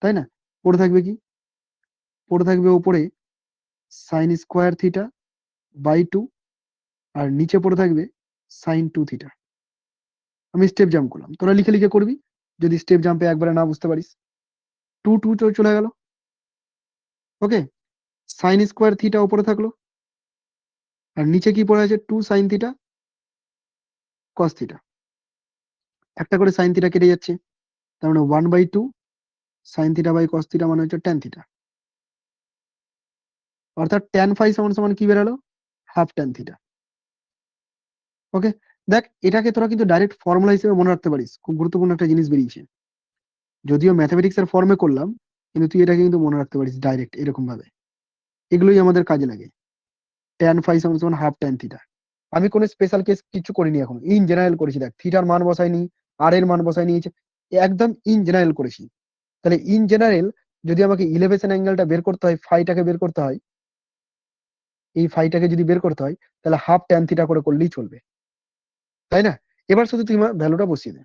তাই না? পড়ে থাকবে কি? পড়ে থাকবে উপরে সাইন স্কোয়ার থিটা বাই 2, আর নিচে পড়ে থাকবে সাইন 2 থিটা। আমি স্টেপ জাম্প করলাম, তোরা লিখে লিখে করবি যদি স্টেপ জাম্পে একবারে না বুঝতে পারিস। 2 চলে গেল। ওকে, সাইন স্কোয়ার থিটা উপরে থাকলো, আর নিচে কি পড়ে আছে, 2 সাইন থিটা কস থিটা। একটা করে সাইন থিটা কেটে যাচ্ছে, তার মানে 1/2 sine theta by cos theta মানে হচ্ছে ট্যান থিটা। অর্থাৎ ট্যান ফাই সমান সমান কি বেরালো, হাফ ট্যান থিটা। ওকে, দেখ, এটাকে তোরা কিন্তু ডাইরেক্ট ফর্মুলা হিসেবে মনে রাখতে পারিস। খুব গুরুত্বপূর্ণ একটা জিনিস বেরিয়েছে। যদিও ম্যাথমেটিক্স এর ফর্মে করলাম, কিন্তু তুই এটাকে কিন্তু মনে রাখতে পারিস ডাইরেক্ট এরকম ভাবে। এগুলোই আমাদের কাজে লাগে। ট্যান ফাই সমান সমান হাফ ট্যান থিটা। আমি কোনো স্পেশাল কেস কিছু করিনি, এখন ইন জেনারেল করেছি। দেখ, থিটার মান বসাইনি, আর এর মান বসাই নিয়েছে, একদম ইন জেনারেল করেছি। তাহলে ইন জেনারেল যদি আমাকে ইলেভেশন অ্যাঙ্গেলটা বের করতে হয়, ফাইটাকে বের করতে হয়, এই ফাইটাকে যদি বের করতে হয়, তাহলে হাফ ট্যান থিটা করে করলেই চলবে, তাই না? এবার শুধু তুই ভ্যালুটা বসিয়ে দে,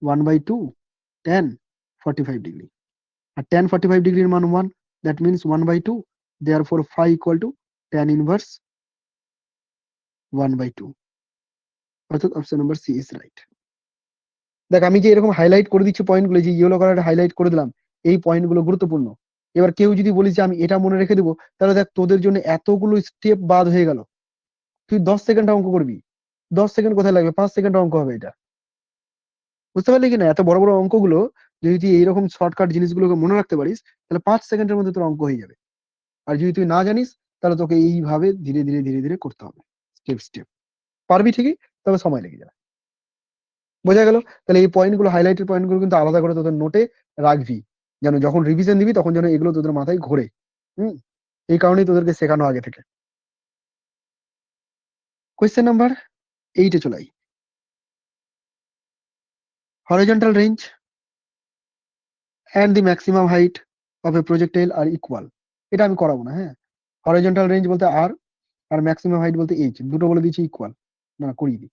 1/2 ট্যান 45 ডিগ্রি। আর ট্যান 45 ডিগ্রির মান 1, that means 1/2, therefore phi equal to tan inverse 1/2। অর্থাৎ option number C is right. দেখ, আমি যে এরকম হাইলাইট করে দিচ্ছি পয়েন্টগুলো, যে ইয়েলো কালারে হাইলাইট করে দিলাম, এই পয়েন্টগুলো গুরুত্বপূর্ণ। এবার কেউ যদি বলিস যে আমি এটা মনে রেখে দেবো, তাহলে দেখ, তোদের জন্য এতগুলো স্টেপ বাদ হয়ে গেল। তুই 10 সেকেন্ড অঙ্ক করবি, 10 সেকেন্ড কোথায় লাগবে, 5 সেকেন্ড অঙ্ক হবে এটা। বুঝতে পারলি কিনা? এত বড় বড় অঙ্কগুলো যদি তুই এইরকম শর্টকাট জিনিসগুলোকে মনে রাখতে পারিস, তাহলে 5 সেকেন্ডের মধ্যে তোর অঙ্ক হয়ে যাবে। আর যদি তুই না জানিস, তাহলে তোকে এইভাবে ধীরে ধীরে ধীরে ধীরে করতে হবে, স্টেপ স্টেপ। পারবি ঠিকই, তবে সময় লেগে যাবে। বোঝা গেল? তাহলে এই পয়েন্টগুলো, হাইলাইটেড পয়েন্টগুলো কিন্তু আলাদা করে তোদের নোটে রাখবি। যেন যখন রিভিশন দিবি তখন যেন এগুলো তোদের মাথায় ঘোরে। এই কারণেই তোদেরকে শেখানো আগে থেকে। কোয়েশ্চেন নাম্বার 8 চলে I. Horizontal range and the maximum height of a projectile are equal. এটা আমি করাবো না, হ্যাঁ। হরিজন্টাল রেঞ্জ বলতে আর ম্যাক্সিমাম হাইট বলতে এইচ, দুটো বলে দিচ্ছি ইকুয়াল। না করিয়ে দিই,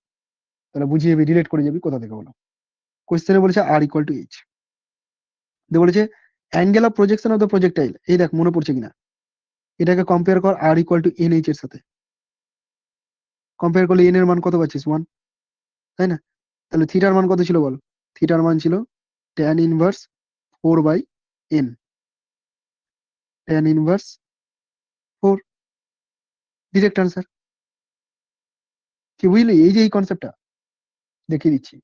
তাহলে বুঝিয়ে যাবি, রিলেট করে যাবি কোথা থেকে বলো। কোয়েশ্চেনে বলেছে আর ইকুয়াল টু এইচ, দিয়ে বলেছে angle of projection of the projectile. এই দেখ মনে পড়ছে কিনা, এটাকে কম্পেয়ার কর আর ইকুয়াল টু এন এইচ এর সাথে। কম্পেয়ার করলে এন এর মান কত পাচ্ছিস? 1, তাই না? তাহলে থিটার মান কত ছিল বল? থিটার মান ছিল tan inverse 4/n, tan inverse 4, direct answer. কি বুঝলি? এই যে এই কনসেপ্টটা দেখিয়ে দিচ্ছি।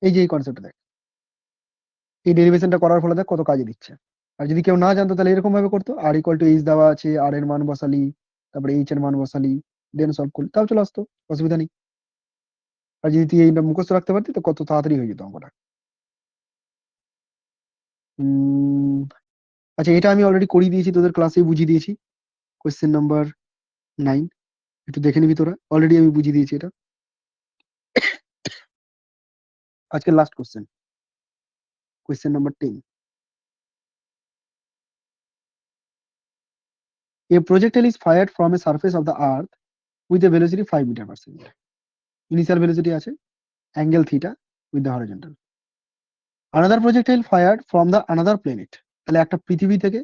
এই যে এই কনসেপ্টটা দেখ, এই ডেরিভেশনটা করার ফলে দেখ কত কাজে দিচ্ছে। আর যদি কেউ না জানতো তাহলে এরকম ভাবে করতো, আর ইকুয়াল টু এইচ দেওয়া আছে, আর এর মান বসালি, তারপরে এইচ এর মান বসালি, দেন সলভ করলি, তাও চলে আসতো, অসুবিধা নেই। আর যদি তুই এইটা মুখস্থ রাখতে পারতি তো কত তাড়াতাড়ি হয়ে যেত অঙ্কটা। আচ্ছা, এটা আমি অলরেডি করিয়ে দিয়েছি, তোদের ক্লাসে বুঝিয়ে দিয়েছি। কোয়েশ্চেন নাম্বার 9 একটু দেখে নিবি তোরা, অলরেডি আমি বুঝিয়ে দিয়েছি এটা। আজকে last question, question number 10। A projectile is fired from a surface of the earth with a velocity 5 meter per second. Initial velocity আছে angle theta with the horizontal. Another projectile fired from the another planet. তাহলে একটা পৃথিবী থেকে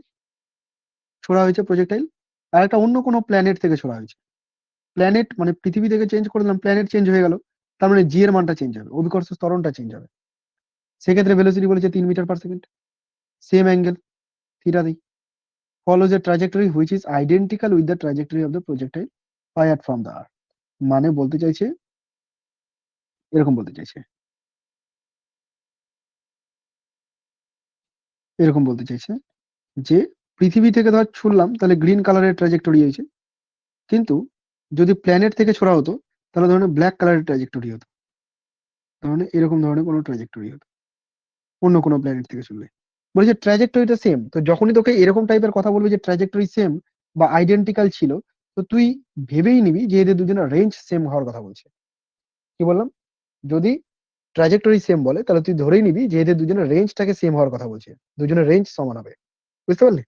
ছোড়া হয়েছে projectile, আর একটা অন্য কোনো প্ল্যানেট থেকে ছোড়া হয়েছে। প্ল্যানেট মানে পৃথিবী থেকে চেঞ্জ করে দিলাম, প্ল্যানেট চেঞ্জ হয়ে গেল, তার মানে জি এর মানটা চেঞ্জ হবে, অভিকর্ষ ত্বরণটা চেঞ্জ হবে। সেক্ষেত্রে ভেলোসিটি বলেছে 3 meter per second, same angle theta দিই, follows a trajectory which is identical with the trajectory of the projectile fired from the earth. মানে বলতে চাইছে, এরকম বলতে চাইছে, এরকম বলতে চাইছে যে পৃথিবী থেকে ধর ছুড়লাম তাহলে গ্রিন কালারের ট্রাজেক্টরি হয়েছে, কিন্তু যদি প্ল্যানেট থেকে ছোড়া হতো তাহলে ধরনের ব্ল্যাক কালারের ট্রাজেক্টরি হতো, ধরনের এরকম ধরনের কোনো ট্রাজেক্টরি হতো অন্য কোনো প্ল্যানেট থেকে ছুড়লে। বলছে ট্রাজেক্টরিটা সেম, তো যখনই তোকে এরকম টাইপের কথা বলবে যে ট্রাজেক্টরি সেম বা আইডেন্টিক্যাল ছিল, তো তুই ভেবেই নিবি যে এদের দুজনের রেঞ্জ সেম হওয়ার কথা বলছে। কি বললাম? যদি ট্রাজেক্টরি সেম বলে তাহলে তুই ধরেই নিবি যে এদের দুজনের রেঞ্জটাকে সেম হওয়ার কথা বলছে, দুজনের রেঞ্জ সমান হবে। বুঝতে পারলি?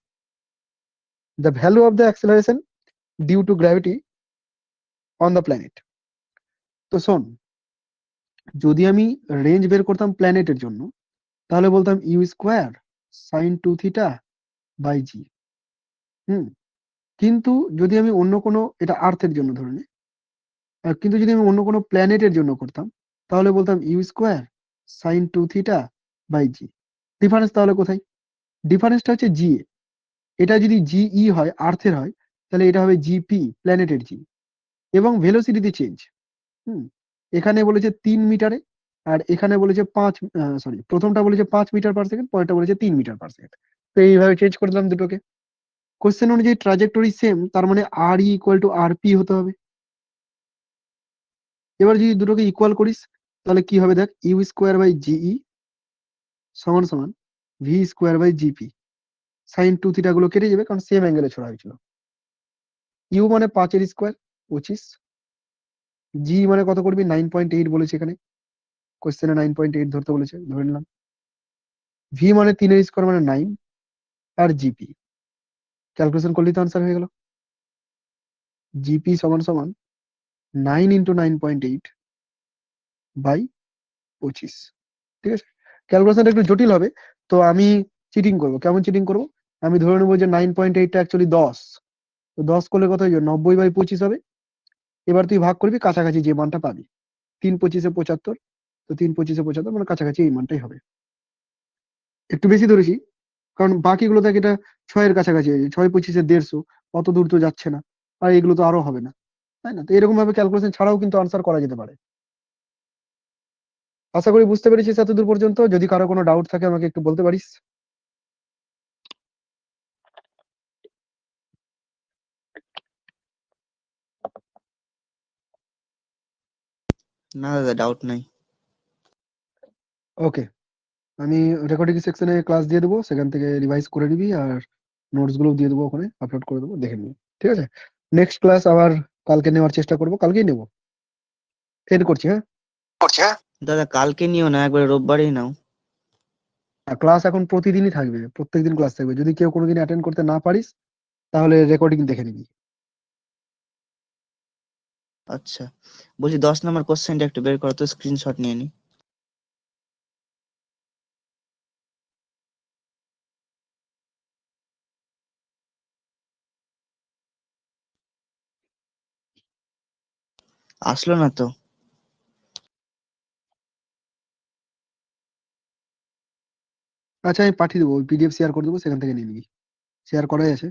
The value of the acceleration due to gravity on the planet. তো শোন, যদি আমি রেঞ্জ বের করতাম প্ল্যানেটের জন্য তাহলে বলতাম u square sine 2 theta by g. কিন্তু যদি আমি অন্য কোনো, এটা আর্থের জন্য ধরে নি, কিন্তু যদি আমি অন্য কোনো প্ল্যানেটের জন্য করতাম তাহলে বলতাম u square sine 2 theta by g. Difference তাহলে কোথায়? ডিফারেন্সটা হচ্ছে জি এ। এটা যদি জিই হয়, আর্থের হয়, তাহলে এটা হবে জিপি, প্ল্যানেটের জি, এবং ভেলোসিটিতে চেঞ্জ। এখানে বলেছে 3 মিটারে, আর এখানে বলেছে 5, সরি, প্রথমটা বলেছে 5 মিটার পার সেকেন্ড, পরেরটা বলেছে 3 মিটার পার সেকেন্ড। তো এইভাবে চেঞ্জ করে দিলাম দুটোকে। কোশ্চেন অনুযায়ী ট্রাজেক্টরি সেম, তার মানে আর ইকুয়াল টু আর পি হতে হবে। এবার যদি দুটোকে ইকুয়াল করিস তাহলে কি হবে দেখ, ইউ স্কোয়ার বাই জিই সমান সমান v square by g p. Sine 2 theta গুলো কেটে যাবে কারণ সেম অ্যাঙ্গেলে ছোড়া হয়েছিল। ইউ মানে 5 এর স্কোয়ার 25, জি মানে কত করবি 9.8 বলেছে এখানে, কোশ্চেনে 9.8 ধরতে বলেছে, ধরে নিলাম। ভি মানে 3 এর স্কোয়ার মানে 9, আর জিপি ক্যালকুলেশন করলেই তো আনসার হয়ে গেল। জিপি সমান সমান 9 ইন্টু 9.8 বাই 25। ঠিক আছে, ক্যালকুলেশনটা একটু জটিল হবে, তো আমি চিটিং করবো। কেমন চিটিং করবো? আমি ধরে নেবো যে 9.8টা অ্যাকচুয়ালি 10, তো 10 করলে কত হয়ে যাবে, 90/25 হবে। এবার তুই ভাগ করবি, কাছাকাছি যে মানটা পাবি, 3×25 = 75, তো 3×25 = 75 মানে কাছাকাছি এই মানটাই হবে। একটু বেশি ধরেছি কারণ বাকিগুলো দেখ এটা 6-এর কাছাকাছি, 6×25 = 150, অত দূর তো যাচ্ছে না, আর এগুলো তো আরো হবে না, তাই না? তো এরকম ভাবে ক্যালকুলেশন ছাড়াও কিন্তু আনসার করা যেতে পারে। আশা করি বুঝতে পেরেছিস এতদূর পর্যন্ত। যদি কারো কোনো ডাউট থাকে আমাকে একটু বলতে পারিস। না দাদা, ডাউট নাই। ওকে, আমি রেকর্ডিং সেকশনে ক্লাস দিয়ে দেবো, সেখান থেকে রিভাইজ করে নিবি, আর নোটস গুলো দিয়ে দেবো, ওখানে আপলোড করে দেবো, দেখে নিবি। ঠিক আছে, নেক্সট ক্লাস আবার কালকে নেওয়ার চেষ্টা করবো, কালকেই নেবো। এন্ড করছি, হ্যাঁ। দাদা কালকে নিও না, একবারে রোববারেই নাও। ক্লাস এখন প্রতিদিনই থাকবে, প্রত্যেকদিন ক্লাস থাকবে। যদি কেউ কোনোদিন অ্যাটেন্ড করতে না পারিস, তাহলে রেকর্ডিং দেখে নিবি। আচ্ছা, বলছি 10 নম্বর কোশ্চেনটা একটু বের করো তো, স্ক্রিনশট নিয়ে নি। আসলো না তো। আচ্ছা, আমি পাঠিয়ে দেবো, পিডিএফ শেয়ার করে দেবো, সেখান থেকে নিয়ে নিবি। শেয়ার করাই আছে।